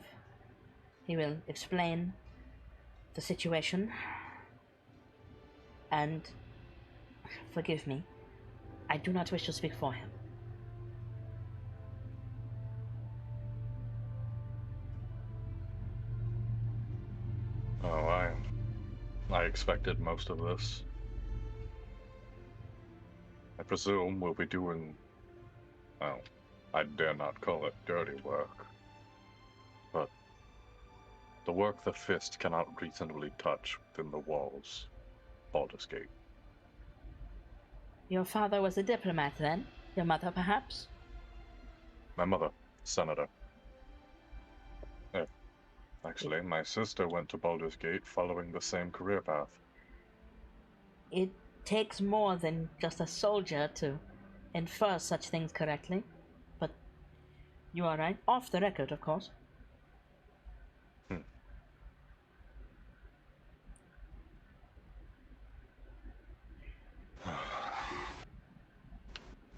He will explain the situation, and forgive me, I do not wish to speak for him. Oh, I expected most of this. I presume we'll be doing, well, I dare not call it dirty work, but the work the Fist cannot reasonably touch within the walls. Baldur's Gate. Your father was a diplomat then? Your mother, perhaps? My mother, Senator. Actually, my sister went to Baldur's Gate following the same career path. It takes more than just a soldier to infer such things correctly. But you are right. Off the record, of course.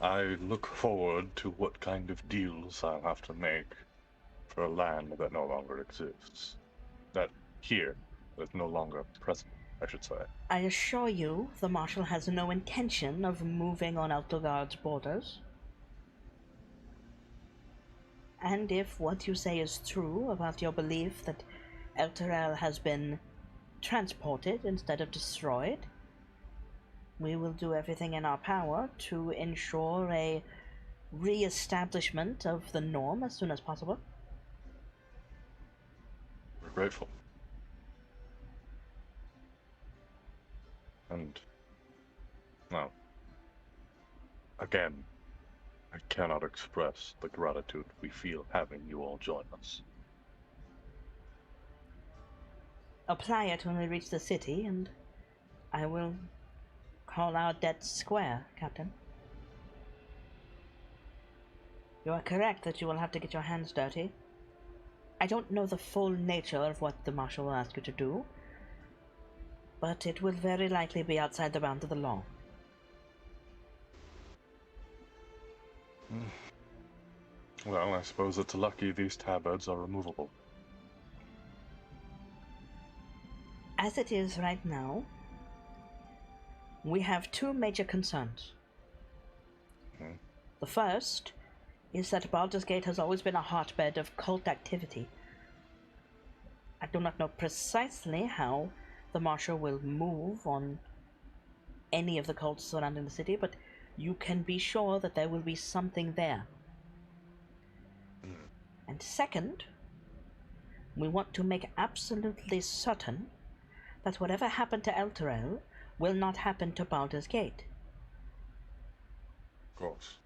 I look forward to what kind of deals I'll have to make for a land that no longer exists. That is no longer present, I should say. I assure you, the Marshal has no intention of moving on Eltogard's borders. And if what you say is true about your belief that Elturel has been transported instead of destroyed, we will do everything in our power to ensure a re-establishment of the norm as soon as possible. We're grateful. And, well, again, I cannot express the gratitude we feel having you all join us. Apply it when we reach the city, and I will call our debt square, Captain. You are correct that you will have to get your hands dirty. I don't know the full nature of what the Marshal will ask you to do, but it will very likely be outside the bounds of the law. Well, I suppose it's lucky these tabards are removable. As it is right now, we have two major concerns. The first is that Baldur's Gate has always been a hotbed of cult activity. I do not know precisely how the Marshal will move on any of the cults surrounding the city, but you can be sure that there will be something there. And second, we want to make absolutely certain that whatever happened to Elturel will not happen to Baldur's Gate. Of course.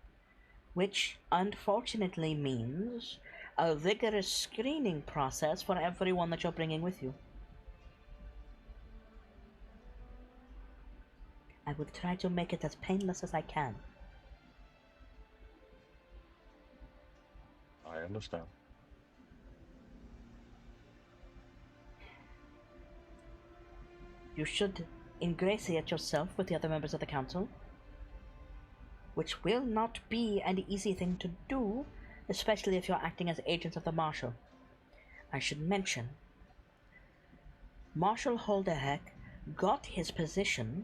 Which unfortunately means a rigorous screening process for everyone that you're bringing with you. I will try to make it as painless as I can. I understand. You should ingratiate yourself with the other members of the council, which will not be an easy thing to do, especially if you're acting as agents of the Marshal. I should mention, Marshal Holderheck got his position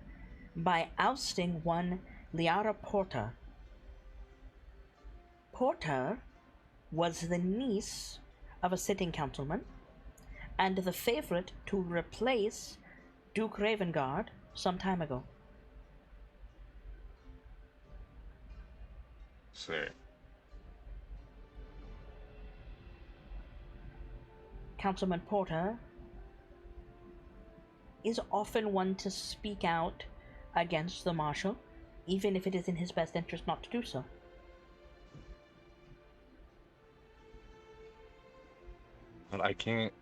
by ousting one Liara Porter. Porter was the niece of a sitting councilman, and the favorite to replace Duke Ravengard some time ago. See. Councilman Porter is often one to speak out against the Marshal, even if it is in his best interest not to do so. And I can't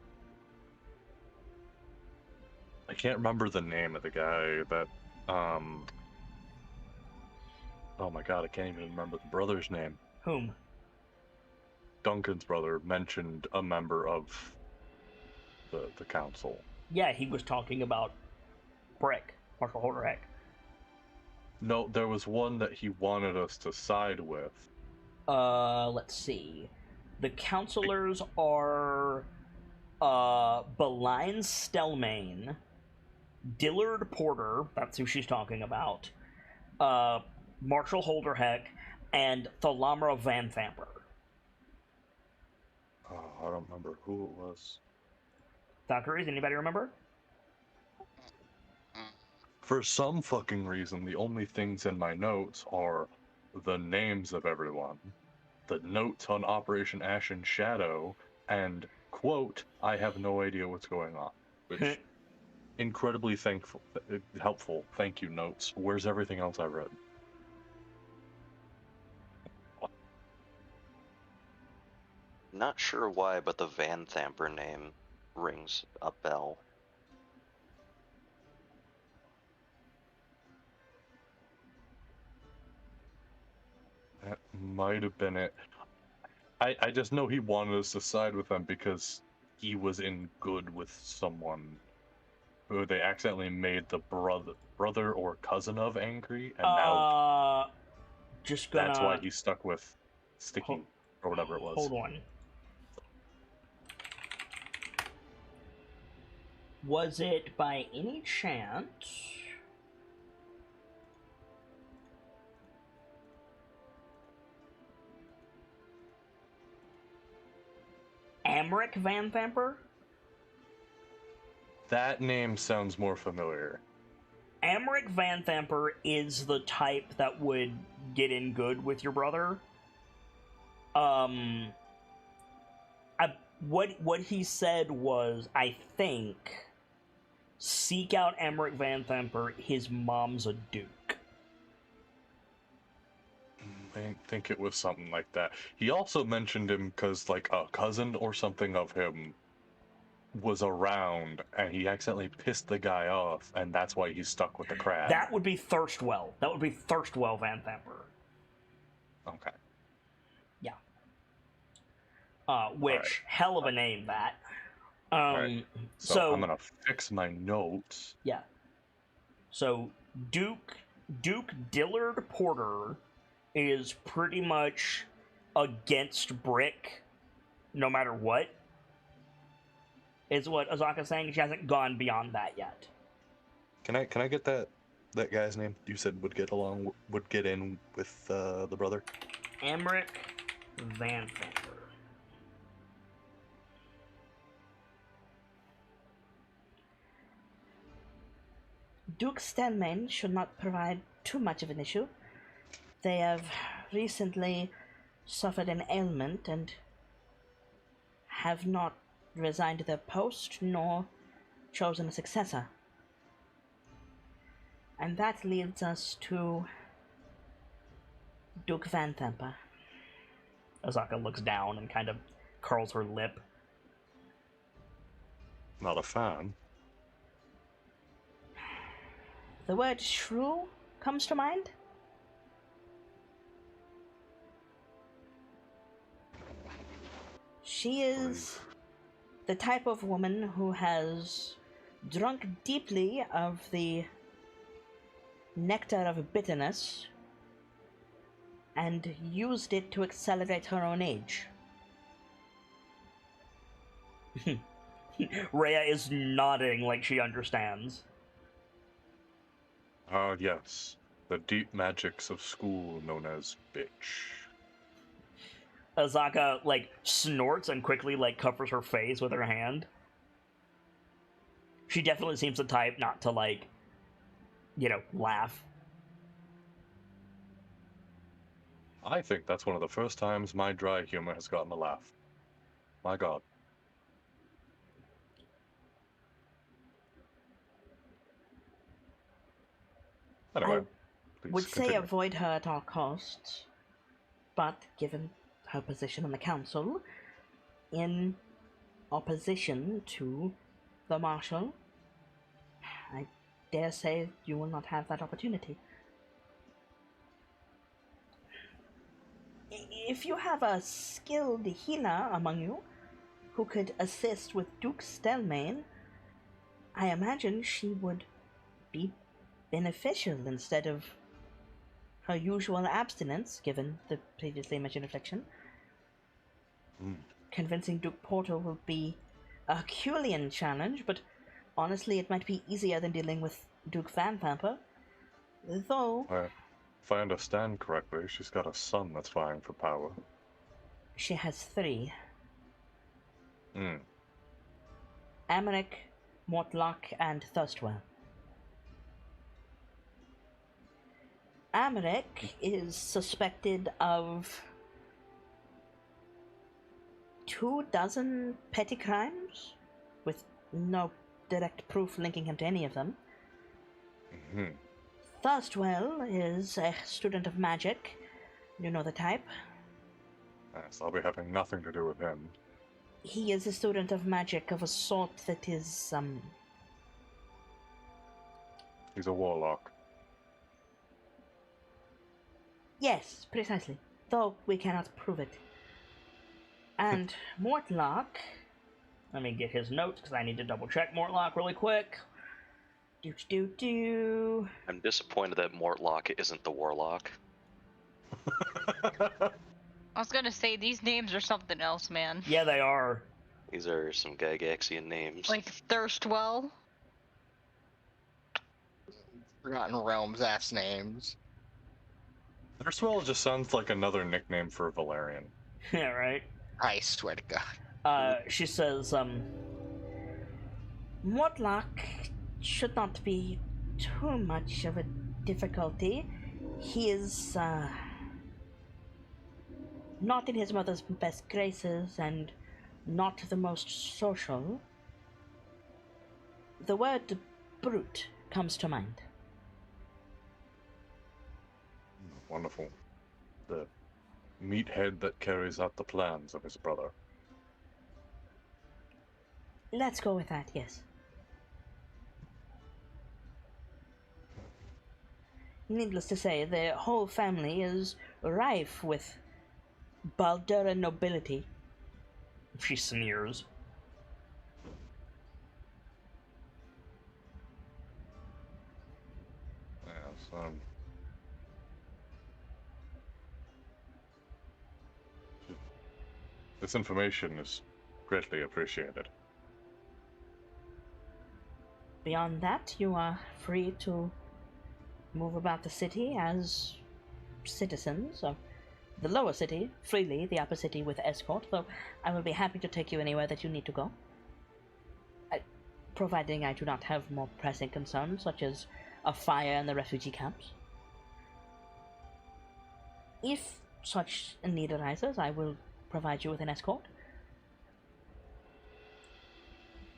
remember the name of the guy that, oh my god, I can't even remember the brother's name. Whom? Duncan's brother mentioned a member of the council. Yeah, he was talking about Brick, Marshal Holderheck. No, there was one that he wanted us to side with. Let's see. The counselors are, Beline Stelmane, Dillard Porter, that's who she's talking about, Marshal Holderheck, and Thalamra Van Thamper. Oh, I don't remember who it was. Valkyries, anybody remember? For some fucking reason, the only things in my notes are the names of everyone, the notes on Operation Ashen Shadow, and, quote, I have no idea what's going on. Which, incredibly helpful. Thank you, notes. Where's everything else I've read? Not sure why, but the Van Thamper name rings a bell. That might have been it. I just know he wanted us to side with them because he was in good with someone who they accidentally made the brother or cousin of angry, and now just gonna... that's why he's stuck with Sticky, or whatever it was. Hold on. Was it by any chance... Emmerich Van Thamper? That name sounds more familiar. Emmerich Van Thamper is the type that would get in good with your brother. What he said was, I think, seek out Emmerich Van Thamper. His mom's a duke. I think it was something like that. He also mentioned him because, like, a cousin or something of him was around, and he accidentally pissed the guy off, and that's why he's stuck with the crab. That would be Thirstwell. That would be Thirstwell Van Thamper. Okay. Which, Right. hell of a name, that. Right. So I'm gonna fix my notes. Yeah. So, Duke Dillard Porter is pretty much against Brick, no matter what. Is what Azaka's saying. She hasn't gone beyond that yet. Can I get that guy's name? You said would get in with the brother. Emmerich Van Thamper. Duke Stenman should not provide too much of an issue. They have recently suffered an ailment and have not resigned their post nor chosen a successor. And that leads us to Duke Van Thamper. Azaka looks down and kind of curls her lip. Not a fan. The word shrew comes to mind? She is the type of woman who has drunk deeply of the nectar of bitterness and used it to accelerate her own age. Rhea is nodding like she understands. Ah, yes. The deep magics of school known as bitch. Azaka, snorts and quickly, covers her face with her hand. She definitely seems the type not to, laugh. I think that's one of the first times my dry humor has gotten a laugh. My god. Anyway, I would say continue. avoid her at all costs, but given her position on the council, in opposition to the Marshal, I dare say you will not have that opportunity. If you have a skilled healer among you who could assist with Duke Stelmane, I imagine she would be beneficial instead of her usual abstinence, given the previously mentioned affliction. Convincing Duke Porter will be a Herculean challenge, but honestly it might be easier than dealing with Duke Van Thamper. Though, if I understand correctly, she's got a son that's vying for power. she has 3. Hmm. Amaric, Mortlock, and Thirstwell. Amaric is suspected of 24 petty crimes, with no direct proof linking him to any of them. Mm-hmm. Thirstwell is a student of magic. You know the type. Yes, I'll be having nothing to do with him. He is a student of magic of a sort that is, He's a warlock. Yes, precisely. Though we cannot prove it. And Mortlock... Let me get his notes, because I need to double-check Mortlock really quick. Do. I'm disappointed that Mortlock isn't the Warlock. I was gonna say, these names are something else, man. Yeah, they are. These are some Gygaxian names. Like Thirstwell. Forgotten Realms ass names. Thirstwell just sounds like another nickname for Valerian. Yeah, right. I swear to God. She says, Mortlock should not be too much of a difficulty. He is, not in his mother's best graces and not the most social. The word brute comes to mind. Wonderful. The meathead that carries out the plans of his brother. Let's go with that, yes. Needless to say, the whole family is rife with Baldura nobility. She sneers. Yes, this information is greatly appreciated. Beyond that, you are free to move about the city as citizens of the lower city, freely, the upper city with escort, though I will be happy to take you anywhere that you need to go. Providing I do not have more pressing concerns, such as a fire in the refugee camps. If such a need arises, I will provide you with an escort.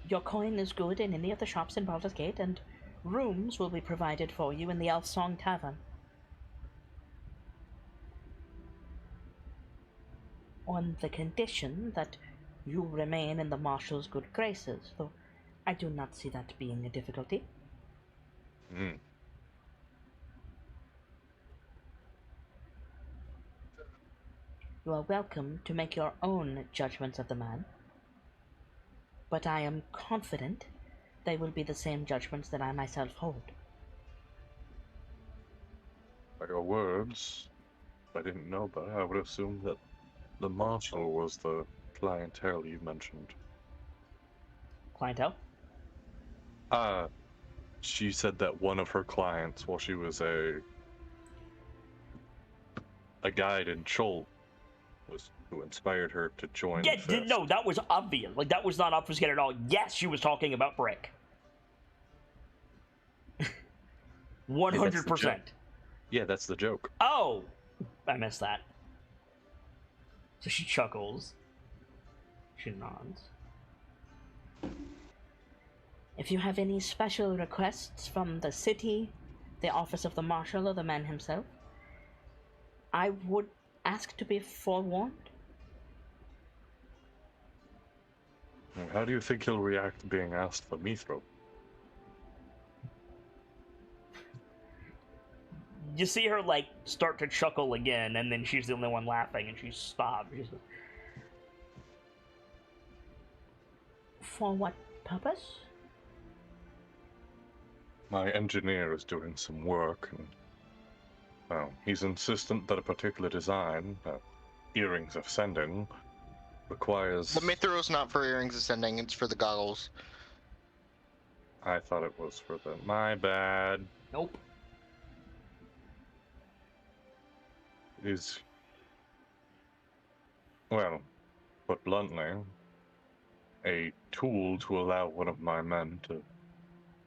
Your coin is good in any of the shops in Baldur's Gate, and rooms will be provided for you in the Elf Song Tavern. On the condition that you remain in the Marshal's good graces, though I do not see that being a difficulty. You are welcome to make your own judgments of the man, but I am confident they will be the same judgments that I myself hold. By your words, if I didn't know better, I would assume that the Marshal was the clientele you mentioned. Clientele? She said that one of her clients, while she was a guide in Chol, was who inspired her to join the fest. No, that was obvious. Like, that was not obfuscated at all. Yes, she was talking about Brick. 100%. Yeah, that's the joke. Oh! I missed that. So she chuckles. She nods. If you have any special requests from the city, the office of the Marshal, or the man himself, I would ask to be forewarned. How do you think he'll react to being asked for Mithro? You see her, like, start to chuckle again, and then she's the only one laughing, and she stops. For what purpose? My engineer is doing some work, and well, he's insistent that a particular design, earrings of sending, requires... The Mithro's not for earrings ascending, it's for the goggles. I thought it was for the... My bad. Nope. Is... Well, put bluntly, a tool to allow one of my men to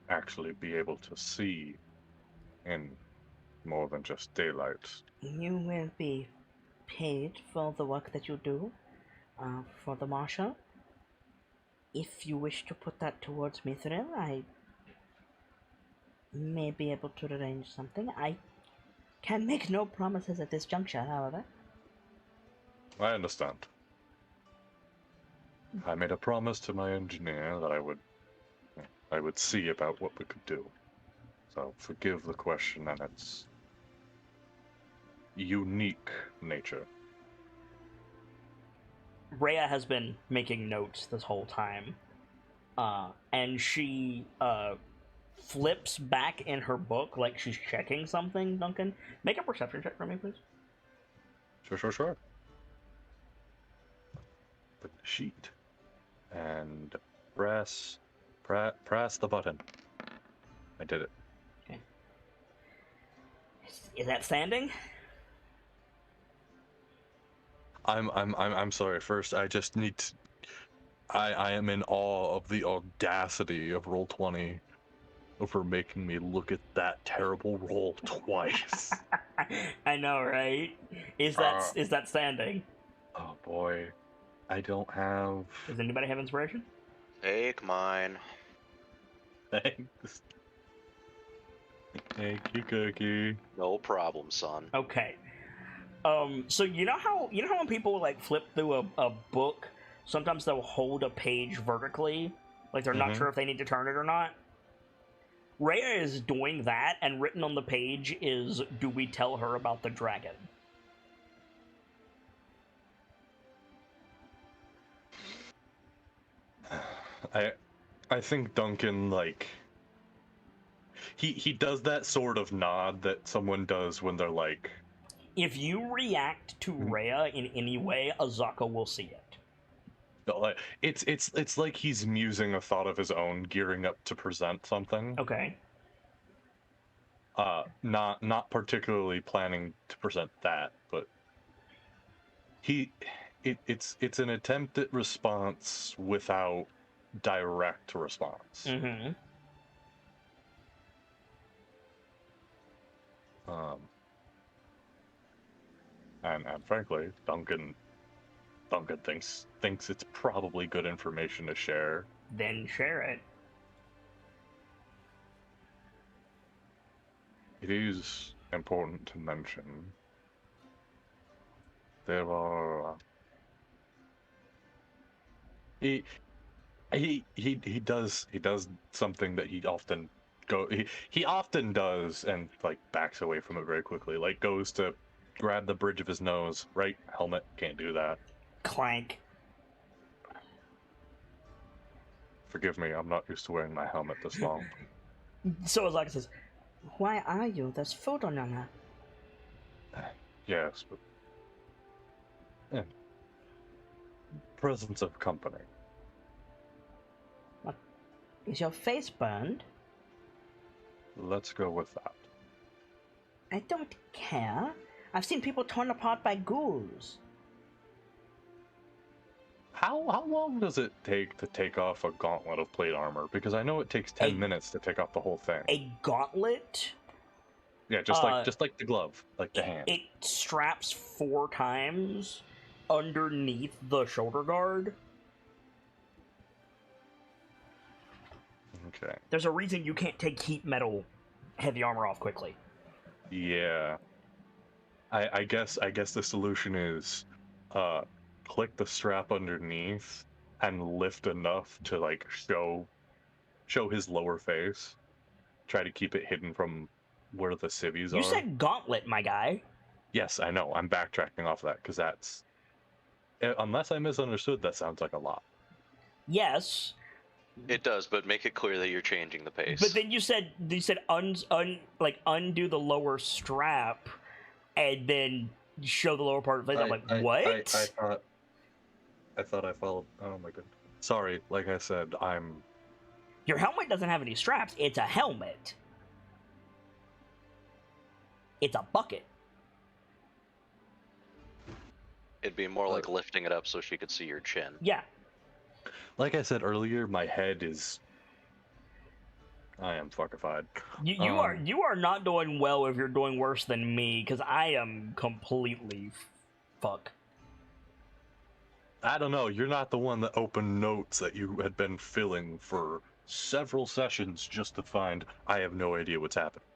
actually be able to see in more than just daylight. You will be paid for the work that you do, for the Marshal. If you wish to put that towards Mithril, I may be able to arrange something. I can make no promises at this juncture, however. I understand. I made a promise to my engineer that I would see about what we could do. So forgive the question and its unique nature. Rhea has been making notes this whole time, and she flips back in her book like she's checking something. Duncan, make a perception check for me, please. Sure. Put the sheet and press the button. I did it. Okay. Is that standing? I'm sorry. First, I just need to I am in awe of the audacity of Roll20 for making me look at that terrible roll twice. I know, right? Is that standing? Oh boy, I don't have. Does anybody have inspiration? Take mine. Thanks. Thank you, Cookie. No problem, son. Okay. So you know how when people like flip through a book, sometimes they'll hold a page vertically, like they're not sure if they need to turn it or not. Rhea is doing that, and written on the page is, "Do we tell her about the dragon?" I think Duncan, like, he does that sort of nod that someone does when they're like, If you react to Rhea in any way, Azaka will see it. it's like he's musing a thought of his own, gearing up to present something. Okay. Not particularly planning to present that, but it's an attempt at response without direct response. Mm-hmm. And frankly, Duncan thinks it's probably good information to share. Then share it. It is important to mention there are he does something that he often does and like backs away from it very quickly, like goes to grab the bridge of his nose, right? Helmet, can't do that. Clank. Forgive me, I'm not used to wearing my helmet this long. So Azaka says, "Why are you? There's food on your map." Yes, but presence of company. Is your face burned? Let's go with that. I don't care. I've seen people torn apart by ghouls. How long does it take to take off a gauntlet of plate armor? Because I know it takes 10 minutes to take off the whole thing. A gauntlet? Yeah, just like the glove, like the hand. It straps 4 times underneath the shoulder guard. Okay. There's a reason you can't take heat metal heavy armor off quickly. Yeah. I guess the solution is click the strap underneath and lift enough to like show his lower face. Try to keep it hidden from where the civvies are. You said gauntlet, my guy. Yes, I know. I'm backtracking off that because that's, unless I misunderstood, that sounds like a lot. Yes. It does, but make it clear that you're changing the pace. But then you said undo the lower strap and then show the lower part of the face. I'm like, what? I thought I followed. Oh my god. Sorry, like I said, Your helmet doesn't have any straps. It's a helmet. It's a bucket. It'd be more like lifting it up so she could see your chin. Yeah. Like I said earlier, my head is. I am fuckified. You are not doing well if you're doing worse than me, because I am completely fuck. I don't know. You're not the one that opened notes that you had been filling for several sessions just to find. I have no idea what's happening.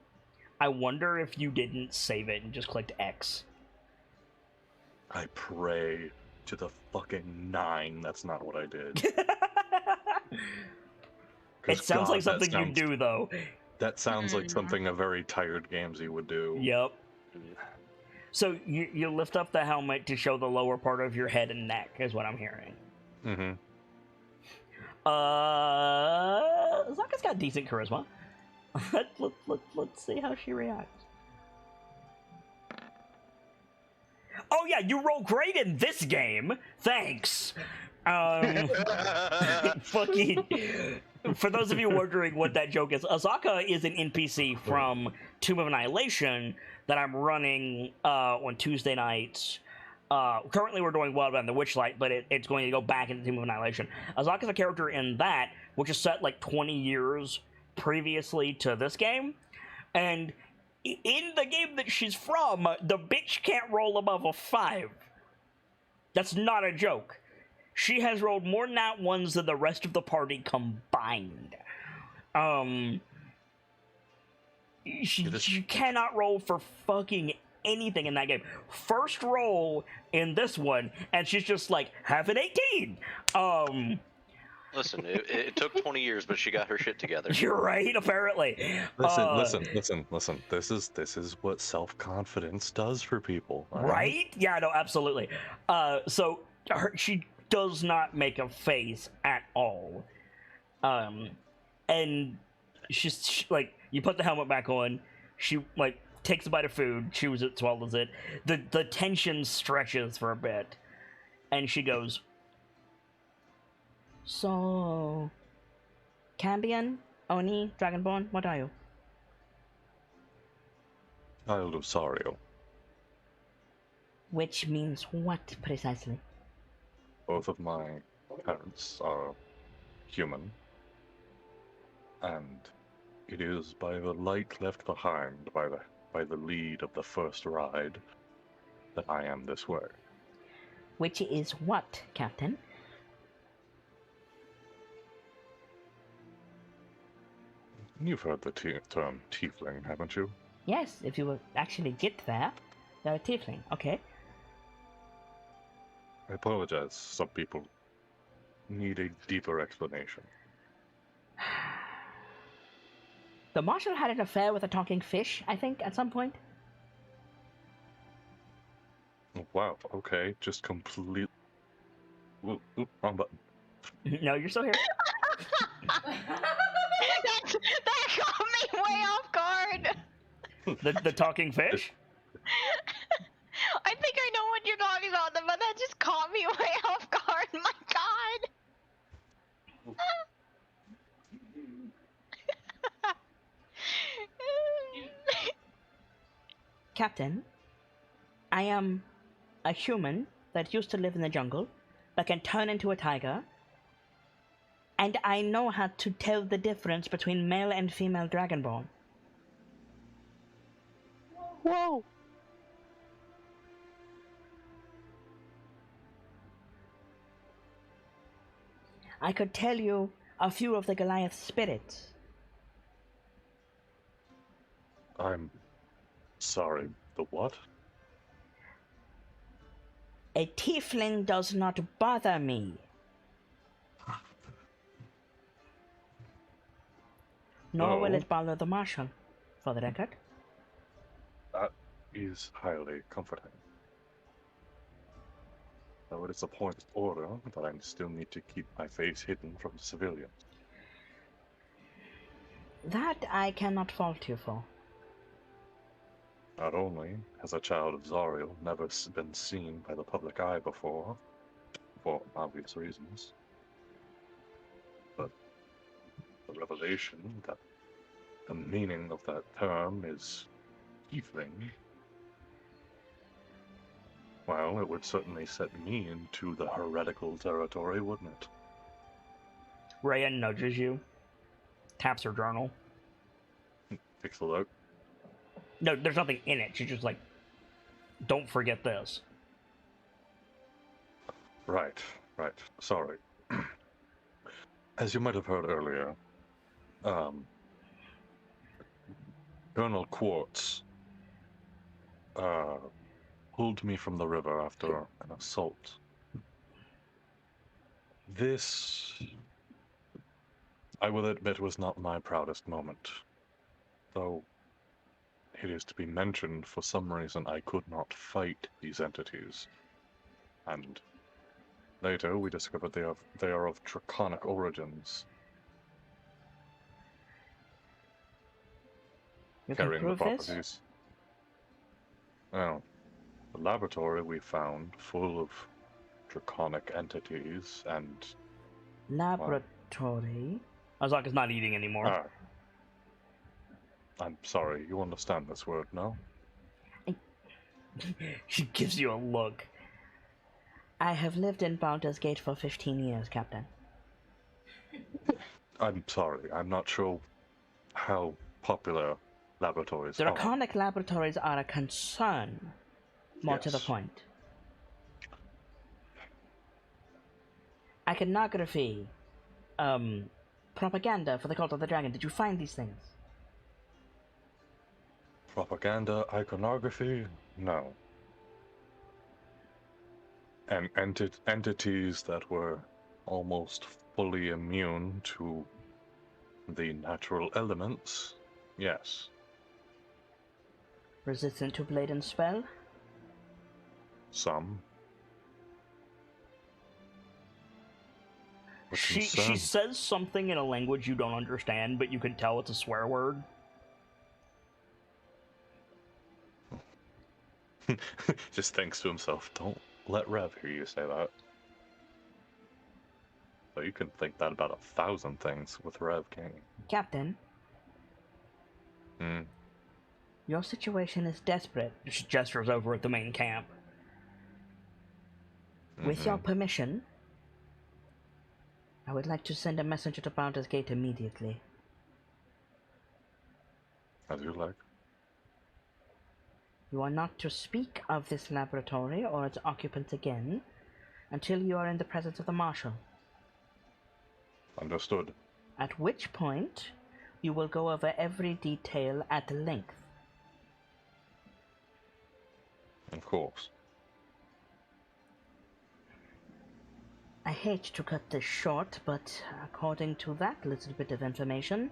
I wonder if you didn't save it and just clicked X. I pray to the fucking 9. That's not what I did. It sounds like something you do, though. That sounds like something a very tired Gamzee would do. Yep. So you lift up the helmet to show the lower part of your head and neck, is what I'm hearing. Mm-hmm. Zaka's got decent charisma. Let's see how she reacts. Oh yeah, you roll great in this game. Thanks. Fucking. For those of you wondering what that joke is, Azaka is an NPC from Tomb of Annihilation that I'm running on Tuesday nights Currently, we're doing Wildbound the Witchlight, but it's going to go back into Tomb of Annihilation. Azaka's a character in that, which is set like 20 years previously to this game, and in the game that she's from, the bitch can't roll above a 5. That's not a joke. She has rolled more nat ones than the rest of the party combined. She cannot roll for fucking anything in that game. First roll in this one, and she's just like, have an 18. Listen, it took 20 years, but she got her shit together. You're right, apparently. Listen. This is what self-confidence does for people. Right? Yeah, no, absolutely. So she does not make a face at all. And she's like, you put the helmet back on, she like takes a bite of food, chews it, swallows it. The tension stretches for a bit, and she goes, "So, Cambion, Oni, Dragonborn, what are you?" Child of Sario. Which means what precisely? Both of my parents are human, and it is by the light left behind by the lead of the first ride that I am this way. Which is what, Captain? You've heard the term tiefling, haven't you? Yes, if you will actually get there, they're a tiefling. Okay. I apologize. Some people need a deeper explanation. The Marshal had an affair with a talking fish, I think, at some point. Wow, okay, just complete... Oop, wrong button. No, you're still here. That got me way off guard. The talking fish? I think I know what you're talking about, but that just caught me way off guard. My God. Captain, I am a human that used to live in the jungle, that can turn into a tiger, and I know how to tell the difference between male and female dragonborn. Whoa! I could tell you a few of the Goliath spirits. I'm sorry, the what? A tiefling does not bother me. Nor will No. it bother the Marshal, for the record. That is highly comforting. Though it is a point of order that I still need to keep my face hidden from civilians. That I cannot fault you for. Not only has a child of Zariel never been seen by the public eye before, for obvious reasons, but the revelation that the meaning of that term is tiefling, well, it would certainly set me into the heretical territory, wouldn't it? Rhea nudges you, taps her journal. Takes a look. No, there's nothing in it. She's just like, don't forget this. Right. Sorry. As you might have heard earlier, Colonel Quartz pulled me from the river after an assault. This, I will admit, was not my proudest moment, though it is to be mentioned, for some reason I could not fight these entities, and later we discovered they are of draconic origins. You can Carrying the prove this? properties. Well, the laboratory we found full of draconic entities and... Laboratory? Azaka's not eating anymore. I'm sorry, you understand this word, no? She gives you a look. I have lived in Baldur's Gate for 15 years, Captain. I'm sorry, I'm not sure how popular laboratories are. Draconic laboratories are a concern. More to the Yes. point. Iconography. Propaganda for the Cult of the Dragon. Did you find these things? Propaganda, iconography? No. And entities that were almost fully immune to the natural elements? Yes. Resistant to blade and spell? Some. What She concern? says something in a language you don't understand, but you can tell it's a swear word. Just thinks to himself, don't let Rev hear you say that. But you can think that about 1,000 things with Rev, can't you? Captain, Hmm. your situation is desperate. She gestures over at the main camp. With your permission, I would like to send a messenger to Baldur's Gate immediately. As you like. You are not to speak of this laboratory or its occupants again until you are in the presence of the Marshal. Understood. At which point, you will go over every detail at length. Of course. I hate to cut this short, but according to that little bit of information,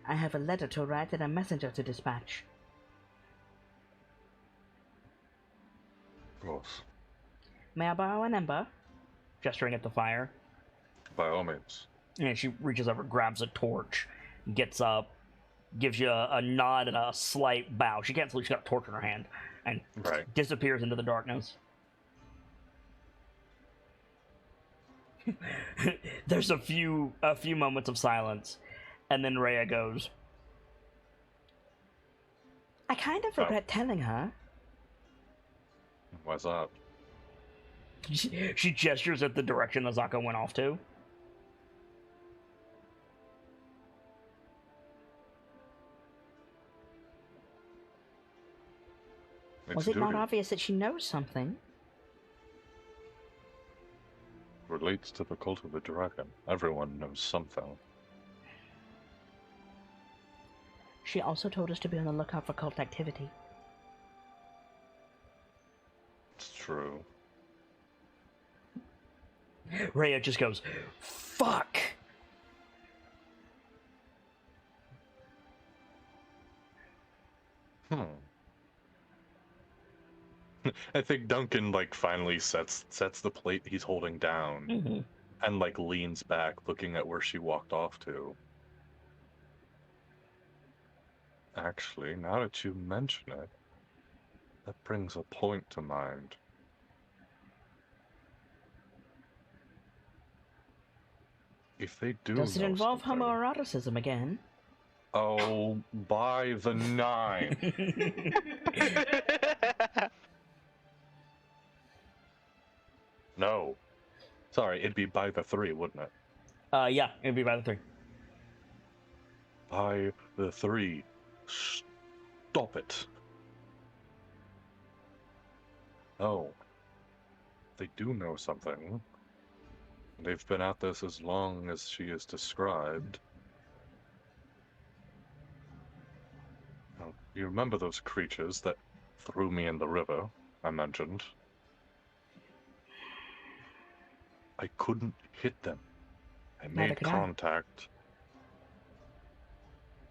I have a letter to write and a messenger to dispatch. Of course. May I borrow an ember? Gesturing at the fire. By all means. And she reaches over, grabs a torch, gets up, gives you a nod and a slight bow. She can't see she's got a torch in her hand, and Right. disappears into the darkness. There's a few moments of silence, and then Rhea goes, I kind of regret telling her. Why's that? She gestures at the direction Azaka went off to. Was it not obvious that she knows something? Relates to the cult of the dragon. Everyone knows something. She also told us to be on the lookout for cult activity. It's true. Rhea just goes, fuck! I think Duncan finally sets the plate he's holding down and leans back looking at where she walked off to. Actually, now that you mention it, that brings a point to mind. If they do Does it know involve something- homoeroticism again? Oh, by the 9. No. Sorry, it'd be by the 3, wouldn't it? Yeah, it'd be by the 3. By the 3. Stop it. Oh. They do know something. They've been at this as long as she is described. Now, you remember those creatures that threw me in the river I mentioned? I couldn't hit them. I Neither made could I. contact.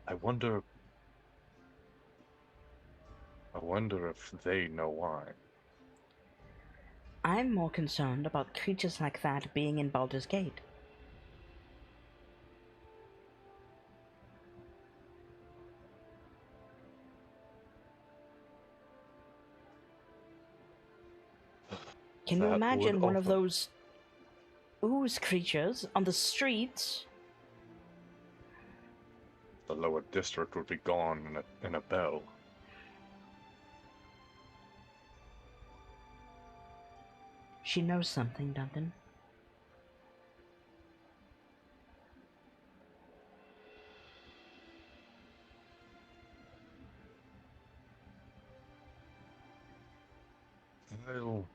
I wonder if they know why. I'm more concerned about creatures like that being in Baldur's Gate. Can you That imagine would one of open- those ooze creatures on the streets? The lower district would be gone in a bell. She knows something, Duncan. Well,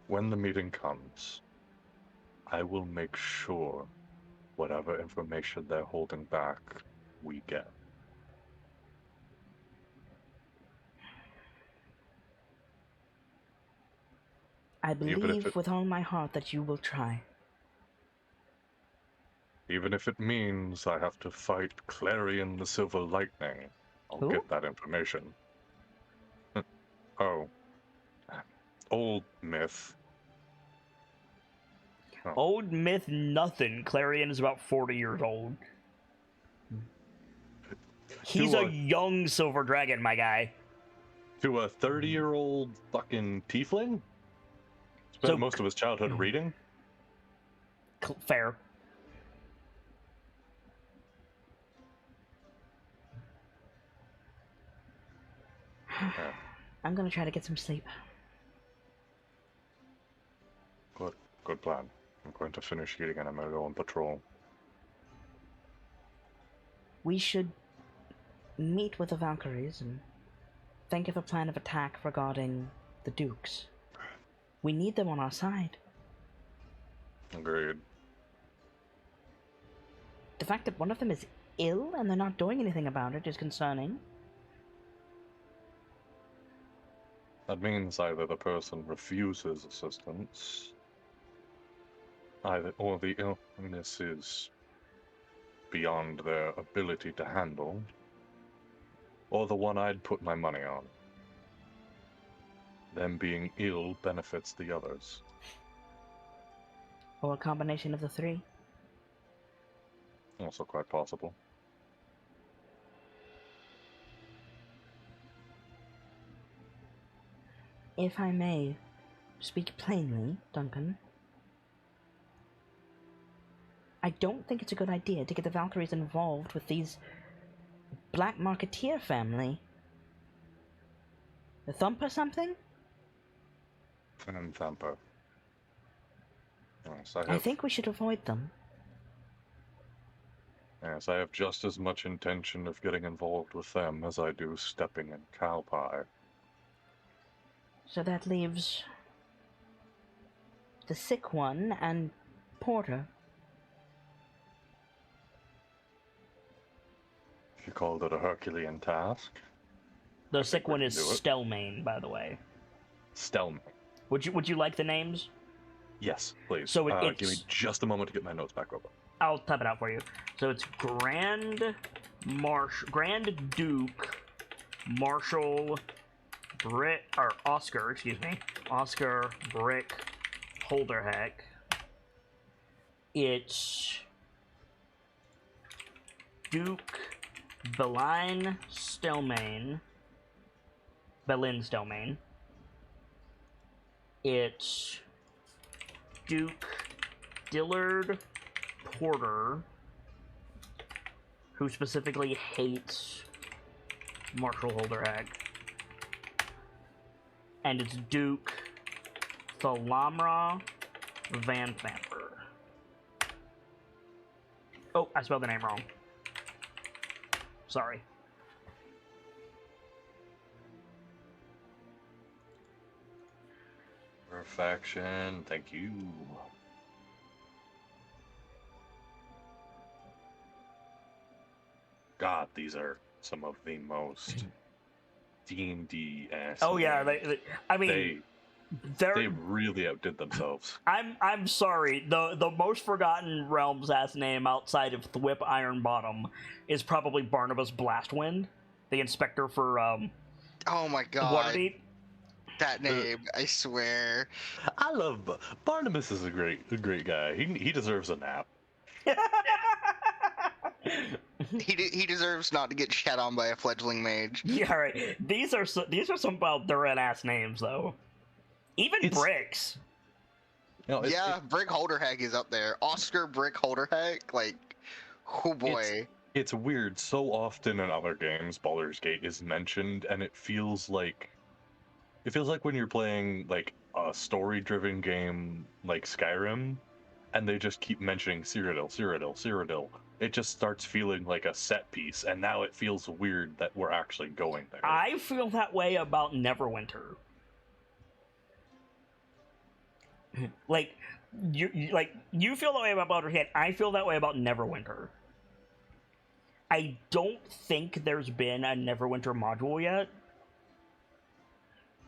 when the meeting comes, I will make sure whatever information they're holding back, we get. I Even if believe it- with all my heart that you will try. Even if it means I have to fight Clarion the Silver Lightning, I'll Who? get that information. Oh. Old myth. Oh. Old myth nothing. Clarion is about 40 years old. He's a young silver dragon, my guy. To a 30-year-old fucking tiefling? Spent So- most of his childhood reading? Fair. Yeah. I'm gonna try to get some sleep. Good plan. I'm going to finish eating and I'm gonna go on patrol. We should meet with the Valkyries and think of a plan of attack regarding the Dukes. We need them on our side. Agreed. The fact that one of them is ill and they're not doing anything about it is concerning. That means either the person refuses assistance, or the illness is beyond their ability to handle, or the one I'd put my money on. Them being ill benefits the others. Or a combination of the three. Also quite possible. If I may speak plainly, Duncan, I don't think it's a good idea to get the Valkyries involved with these Black Marketeer family. The Thumper something? And Thumper. Yes, I think we should avoid them. Yes, I have just as much intention of getting involved with them as I do stepping in cow pie. So that leaves the sick one and Porter. If you called it a Herculean task. The sick we one can is do it. Stelmane, by the way. Stelman. Would you like the names? Yes, please. So Give me it's- just a moment to get my notes back open. I'll type it out for you. So it's Grand Duke Marshall Oscar, Oscar Brick Holderheck. It's Duke Belin Stelmane. It's Duke Dillard Porter, who specifically hates Marshall Holderhack. And it's Duke Thalamra Van Thamper. Oh, I spelled the name wrong. Sorry. Perfection, thank you. God, these are some of the most D&D ass. Oh yeah, I mean, they really outdid themselves. I'm sorry. The most forgotten Realms ass name outside of Thwip Ironbottom is probably Barnabas Blastwind, the inspector for Oh my god. Waterdeep. That name, I swear. I love Barnabas is a great guy. He deserves a nap. He deserves not to get shat on by a fledgling mage. Yeah, right. These are some Balduran ass names though. Even It's- Bricks. No, Yeah, Brick Holderhack is up there. Oscar Brick Holderhack, like, oh boy. It's weird. So often in other games, Baldur's Gate is mentioned, and it feels like It feels like when you're playing like a story-driven game like Skyrim, and they just keep mentioning Cyrodiil, Cyrodiil, Cyrodiil. It just starts feeling like a set piece, and now it feels weird that we're actually going there. I feel that way about Neverwinter. Like you feel that way about Baldur's Gate. I feel that way about Neverwinter. I don't think there's been a Neverwinter module yet.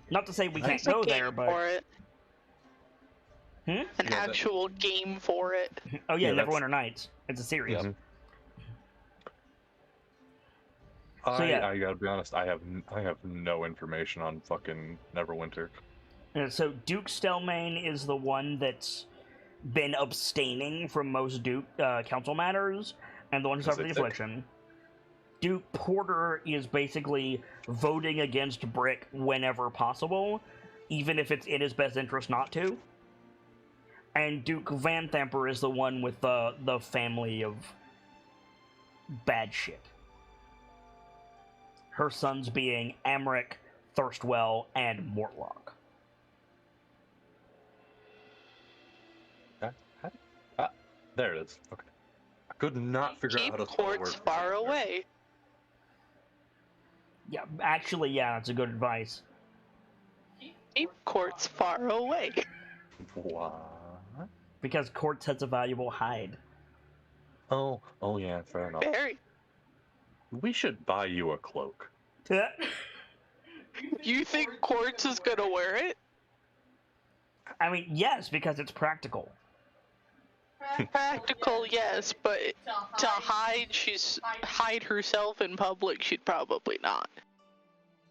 Not to say we can't go there, but for it. Hmm? An actual game for it. Oh yeah, Yeah, Neverwinter Nights. It's a series. Mhm. So, yeah. I gotta be honest. I have no information on fucking Neverwinter. So Duke Stelmane is the one that's been abstaining from most Duke council matters, and the one who suffered the it affliction. Duke Porter is basically voting against Brick whenever possible, even if it's in his best interest not to. And Duke Van Thamper is the one with the family of bad shit. Her sons being Amric, Thirstwell, and Mortlock. There it is. Okay. I could not figure out Keep how to spell the courts word far there. away. Yeah, actually, yeah, that's a good advice. Keep courts far away. What? Because Court has a valuable hide. Oh yeah, fair enough. Very. We should buy you a cloak. You think Quartz is gonna wear it? I mean, yes, because it's practical. Practical, yes, but to hide herself in public, she'd probably not.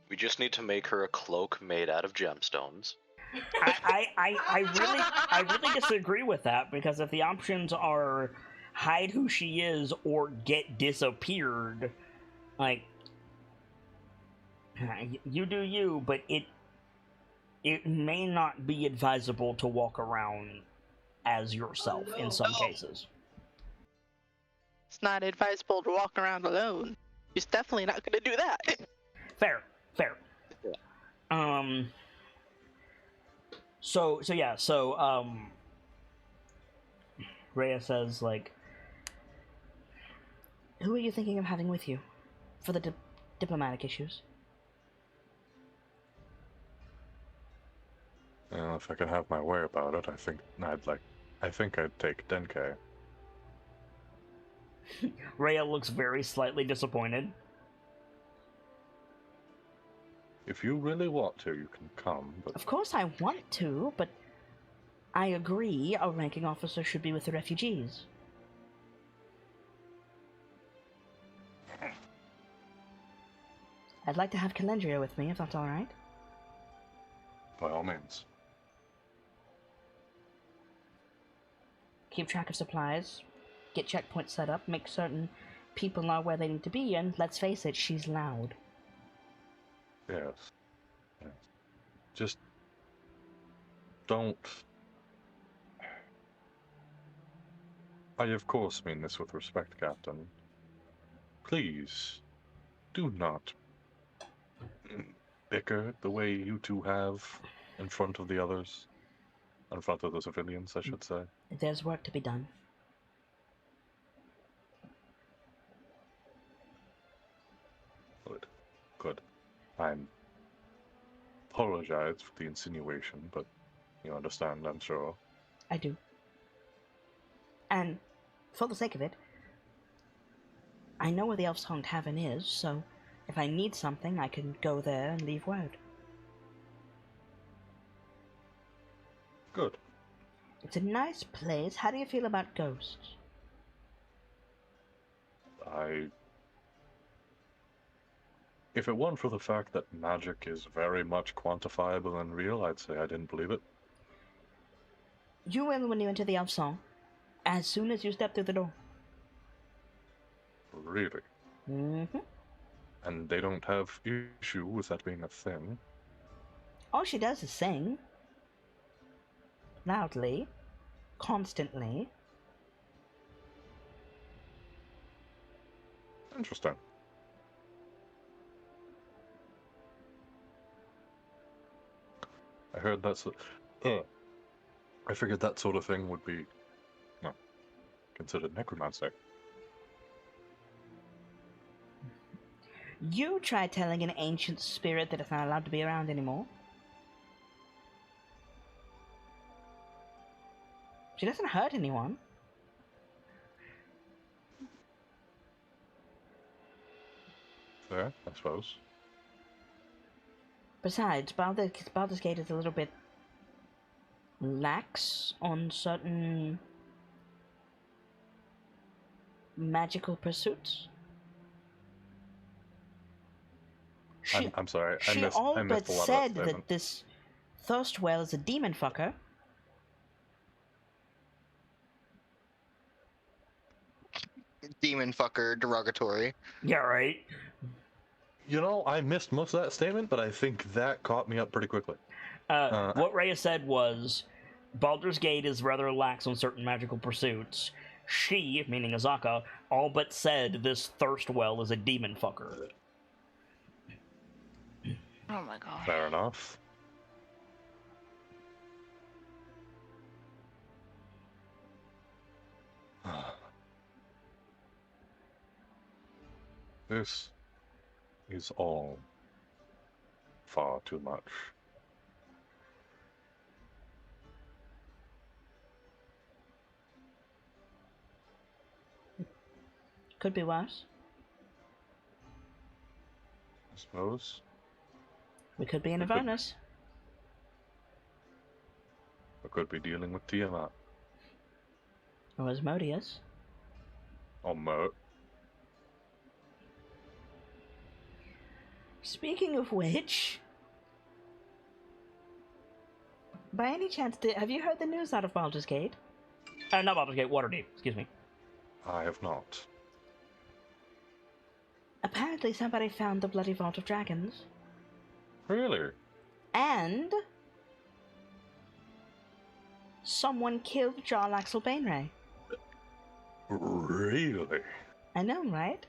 We just need to make her a cloak made out of gemstones. I really disagree with that, because if the options are hide who she is or get disappeared, like, you do you, but it may not be advisable to walk around as yourself in some cases. It's not advisable to walk around alone. She's definitely not gonna do that. Fair. Yeah. So Rhea says, like, who are you thinking of having with you for the diplomatic issues? Well, if I could have my way about it, I think I'd take Denke. Rhea looks very slightly disappointed. If you really want to, you can come, but Of course I want to, but I agree a ranking officer should be with the refugees. I'd like to have Calendria with me, if that's alright. by all means. Keep track of supplies, get checkpoints set up, make certain people are where they need to be, and let's face it, she's loud. Yes. Just don't. I of course mean this with respect, Captain. Please, do not bicker the way you two have in front of the others. In front of the civilians, I should say. There's work to be done. Good. I apologize for the insinuation, but you understand, I'm sure. I do. And, for the sake of it, I know where the Elfsong Tavern is, so if I need something, I can go there and leave word. Good. It's a nice place. How do you feel about ghosts? If it weren't for the fact that magic is very much quantifiable and real, I'd say I didn't believe it. You will when you enter the Elfsong, as soon as you step through the door. Really? Mm-hmm. And they don't have issue with that being a thing? All she does is sing. Loudly. Constantly. Interesting. heard that's. I figured that sort of thing would be, no, considered necromancy. You try telling an ancient spirit that it's not allowed to be around anymore. She doesn't hurt anyone. Fair, I suppose. Besides, Baldur's Gate is a little bit lax on certain magical pursuits. I'm sorry. She I all missed but a lot said of that that this Thirstwell is a demon fucker. Demon fucker, derogatory. Yeah, right. You know, I missed most of that statement, but I think that caught me up pretty quickly. What Rhea said was, Baldur's Gate is rather lax on certain magical pursuits. She, meaning Azaka, all but said this Thirstwell is a demon fucker. Oh my god. Fair enough. This is all far too much. Could be worse. I suppose. We could be in a It could- bonus. I could be dealing with Tiamat. Or Asmodeus. Or Mert. Speaking of which, by any chance, have you heard the news out of Baldur's Gate? Not Baldur's Gate, Waterdeep, excuse me. I have not. Apparently somebody found the bloody Vault of Dragons. Really? And someone killed Jarl Axel Bainray. Really? I know, right?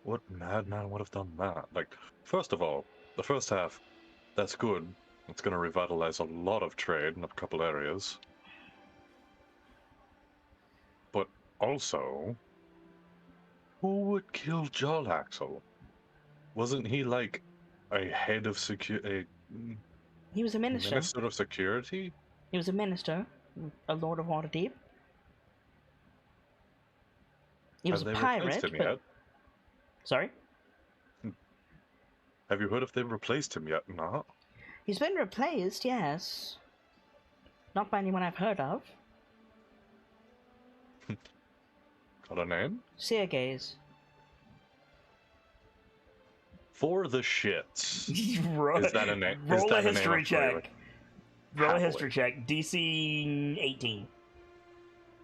What madman would have done that? Like, first of all, the first half, that's good. It's going to revitalize a lot of trade in a couple areas. But also, who would kill Jarl Axel? Wasn't he like a head of security? He was a minister. Minister of security? He was a minister, a lord of Waterdeep. He was Have a they pirate, replaced him but... yet? Sorry? Have you heard if they've replaced him yet? Not. He's been replaced, yes. Not by anyone I've heard of. Got a name? Seergaze. For the shits. Roll, Is that a name? roll a history check. Really? Roll a Happily. history check. DC 18.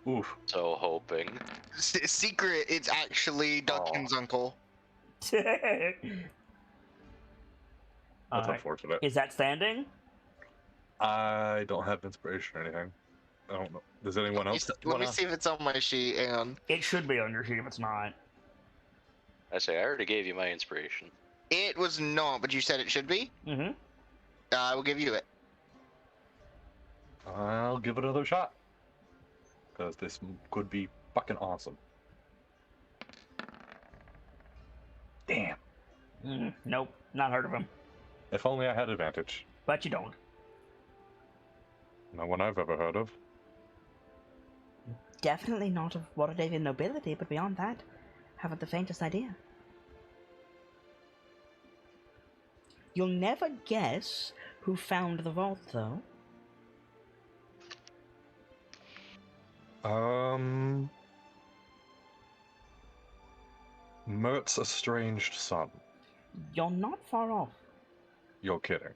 Oof. So hoping. Secret, it's actually Duncan's uncle. That's Alright. unfortunate. Is that standing? I don't have inspiration or anything. I don't know. Does anyone else? Let me see if it's on my sheet. Hang on. It should be on your sheet if it's not. I say I already gave you my inspiration. It was not, but you said it should be. Mm-hmm. I will give you it. I'll give it another shot. Because this could be fucking awesome. Damn. Nope, not heard of him. If only I had advantage. But you don't. No one I've ever heard of. Definitely not of Waterdevian nobility, but beyond that, haven't the faintest idea. You'll never guess who found the vault, though. Mert's estranged son. You're not far off. You're kidding.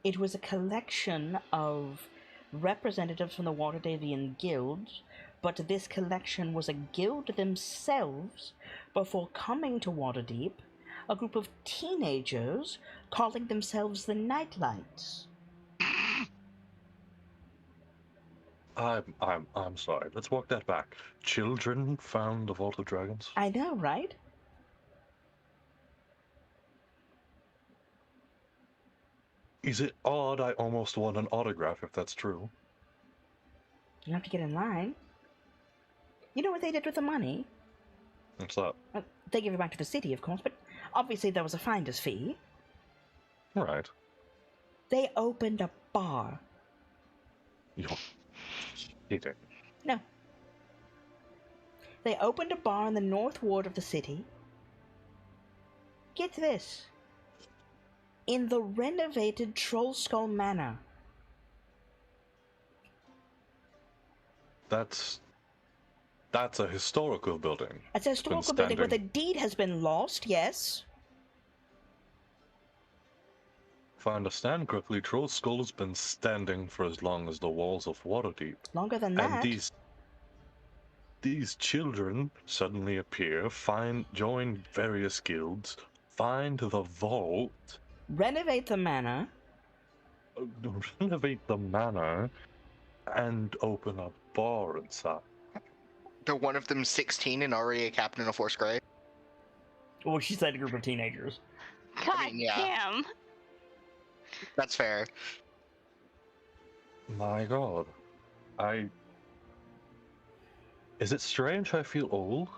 It was a collection of representatives from the Waterdevian guilds, but this collection was a guild themselves before coming to Waterdeep, a group of teenagers calling themselves the Nightlights. I'm sorry. Let's walk that back. Children found the Vault of Dragons? I know, right? Is it odd I almost won an autograph, if that's true? You have to get in line. You know what they did with the money? What's that? They gave it back to the city, of course, but obviously there was a finder's fee. Right. They opened a bar. You're kidding. No. They opened a bar in the north ward of the city. Get this. In the renovated Troll Skull Manor. That's a historical building. It's a historical building where the standing- deed has been lost, yes. If I understand correctly, Troll Skull has been standing for as long as the walls of Waterdeep. Longer than And that. these children suddenly appear, join various guilds, find the vault, Renovate the manor. renovate the manor, and open a bar inside. They're one of them 16 and already a captain of 4th grade. Well, she said a group of teenagers. God yeah. damn. That's fair. My god. Is it strange I feel old?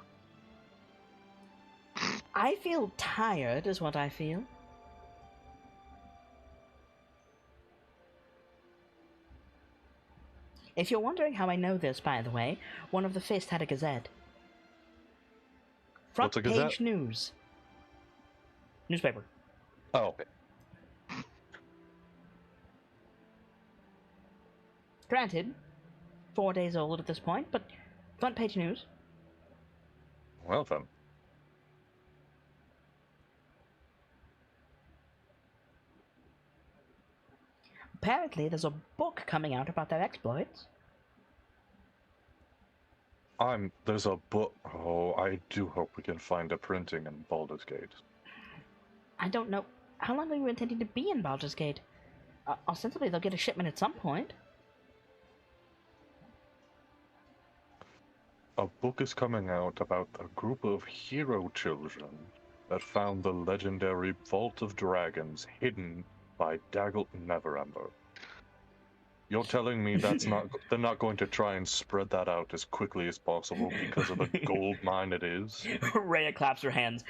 I feel tired, is what I feel. If you're wondering how I know this, by the way, one of the Fist had a gazette. Front What's a page gazette? news. Newspaper. Oh. Granted, 4 days old at this point, but front page news. Well then. Apparently, there's a book coming out about their exploits. There's a book. Oh, I do hope we can find a printing in Baldur's Gate. I don't know. How long are you intending to be in Baldur's Gate? Ostensibly, they'll get a shipment at some point. A book is coming out about a group of hero children that found the legendary Vault of Dragons hidden by Daggelt Neverember. You're telling me they're not going to try and spread that out as quickly as possible because of the gold mine it is? Rhea claps her hands.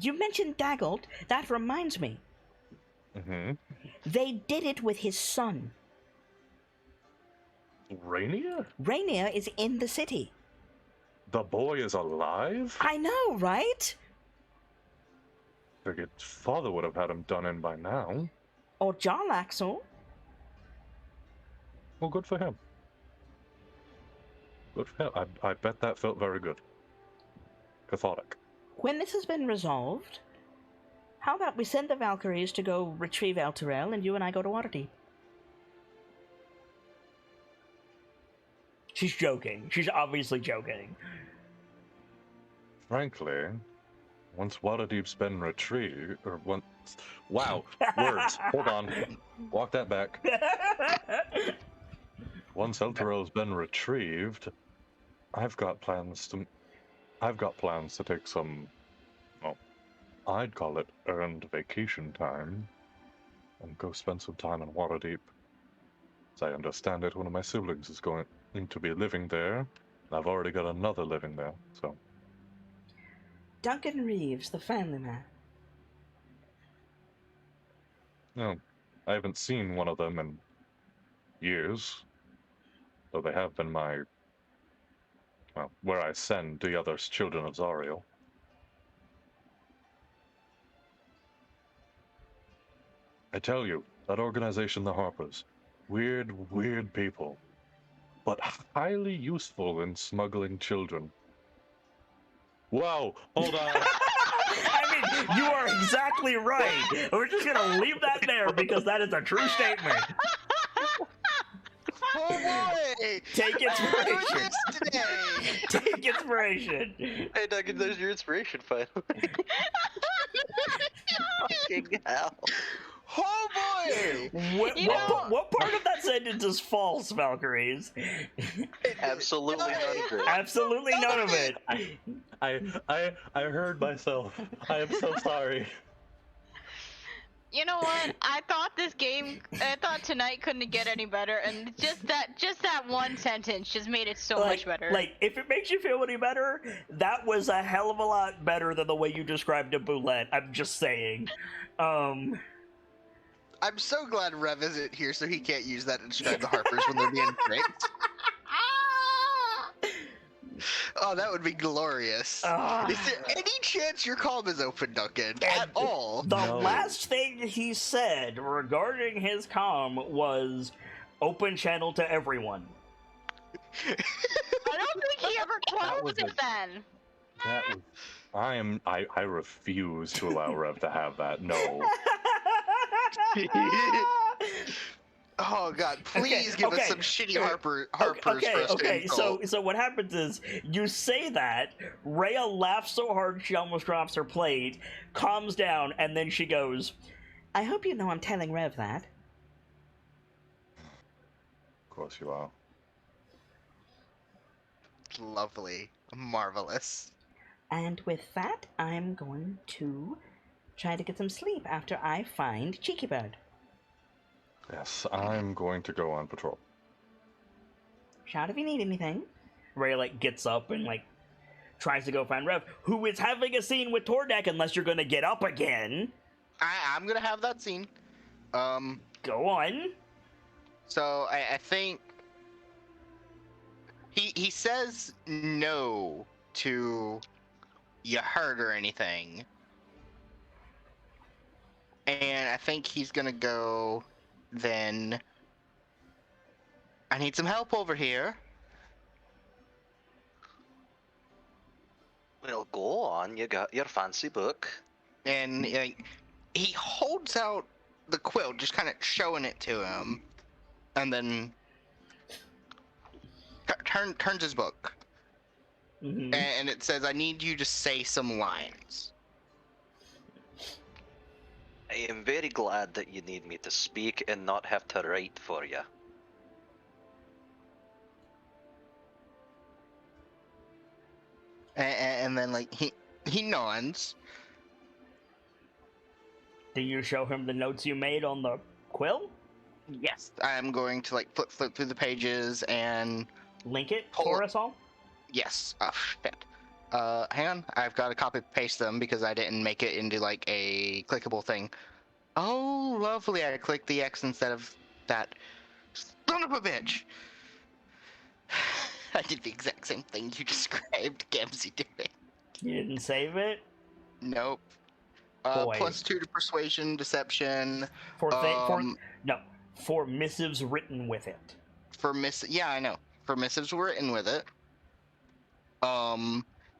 You mentioned Daggelt. That reminds me. Mm-hmm. They did it with his son. Rainier? Rainier is in the city. The boy is alive? I know, right? Figured father would have had him done in by now. Or Jarlaxle. Well, good for him. Good for him. I bet that felt very good. Cathartic. When this has been resolved, how about we send the Valkyries to go retrieve Elturel, and you and I go to Waterdeep? She's joking. She's obviously joking. Frankly, once Waterdeep's been retrieved, or once... Wow, words. Hold on. Walk that back. Once Elturel's been retrieved, I've got plans to take some, well, I'd call it earned vacation time, and go spend some time in Waterdeep. As I understand it, one of my siblings is going to be living there, and I've already got another living there, so... Duncan Reeves, the family man. No, I haven't seen one of them in years, though they have been where I send the other children of Zariel. I tell you, that organization, the Harpers, weird people, but highly useful in smuggling children. Whoa, hold on. I mean, you are exactly right. We're just gonna leave that there because that is a true statement. Oh boy! Take inspiration. Doing this today. Take inspiration. Hey, Duncan, there's your inspiration finally. Fucking hell. Oh boy! What part of that sentence is false, Valkyries? Absolutely none of it. Absolutely none of it. I heard myself. I am so sorry. You know what? I thought tonight couldn't get any better, and just that one sentence just made it so much better. Like, if it makes you feel any better, that was a hell of a lot better than the way you described a boulette. I'm just saying. I'm so glad Rev isn't here so he can't use that to describe the Harpers when they're being tricked. Oh, that would be glorious. Is there any chance your comm is open, Duncan? At all? The No. last thing he said regarding his comm was open channel to everyone. I don't think he ever That was closed it then. That was, I refuse to allow Rev to have that. No. Oh god, please give us some shitty Harpers for us to insult. So what happens is you say that, Rhea laughs so hard she almost drops her plate, calms down, and then she goes, I hope you know I'm telling Rev that. Of course you are. Lovely. Marvelous. And with that, I'm going to try to get some sleep after I find Cheeky Bird. Yes, I'm going to go on patrol. Shout if you need anything. Ray, like, gets up and, like, tries to go find Rev, who is having a scene with Tordek unless you're gonna get up again. I'm gonna have that scene. Go on. So I think he says no to you hurt or anything. And I think he's gonna go then. I need some help over here. Well, go on. You got your fancy book. And he holds out the quilt, just kind of showing it to him, and then turns his book. Mm-hmm. And it says, I need you to say some lines. I am very glad that you need me to speak and not have to write for you. And then, like, he nods. Do you show him the notes you made on the quill? Yes. I'm going to, like, flip through the pages and... Link it Hold for on. us all? Yes. Oh, shit. Hang on. I've got to copy-paste them because I didn't make it into, like, a clickable thing. Oh, lovely. I clicked the X instead of that. Son of a bitch! I did the exact same thing you described Gamzee doing. You didn't save it? Nope. Boy. +2 to persuasion, deception. For missives written with it. Yeah, I know. For missives written with it.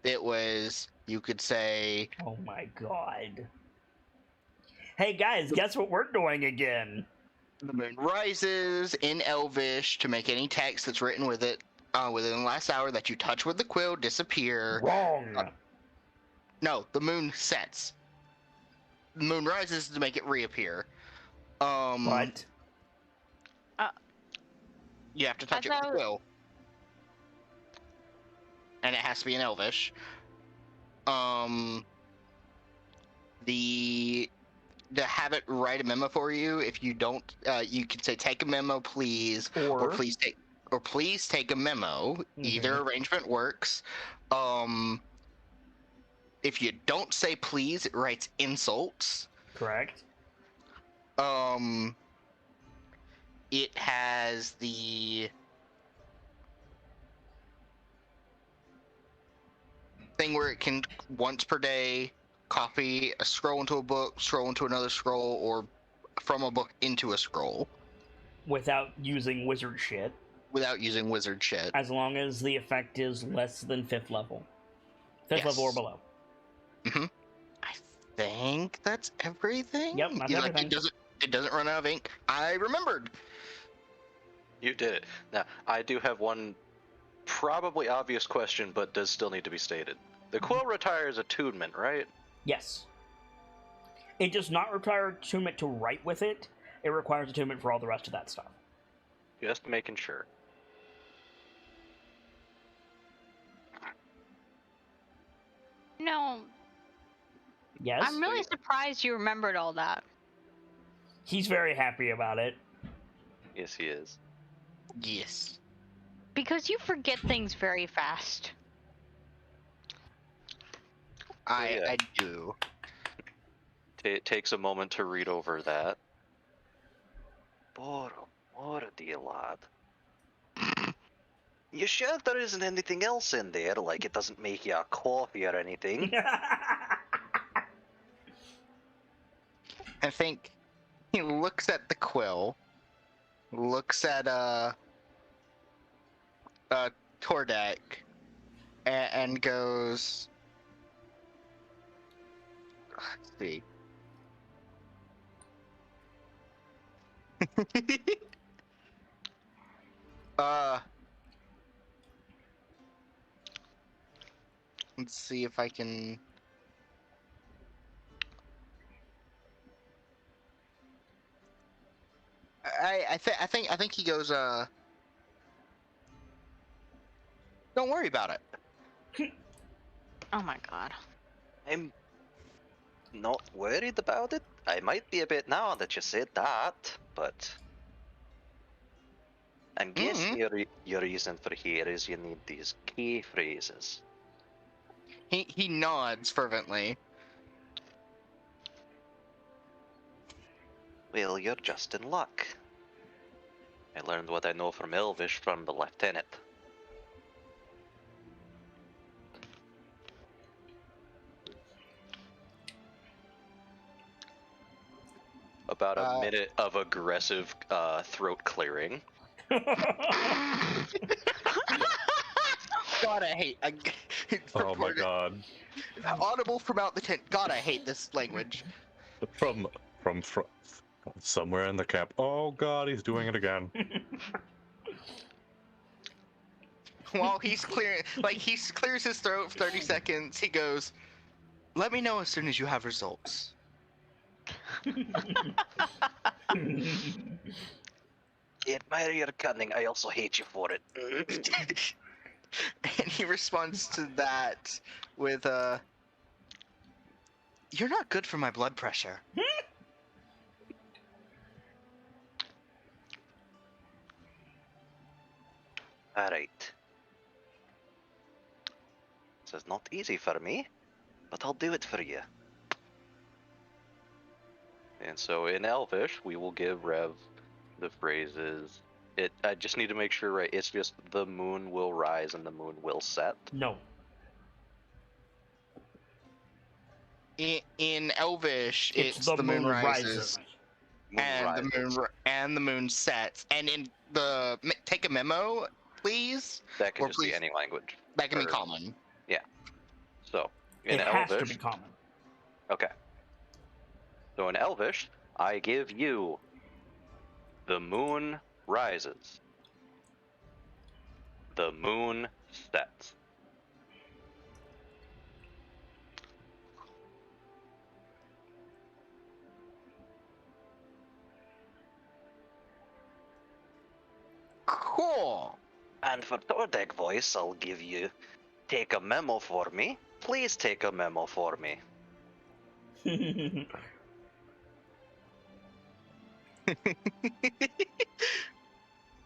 It was, you could say, Oh my god. Hey guys, guess what we're doing again? the moon rises in Elvish to make any text that's written with it within the last hour that you touch with the quill disappear. Wrong. No, the moon sets. The moon rises to make it reappear. But You have to touch it with the quill. And it has to be in Elvish. To have it write a memo for you, if you don't, you can say, take a memo, please, or please take a memo. Mm-hmm. Either arrangement works. If you don't say please, it writes insults. correct. It has the thing where it can once per day copy a scroll into a book, scroll into another scroll, or from a book into a scroll Without using wizard shit. without using wizard shit. As long as the effect is less than 5th level. 5th level or below. I think that's everything. Yep, that's everything. It doesn't run out of ink. I remembered. You did it. Now, I do have one probably obvious question, but does still need to be stated. The quill retires attunement, right? Yes. It does not require attunement to write with it. It requires attunement for all the rest of that stuff. Just making sure. No, Yes? I'm really surprised you remembered all that. He's very happy about it. Yes, he is. Yes. Because you forget things very fast. yeah. I do. Takes a moment to read over that. What dear lad. You sure there isn't anything else in there? Like it doesn't make you a coffee or anything? I think he looks at the quill, looks at Tordek, and goes, let's see. Let's see if I can. I think he goes. Don't worry about it. Oh my god. I'm not worried about it. I might be a bit now that you said that, but I'm guessing your reason for here is you need these key phrases. He nods fervently. Well, you're just in luck. I learned what I know from Elvish from the lieutenant. About a minute of aggressive throat clearing. God, I hate. Oh my god. Audible from out the tent. God, I hate this language. From somewhere in the camp. Oh god, he's doing it again. While he's clearing, like he clears his throat for 30 seconds, he goes, "Let me know as soon as you have results." I admire your cunning. I also hate you for it. And he responds to that with "You're not good for my blood pressure." Alright. This is not easy for me, but I'll do it for you. And so in Elvish, we will give Rev the phrases. I just need to make sure, right? It's just the moon will rise and the moon will set. No. In Elvish, it's the moon rises and the moon sets. And in the take a memo, please. That can or just please, be any language. That can be common. Yeah. So in It Elvish, has to be common. Okay. So in Elvish, I give you the moon rises. The moon sets. Cool. And for Tordek voice, I'll give you take a memo for me. Please take a memo for me.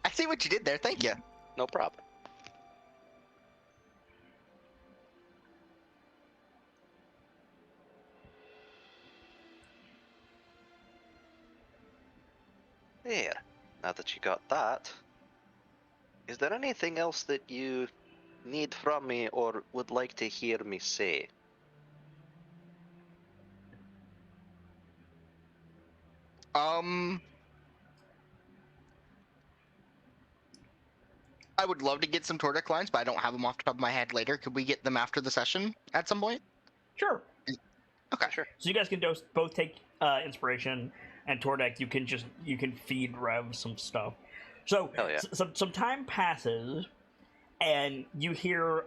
I see what you did there. Thank you. No problem. There. Now that you got that, is there anything else that you need from me or would like to hear me say? I would love to get some Tordek lines, but I don't have them off the top of my head later. Could we get them after the session at some point? Sure. Okay. Sure. So you guys can both take inspiration, and Tordek, you can feed Rev some stuff. So Hell yeah. some time passes, and you hear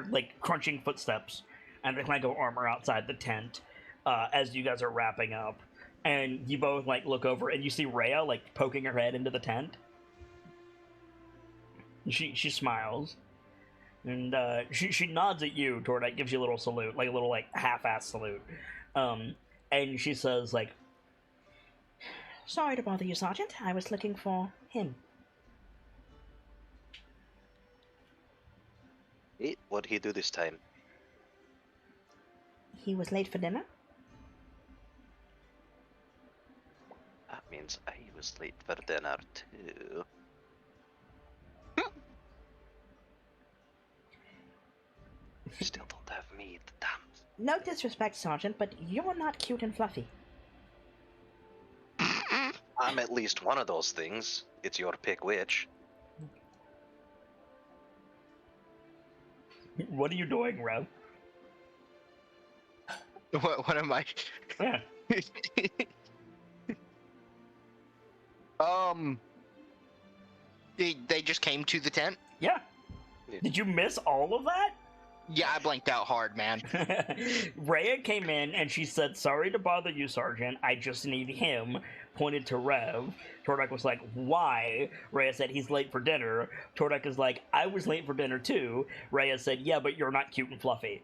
like crunching footsteps and the clank of armor outside the tent as you guys are wrapping up, and you both like look over and you see Rhea like poking her head into the tent. She smiles, and she nods at you. Tordek gives you a little salute, like a little like half-ass salute, and she says like, Sorry to bother you, Sergeant. I was looking for him. Hey, what'd he do this time? He was late for dinner? That means I was late for dinner too. Still don't have meat, damn. No disrespect, Sergeant, but you're not cute and fluffy. I'm at least one of those things. It's your pick which. What are you doing, Rev? What am I? Yeah. They just came to the tent? Yeah. Yeah. Did you miss all of that? Yeah, I blanked out hard, man. Rhea came in and she said, "Sorry to bother you, Sergeant. I just need him." Pointed to Rev. Tordek was like, "Why?" Rhea said, "He's late for dinner." Tordek is like, "I was late for dinner too." Rhea said, "Yeah, but you're not cute and fluffy."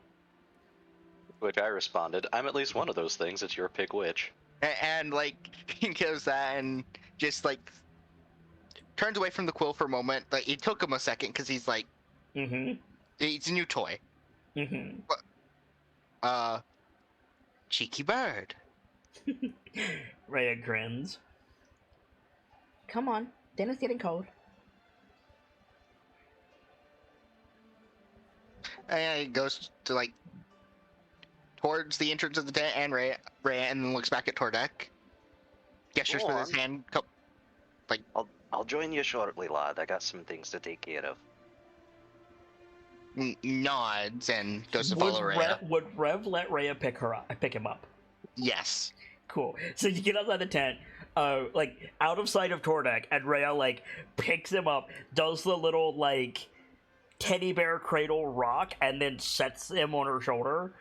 Which I responded, I'm at least one of those things. It's your pick which. And like, he goes that and just like turns away from the quill for a moment. Like, it took him a second because he's like, Mm-hmm. it's a new toy. Mm-hmm. Cheeky bird. Rhea grins. Come on, dinner's getting cold. And he goes to like towards the entrance of the tent and Rhea, and then looks back at Tordek. Gestures Go with his on. hand. I'll join you shortly, lad. I got some things to take care of. Nods and goes to follow Rhea. Would Rev let Rhea pick him up? Yes. Cool. So you get outside the tent, like out of sight of Tordek, and Rhea like picks him up, does the little like teddy bear cradle rock, and then sets him on her shoulder.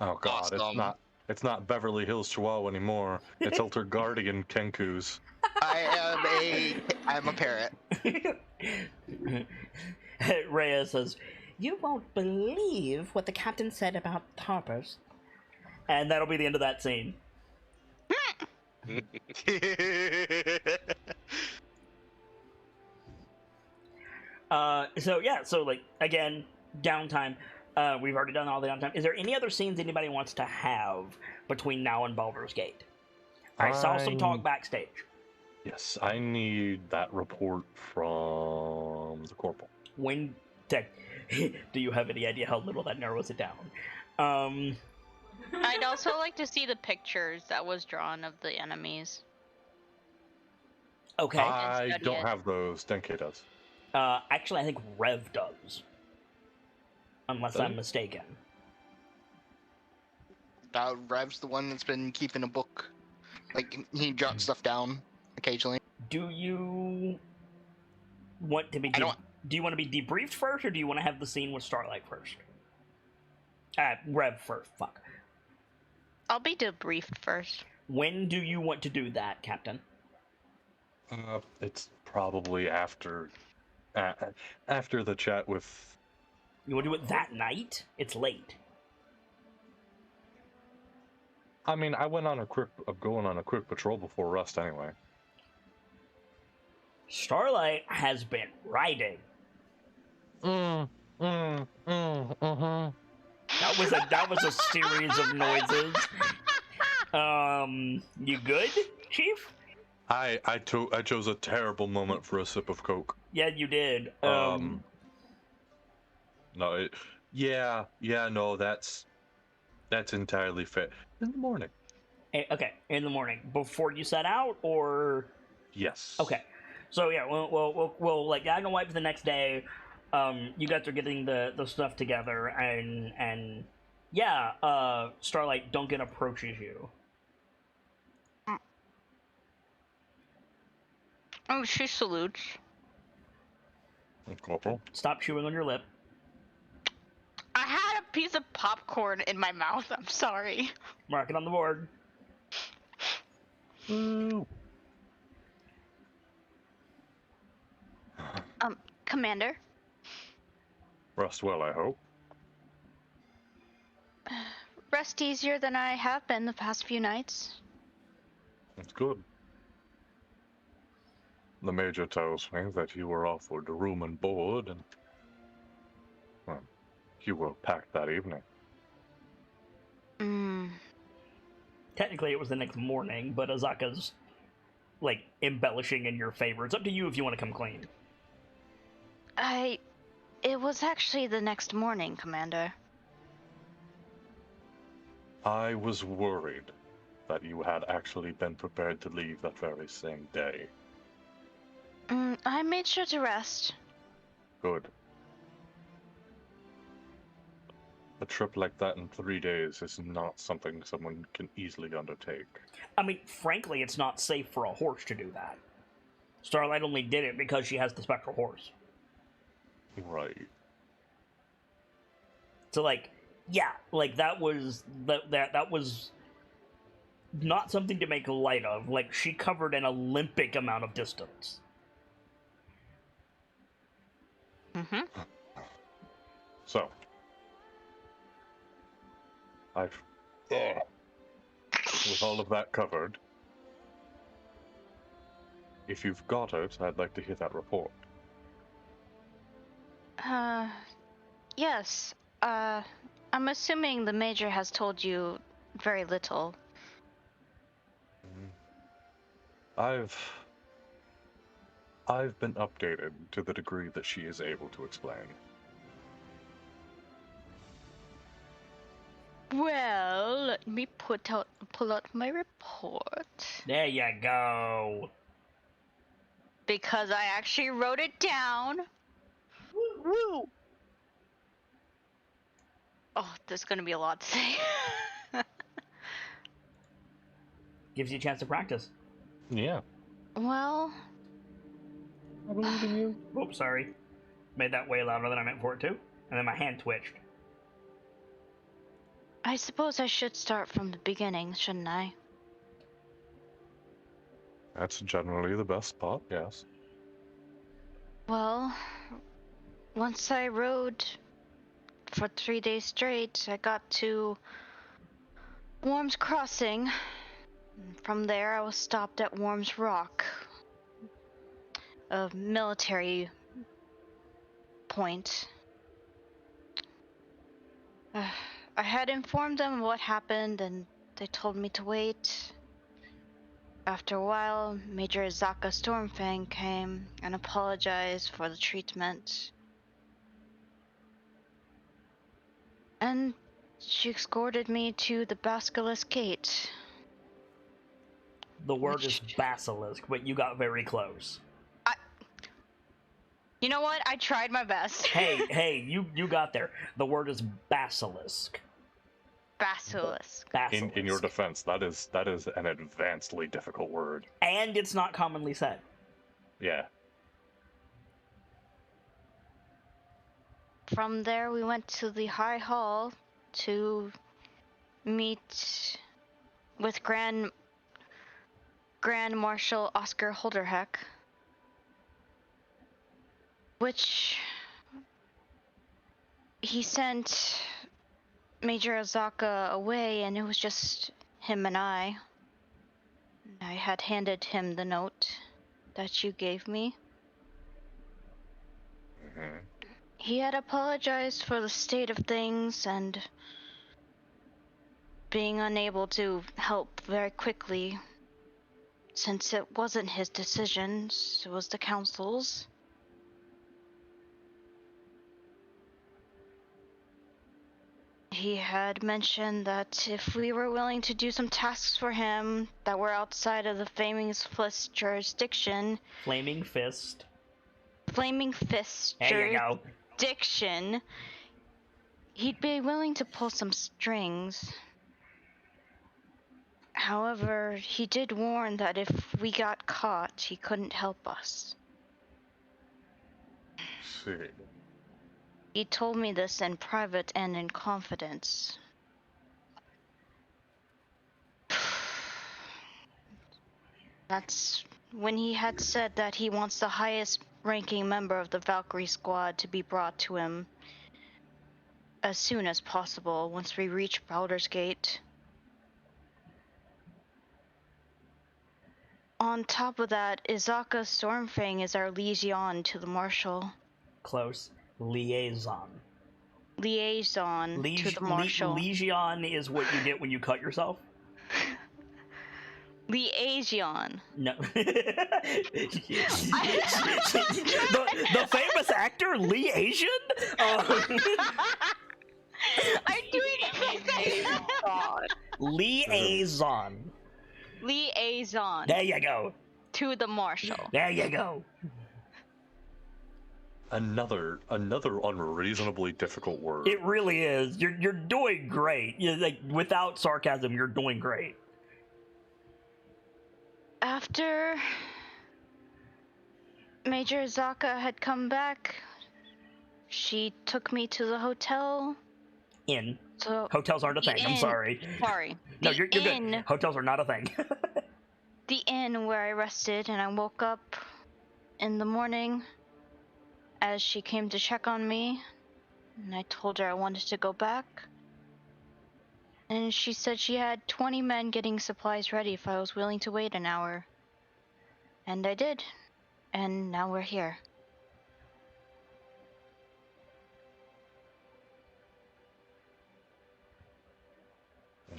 Oh god, Awesome. it's not Beverly Hills Chihuahua anymore. It's Elder Guardian Kenku's. I am a parrot. Rhea says, "You won't believe what the captain said about Harper's." And that'll be the end of that scene. So like again, downtime. We've already done all the downtime. Is there any other scenes anybody wants to have between now and Baldur's Gate? I saw some talk backstage. Yes, I need that report from the corporal. When do you have any idea how little that narrows it down? I'd also like to see the pictures that was drawn of the enemies. Okay. I study don't it. have those. Denke does. Actually, I think Rev does. Unless I'm mistaken. Rev's the one that's been keeping a book. Like, he jots stuff down occasionally. Do you want to be? Do you want to be debriefed first, or do you want to have the scene with Starlight first? Rev first. Fuck. I'll be debriefed first. When do you want to do that, Captain? It's probably after the chat with. You want to do it that night? It's late. I mean, I'm going on a quick patrol before Rust anyway. Starlight has been riding. That was a series of noises. You good, Chief? I chose a terrible moment for a sip of Coke. Yeah, you did. No, no, that's entirely fair. In the morning. Okay, in the morning before you set out, or Yes. okay. So yeah, we'll like diagonal wipe the next day. You guys are getting the stuff together, and yeah, Starlight Duncan approaches you. Oh, she salutes. Corporal. Stop chewing on your lip. I had a piece of popcorn in my mouth. I'm sorry. Mark it on the board. Ooh. Commander. Rest well, I hope. Rest easier than I have been the past few nights. That's good. The Major tells me that you were offered room and board, and well, you were packed that evening. Mm. Technically, it was the next morning, but Azaka's, like, embellishing in your favor. It's up to you if you want to come clean. It was actually the next morning, Commander. I was worried that you had actually been prepared to leave that very same day. I made sure to rest. Good. A trip like that in 3 days is not something someone can easily undertake. I mean, frankly, it's not safe for a horse to do that. Starlight only did it because she has the spectral horse. Right. So, like, yeah, like that was that was not something to make light of. Like, she covered an Olympic amount of distance. Mm-hmm. So, with all of that covered, if you've got it, I'd like to hear that report. Yes. I'm assuming the Major has told you very little. I've been updated to the degree that she is able to explain. Well, let me pull out my report. There you go. Because I actually wrote it down. Woo! Oh, there's gonna be a lot to say. Gives you a chance to practice. Yeah. Well, I believe in you. Oops, sorry. Made that way louder than I meant for it to. And then my hand twitched. I suppose I should start from the beginning, shouldn't I? That's generally the best spot, yes. Well, once I rode for 3 days straight, I got to Worm's Crossing. From there, I was stopped at Worm's Rock, a military point. I had informed them what happened, and they told me to wait. After a while, Major Zaka Stormfang came and apologized for the treatment. And she escorted me to the Basilisk Gate. The word is basilisk, but you got very close. You know what? I tried my best. Hey, you got there. The word is basilisk. Basilisk. Basilisk. In your defense, that is an advancedly difficult word. And it's not commonly said. Yeah. From there, we went to the High Hall to meet with Grand Marshal Oscar Holderheck, which he sent Major Azaka away, and it was just him and I. I had handed him the note that you gave me. Mm-hmm. He had apologized for the state of things and being unable to help very quickly, since it wasn't his decisions, it was the council's. He had mentioned that if we were willing to do some tasks for him that were outside of the Flaming Fist jurisdiction, Flaming Fist. jurisdiction, There you go. he'd be willing to pull some strings. However, he did warn that if we got caught, he couldn't help us. See. He told me this in private and in confidence. That's when he had said that he wants the highest ranking member of the Valkyrie squad to be brought to him as soon as possible once we reach Baldur's Gate. on top of that, Izaka Stormfang is our liaison to the Marshal. Close. Liaison. Liaison to the Marshal. Legion is what you get when you cut yourself? Liaison. No. the famous actor Lee Asian? I'm doing it. God. Liaison. Liaison There you go. to the Marshal. There you go. Another unreasonably difficult word. It really is. You're doing great. Like without sarcasm, you're doing great. After Major Izaka had come back, she took me to the hotel. Inn. So Hotels aren't a thing. I'm sorry. Sorry. No, The you're good. inn- Hotels are not a thing. The inn where I rested, and I woke up in the morning as she came to check on me, and I told her I wanted to go back. And she said she had 20 men getting supplies ready if I was willing to wait an hour. And I did. And now we're here.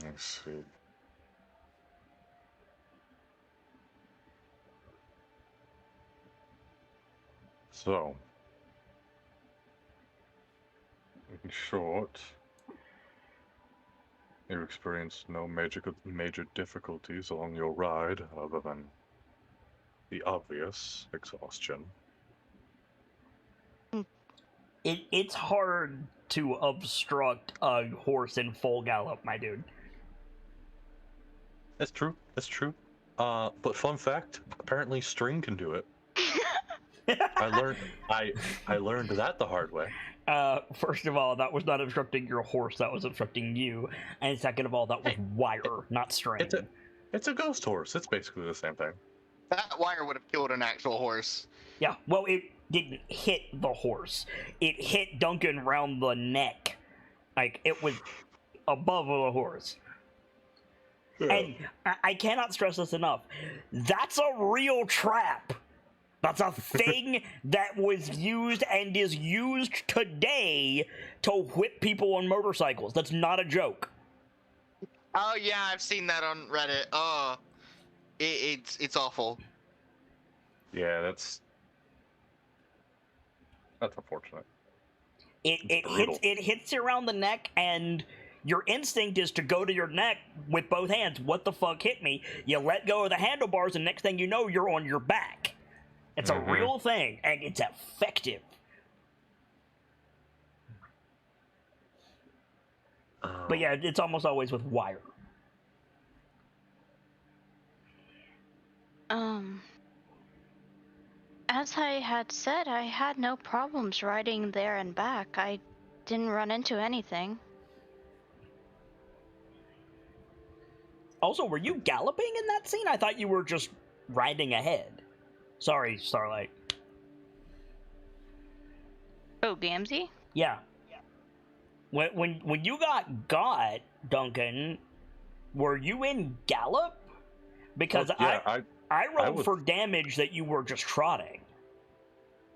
Let's see. So, in short, you experienced no major difficulties along your ride, other than the obvious exhaustion. It's hard to obstruct a horse in full gallop, my dude. That's true. That's true. But fun fact: apparently, string can do it. I learned that the hard way. First of all, that was not obstructing your horse, that was obstructing you. And second of all, that was wire, not string. It's a ghost horse. It's basically the same thing. That wire would have killed an actual horse. Yeah, well, it didn't hit the horse. It hit Duncan round the neck. Like, it was above the horse. Yeah. And I cannot stress this enough. That's a real trap. That's a thing that was used and is used today to whip people on motorcycles. That's not a joke. Oh yeah, I've seen that on Reddit. Oh, it's awful. Yeah, that's unfortunate. It hits you around the neck, and your instinct is to go to your neck with both hands. What the fuck hit me? You let go of the handlebars, and next thing you know, you're on your back. It's a real thing, and it's effective. But yeah, it's almost always with wire. As I had said, I had no problems riding there and back. I didn't run into anything. Also, were you galloping in that scene? I thought you were just riding ahead. Sorry, Starlight. Oh, Gamzee? Yeah. When you got, Duncan, were you in gallop? Because I rolled for damage that you were just trotting.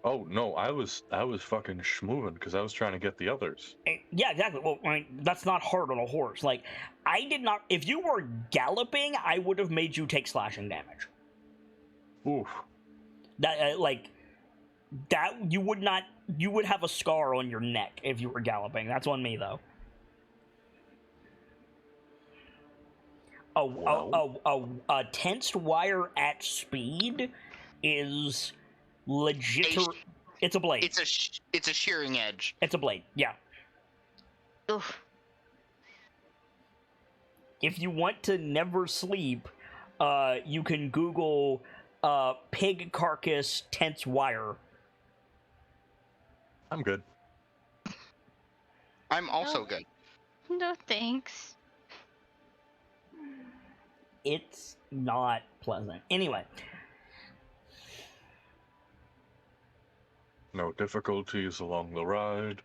Oh no, I was fucking schmoving because I was trying to get the others. Yeah, exactly. Well, I mean, that's not hard on a horse. Like, I did not. If you were galloping, I would have made you take slashing damage. Oof. That you would not. You would have a scar on your neck if you were galloping. That's on me though. A tensed wire at speed is legit. It's a blade. It's a shearing edge. It's a blade. Yeah. Oof. If you want to never sleep, you can Google pig carcass tense wire. I'm good. I'm also good. No thanks. It's not pleasant. Anyway. No difficulties along the ride,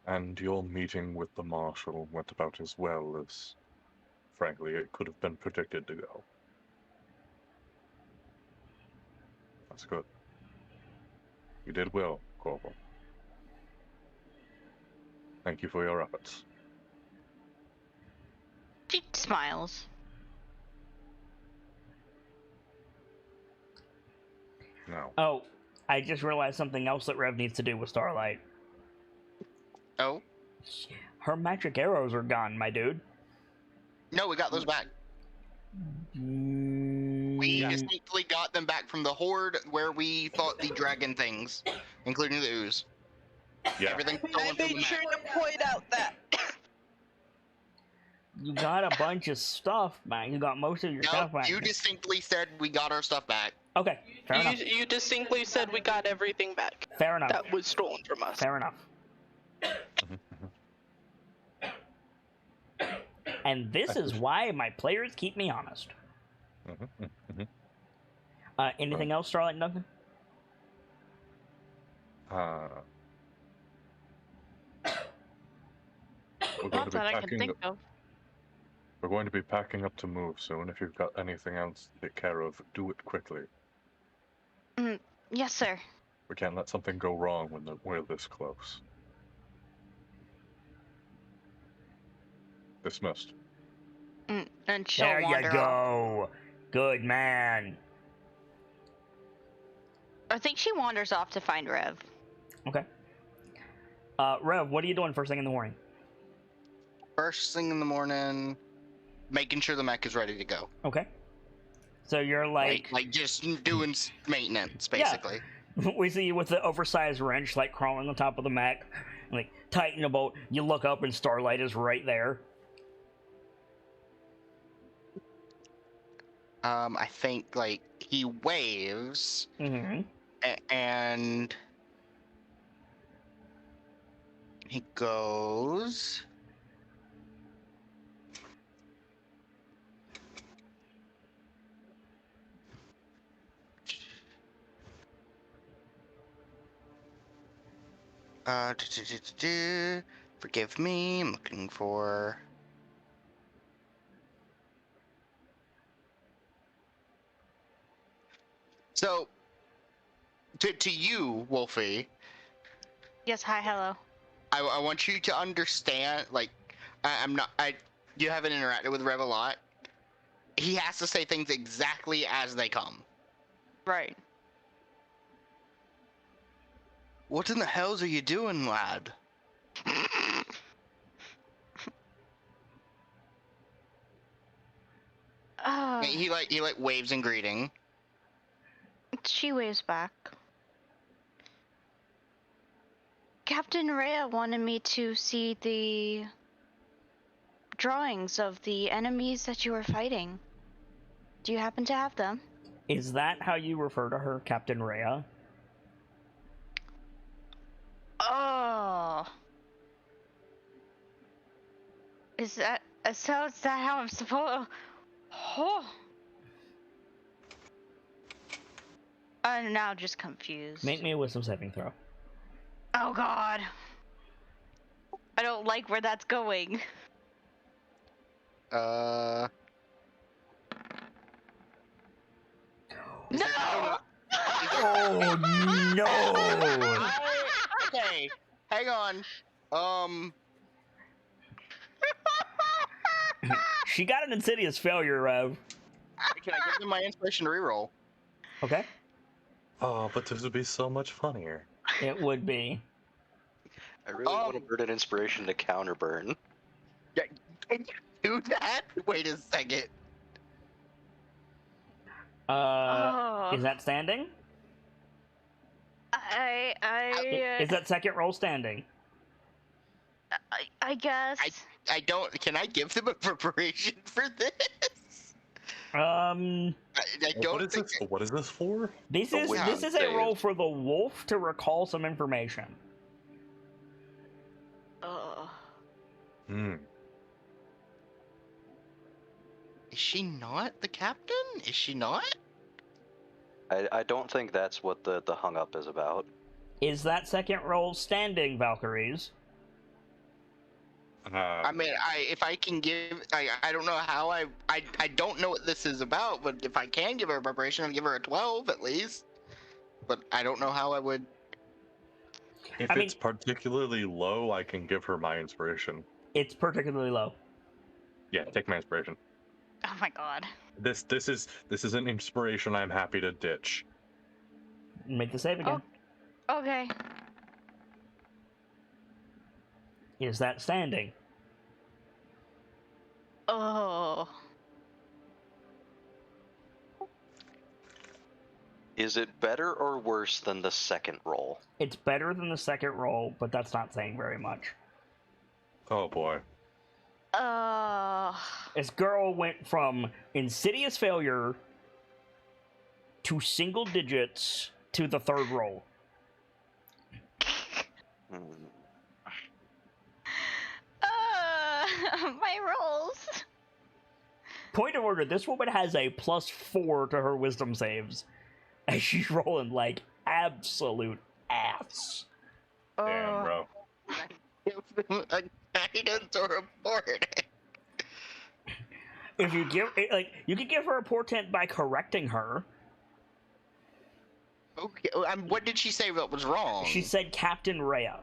and your meeting with the marshal went about as well as, frankly, it could have been predicted to go. That's good. You did well, Corporal. Thank you for your efforts. She smiles. Now, Oh, I just realized something else that Rev needs to do with Starlight. Oh, Her magic arrows are gone, my dude. no, we got those back. We distinctly got them back from the horde where we fought the dragon things, including the ooze. yeah. Everything I stolen from the made sure map. to point out that. You got a bunch of stuff back. You got most of your No, stuff back. you distinctly said we got our stuff back. Okay, fair enough. You distinctly said we got everything back Fair enough. that was stolen from us. Fair enough. And this is why my players keep me honest. Anything else, Starlight and Duncan? We're going Not to be that I can packing. think of. We're going to be packing up to move soon. If you've got anything else to take care of, do it quickly. Yes, sir. We can't let something go wrong when we're this close. Dismissed. And she'll There you wander off. go. Good man. I think she wanders off to find Rev. Okay. Rev, what are you doing first thing in the morning? First thing in the morning, making sure the mech is ready to go. Okay. So you're like, Like just doing maintenance, basically. we see you with the oversized wrench, like crawling on top of the mech, like tighten the bolt. You look up and Starlight is right there. I think like he waves Mm-hmm. and he goes. Forgive me, I'm looking for. So, to you, Wolfie, Yes, hi, hello. I want you to understand. Like, you haven't interacted with Rev a lot. He has to say things exactly as they come. Right. What in the hells are you doing, lad? He waves in greeting. She waves back. Captain Rhea wanted me to see the drawings of the enemies that you were fighting. Do you happen to have them? Is that how you refer to her, Captain Rhea? Oh. Is that how I'm supposed? Oh. I'm now just confused. Make me a wisdom saving throw. Oh God. I don't like where that's going. Is No! that- Oh no! Okay, hang on. She got an insidious failure, Rev. Can I give them my inspiration reroll? Okay. Oh, but this would be so much funnier. It would be. I really want to burn an inspiration to counter burn. Can you do that? Wait a second. Is that standing? Is that second roll standing? I guess. I don't. Can I give them a preparation for this? I don't What is think. this? What is this for? This A is wisdom a save. roll for the wolf to recall some information. Hmm. Is she not the captain? Is she not? I don't think that's what the hung up is about. Is that second roll standing, Valkyries? I mean, if I can give, I don't know how I don't know what this is about, but if I can give her a preparation, I'll give her a 12 at least. but I don't know how I would. If I mean- it's particularly low, I can give her my inspiration. It's particularly low. Yeah, take my inspiration. Oh my god. This is an inspiration I'm happy to ditch. Make the save again. Okay. Is that standing? Oh. Is it better or worse than the second roll? It's better than the second roll, but that's not saying very much. Oh boy. This girl went from insidious failure to single digits to the third roll. Hmm. My rolls. Point of order, this woman has a +4 to her wisdom saves. And she's rolling like absolute ass. Damn, bro. Give them a guidance or a report. If you give you could give her a portent by correcting her. Okay, what did she say that was wrong? She said Captain Rhea.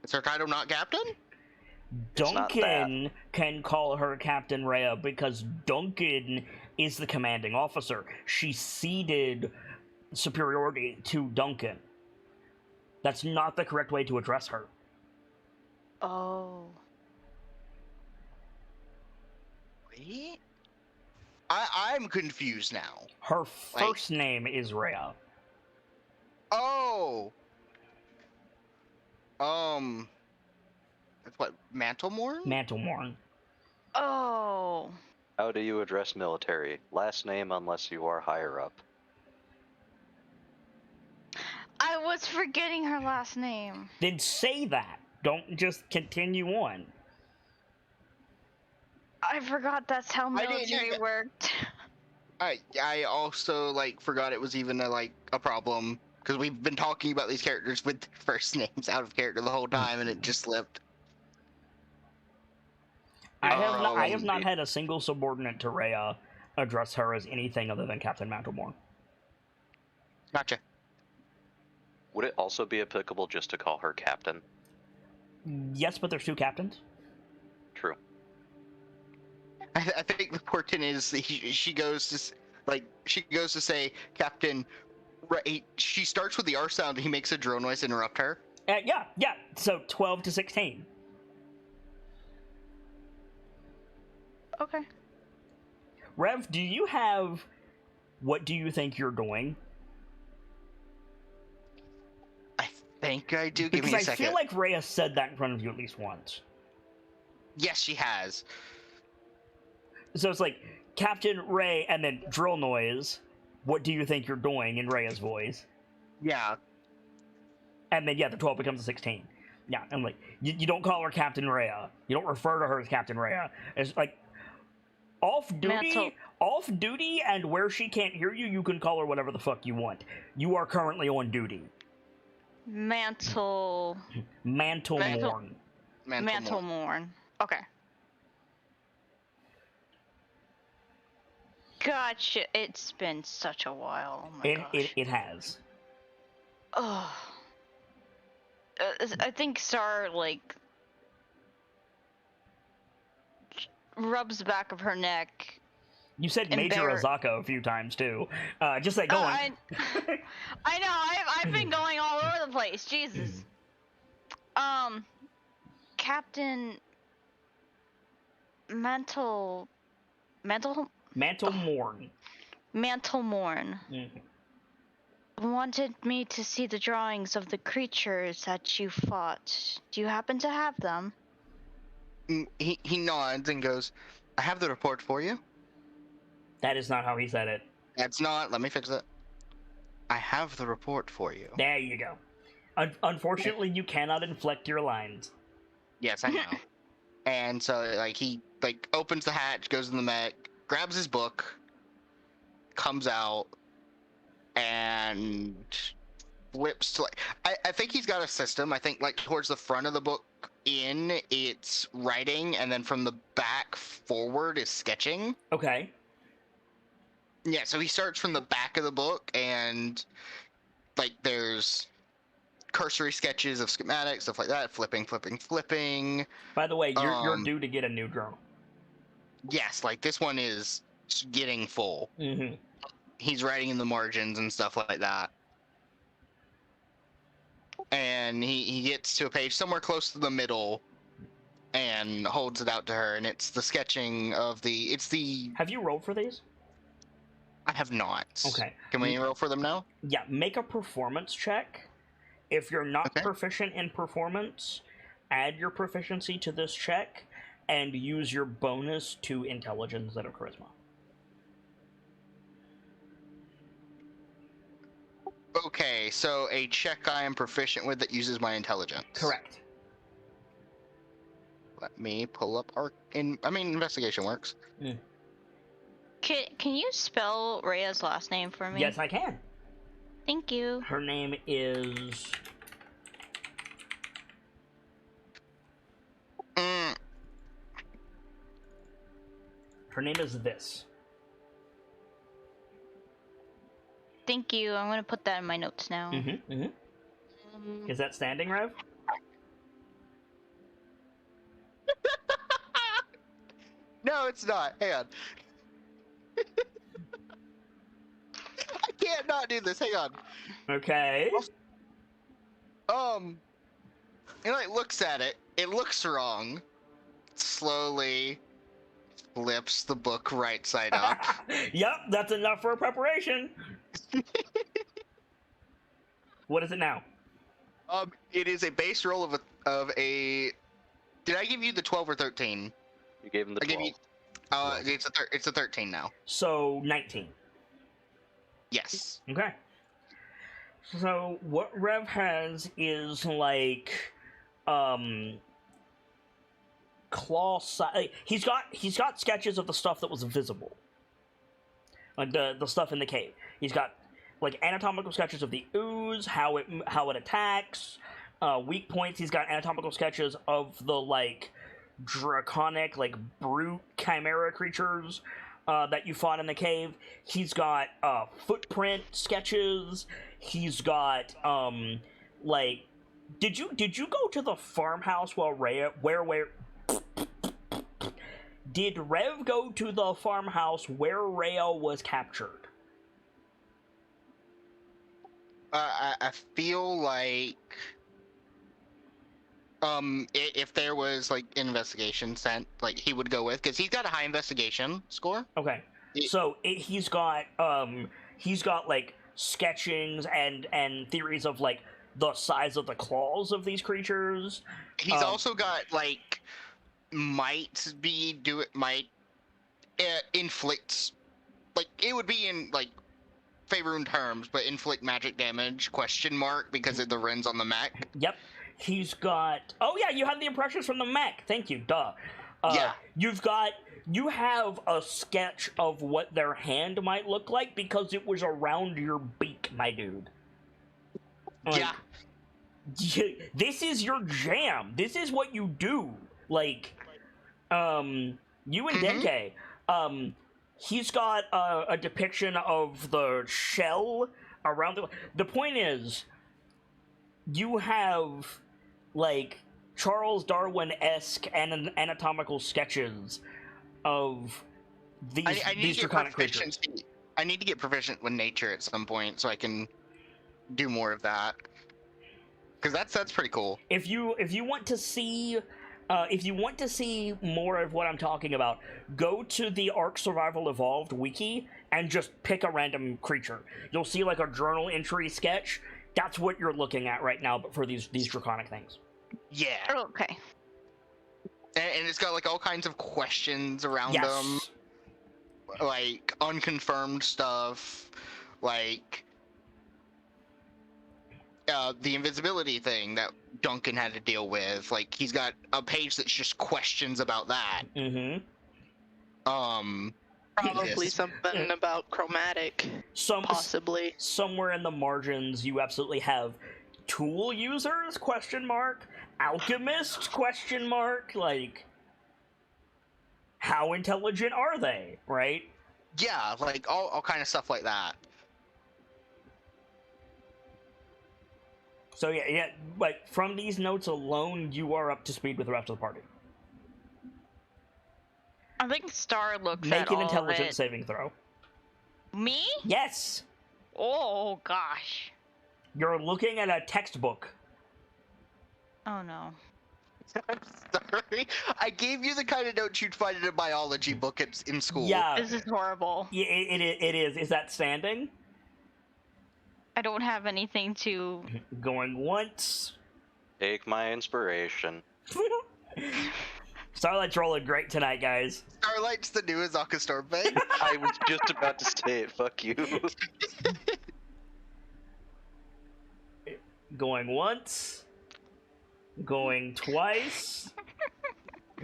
Is her title not captain? It's not Duncan can call her Captain Rhea because Duncan is the commanding officer. She ceded superiority to Duncan. That's not the correct way to address her. Oh. Wait. I'm confused now. Her first name is Rhea. Oh. It's what, Mantlemorn? Mantlemorn. Oh. How do you address military? Last name unless you are higher up. I was forgetting her last name. Then say that. Don't just continue on. I forgot that's how I didn't military even- worked. I also forgot it was even a problem because we've been talking about these characters with first names out of character the whole time and it just slipped. I have not had a single subordinate to Rhea address her as anything other than Captain Mantlemorn. Gotcha. Would it also be applicable just to call her captain? Yes, but there's two captains. True. I think the portent is she goes to say Captain. Right, she starts with the R sound and he makes a drone noise to interrupt her. Yeah. So 12 to 16. Okay. Rev, do you have what do you think you're doing? I think I do. Give Because me a I second. feel like Rhea said that in front of you at least once. Yes, she has. So it's like Captain Ray and then drill noise. What do you think you're doing in Rhea's voice? Yeah. And then, the 12 becomes a 16. Yeah, and like, you don't call her Captain Rhea. You don't refer to her as Captain Rhea. It's like, off duty, and where she can't hear you, you can call her whatever the fuck you want. You are currently on duty. Mantlemorn. Mantlemorn. Okay. Gotcha. It's been such a while. Oh my gosh. It has. Oh. I think Star rubs the back of her neck. You said Major Azaka a few times too. Just like, go on. I know. I've been going all over the place. Jesus. Captain Mantlemorn. Mantlemorn wanted me to see the drawings of the creatures that you fought. Do you happen to have them? He nods and goes, I have the report for you. That is not how he said it. That's not. Let me fix it. I have the report for you. There you go. Unfortunately, you cannot inflect your lines. Yes, I know. And so, he opens the hatch, goes in the mech, grabs his book, comes out, and flips to I think he's got a system. I think towards the front of the book it's writing, and then from the back forward is sketching. Okay. Yeah, so he starts from the back of the book, and like there's cursory sketches of schematics, stuff like that, flipping. By the way, you're due to get a new journal. Yes, like this one is getting full. Mm-hmm. He's writing in the margins and stuff like that. And he gets to a page somewhere close to the middle and holds it out to her, and it's the sketching of the Have you rolled for these? I have not. Okay. Can we roll for them now? Yeah, make a performance check. If you're not Okay. proficient in performance, add your proficiency to this check and use your bonus to intelligence instead of charisma. Okay, so a check I am proficient with that uses my intelligence. Correct. Let me pull up investigation works. Can you spell Rhea's last name for me? Yes, I can. Thank you. Her name is... Her name is this. Thank you. I'm gonna put that in my notes now. Mm-hmm, mm-hmm. Is that standing, Rev? No, it's not. Hang on. I can't not do this. Hang on. Okay. It like looks at it. It looks wrong. Slowly flips the book right side up. Yep, that's enough for a preparation. What is it now? It is a base roll of a. Did I give you the 12 or 13? You gave him the I 12. gave you. It's a 13 now. So 19. Yes. Okay. So what Rev has is like claw size. He's got sketches of the stuff that was visible, like the stuff in the cave. He's got like anatomical sketches of the ooze, how it attacks, weak points. He's got anatomical sketches of the like draconic, like brute chimera creatures that you fought in the cave. He's got footprint sketches. He's got like did you go to the farmhouse while where did Rev go to the farmhouse where Rhea was captured? I feel like if there was like investigation sent, like he would go with, because he's got a high investigation score. Okay, so he's got like sketchings and theories of like the size of the claws of these creatures. He's also got like inflict, like it would be in like Faerun terms, but inflict magic damage ? Because of the runes on the mech. Yep. He's got... Oh, yeah, you have the impressions from the mech. Thank you, duh. Yeah. You have a sketch of what their hand might look like because it was around your beak, my dude. Like, yeah. This is your jam. This is what you do. Like, you and Denke, he's got a depiction of the shell around the point is, you have like Charles Darwin-esque and anatomical sketches of these draconic creatures. I need to get proficient with nature at some point so I can do more of that. Because that's pretty cool. If you want to see more of what I'm talking about, go to the Ark Survival Evolved wiki and just pick a random creature. You'll see like a journal entry sketch. That's what you're looking at right now, but for these draconic things. Yeah. Okay. And it's got like all kinds of questions around Yes. them. Like unconfirmed stuff. Like the invisibility thing that Duncan had to deal with. Like he's got a page that's just questions about that. Mm-hmm. Probably something about chromatic. Possibly. Somewhere in the margins, you absolutely have tool users, ? Alchemists, ? Like, how intelligent are they, right? Yeah, like all kind of stuff like that. So yeah, like from these notes alone, you are up to speed with the rest of the party. I think Star looks Make at an all intelligence of it. saving throw. Me? Yes. Oh gosh. You're looking at a textbook. Oh no. I'm sorry. I gave you the kind of notes you'd find in a biology book in school. Yeah. This is horrible. Yeah, it is. Is that standing? I don't have anything to... Going once. Take my inspiration. Starlight's rolling great tonight, guys. Starlight's the newest Akastor bag. I was just about to say it. Fuck you. Going once. Going twice.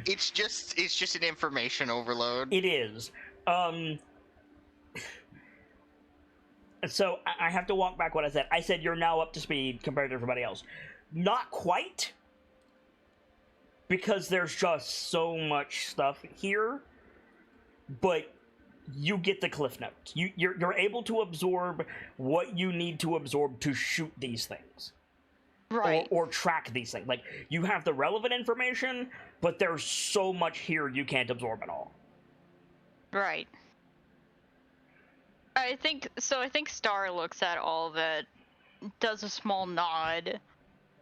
It's just an information overload. It is. So I have to walk back what I said. I said you're now up to speed compared to everybody else. Not quite, because there's just so much stuff here. But you get the cliff notes. You're able to absorb what you need to absorb to shoot these things. Right. Or track these things. Like, you have the relevant information, but there's so much here you can't absorb at all. Right. I think Star looks at all of it, does a small nod,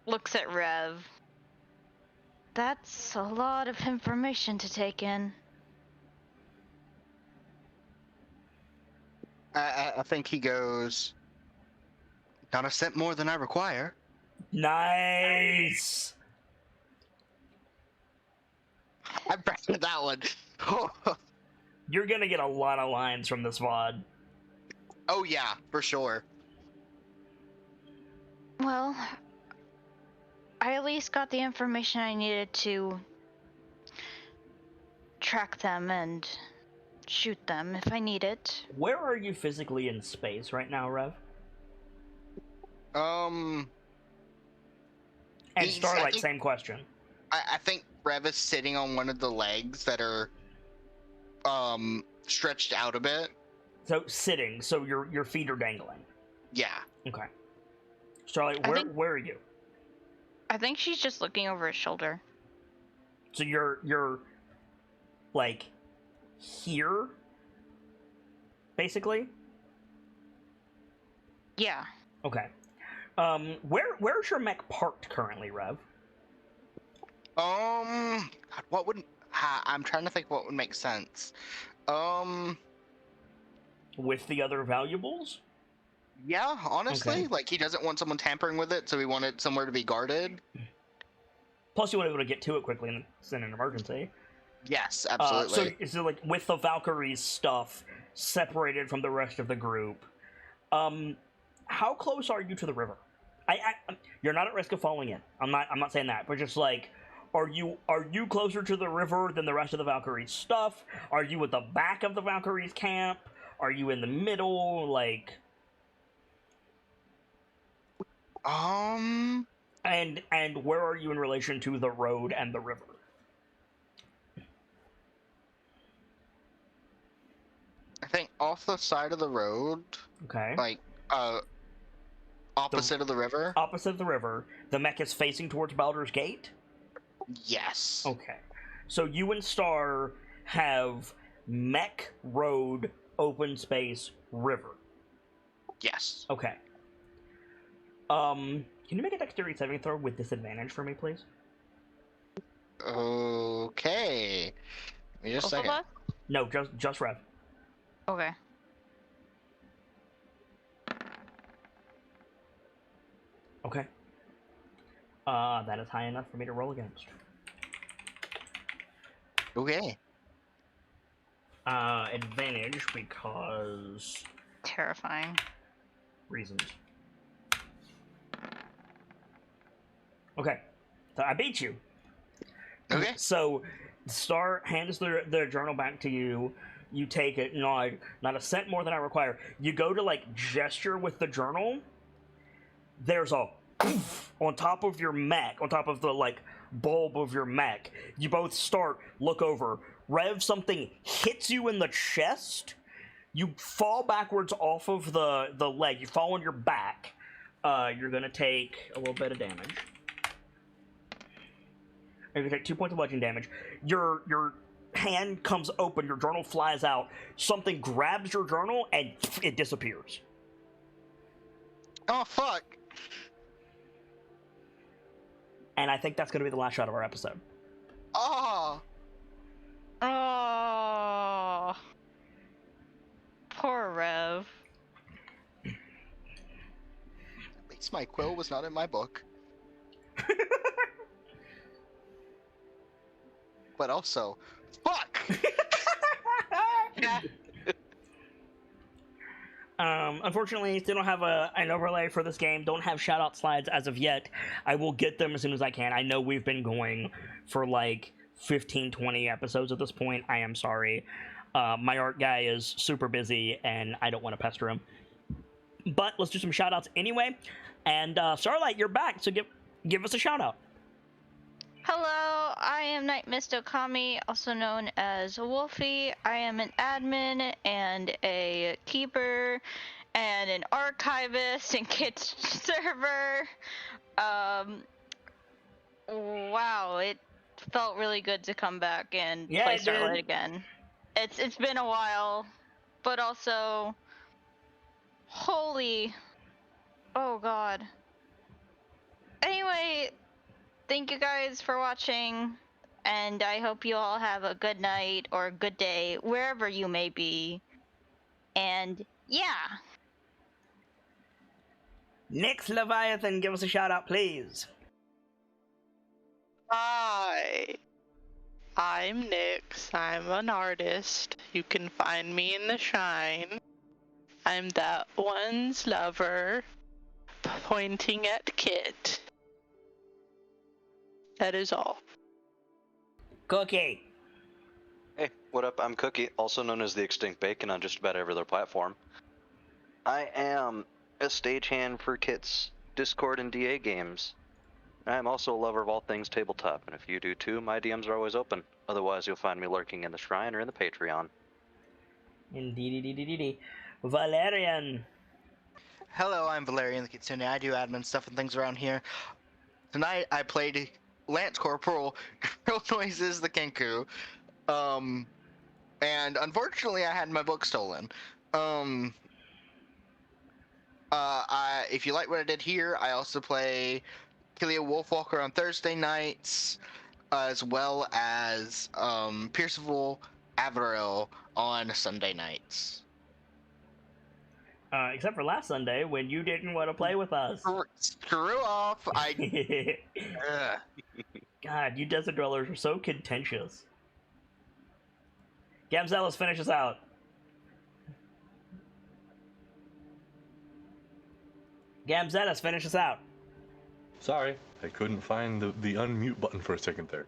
looks at Rev. That's a lot of information to take in. I think he goes, not a cent more than I require. Nice! I'm proud of that one. You're gonna get a lot of lines from this VOD. Oh yeah, for sure. Well, I at least got the information I needed to track them and shoot them if I need it. Where are you physically in space right now, Rev? And Starlight, same question. I think Rev is sitting on one of the legs that are stretched out a bit. So sitting, so your feet are dangling. Yeah. Okay. Starlight, where are you? I think she's just looking over his shoulder. So you're like here, basically? Yeah. Okay. Where's your mech parked currently, Rev? God, what would I'm trying to think what would make sense. With the other valuables? Yeah, honestly, Okay. like he doesn't want someone tampering with it, so he wanted somewhere to be guarded. Plus, you want to be able to get to it quickly in an emergency. Yes, absolutely. So like with the Valkyrie's stuff separated from the rest of the group, how close are you to the river? You're not at risk of falling in. I'm not saying that, but just like, are you closer to the river than the rest of the Valkyrie's stuff? Are you at the back of the Valkyrie's camp? Are you in the middle? Like, and where are you in relation to the road and the river? I think off the side of the road. Okay. Like, opposite of the river. Opposite of the river. The mech is facing towards Baldur's Gate? Yes. Okay. So you and Star have mech, road, open space, river. Yes. Okay. Can you make a dexterity saving throw with disadvantage for me, please? Okay. Give me just a second. No, just Rev. Okay. Okay. That is high enough for me to roll against. Okay. Advantage because Terrifying. reasons. Okay. So I beat you. Okay. So Star hands the journal back to you. You take it. No, not a cent more than I require. You go to like gesture with the journal. There's a on top of your mech, on top of the like bulb of your mech. You both look over. Rev, something hits you in the chest. You fall backwards off of the leg. You fall on your back. You're gonna take a little bit of damage. You're gonna take 2 points of bludgeoning damage. Your hand comes open. Your journal flies out. Something grabs your journal and it disappears. Oh, fuck. And I think that's gonna be the last shot of our episode. Oh. Oh. Poor Rev. At least my quill was not in my book. But also, fuck! Unfortunately, still don't have an overlay for this game. Don't have shout-out slides as of yet. I will get them as soon as I can. I know we've been going for like 15, 20 episodes at this point. I am sorry. My art guy is super busy, and I don't want to pester him. But let's do some shout-outs anyway. And Starlight, you're back, so give us a shout-out. Hello, I am Night Mist Okami, also known as Wolfie. I am an admin and a keeper and an archivist in Kit's server. Wow, it felt really good to come back and play Starlight again. It's been a while, but also, holy, oh god. Anyway, thank you guys for watching, and I hope you all have a good night or a good day, wherever you may be. And, yeah. Nyx Leviathan, give us a shout out, please. Hi. I'm Nyx. I'm an artist. You can find me in the Shrine. I'm that one's lover, pointing at Kit. That is all. Cookie. Hey, what up? I'm Cookie, also known as the Extinct Bacon on just about every other platform. I am a stagehand for Kit's Discord and DA games. I'm also a lover of all things tabletop, and if you do too, my DMs are always open. Otherwise, you'll find me lurking in the Shrine or in the Patreon. Indeed. Valerian. Hello, I'm Valerian the Kitsune. I do admin stuff and things around here. Tonight I played Lance Corporal, Girl Noises the Kenku. And unfortunately I had my book stolen. If you like what I did here, I also play Killia Wolfwalker on Thursday nights, as well as Pierceville Averil on Sunday nights. Except for last Sunday when you didn't want to play with us. Screw off! God, you desert dwellers are so contentious. Gamzelis, finish us out. Gamzelis, finish us out. Sorry, I couldn't find the unmute button for a second there.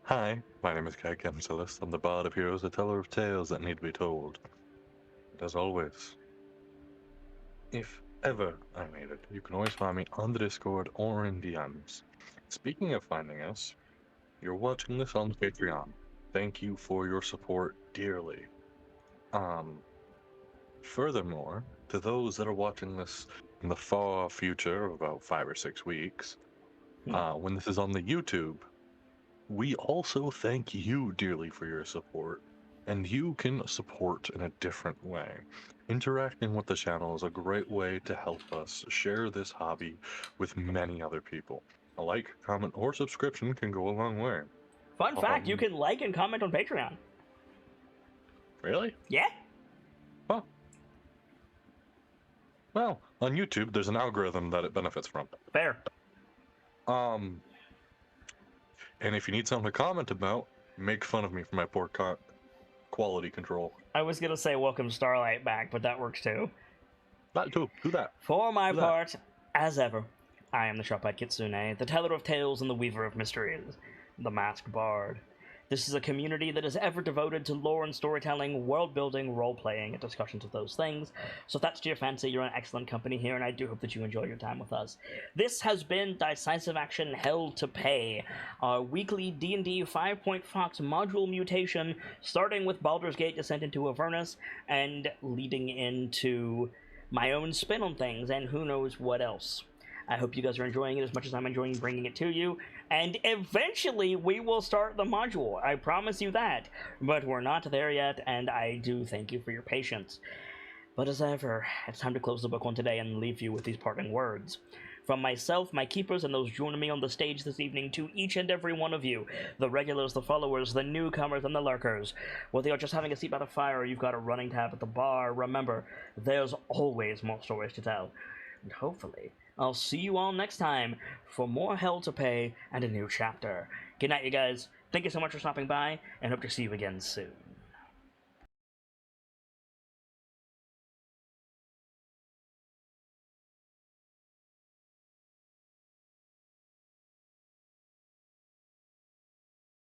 Hi, my name is Kai Gamzelis. I'm the bard of heroes, the teller of tales that need to be told. And as always, if ever I made it, you can always find me on the Discord or in DMs. Speaking of finding us, you're watching this on Patreon. Thank you for your support dearly. Furthermore, to those that are watching this in the far future of about 5 or 6 weeks, when this is on the YouTube, we also thank you dearly for your support. And you can support in a different way. Interacting with the channel is a great way to help us share this hobby with many other people. A like, comment, or subscription can go a long way. Fun fact, you can like and comment on Patreon. Really? Yeah. Huh. Well, on YouTube, there's an algorithm that it benefits from. Fair. And if you need something to comment about, make fun of me for my poor quality control. I was gonna say welcome Starlight back, but that works too. That too. Do that. For my part, as ever, I am the Shop-Eyed Kitsune, the teller of tales and the weaver of mysteries, the masked bard. This is a community that is ever devoted to lore and storytelling, world building, role playing, and discussions of those things. So if that's to your fancy, you're in excellent company here, and I do hope that you enjoy your time with us. This has been Decisive Action Hell to Pay, our weekly D&D 5-Point Fox module mutation, starting with Baldur's Gate Descent into Avernus, and leading into my own spin on things, and who knows what else. I hope you guys are enjoying it as much as I'm enjoying bringing it to you, and eventually we will start the module, I promise you that, but we're not there yet, and I do thank you for your patience. But as ever, it's time to close the book on today and leave you with these parting words. From myself, my keepers, and those joining me on the stage this evening, to each and every one of you, the regulars, the followers, the newcomers, and the lurkers, whether you're just having a seat by the fire or you've got a running tab at the bar, remember, there's always more stories to tell. And hopefully, I'll see you all next time for more Hell to Pay and a new chapter. Good night, you guys. Thank you so much for stopping by, and hope to see you again soon.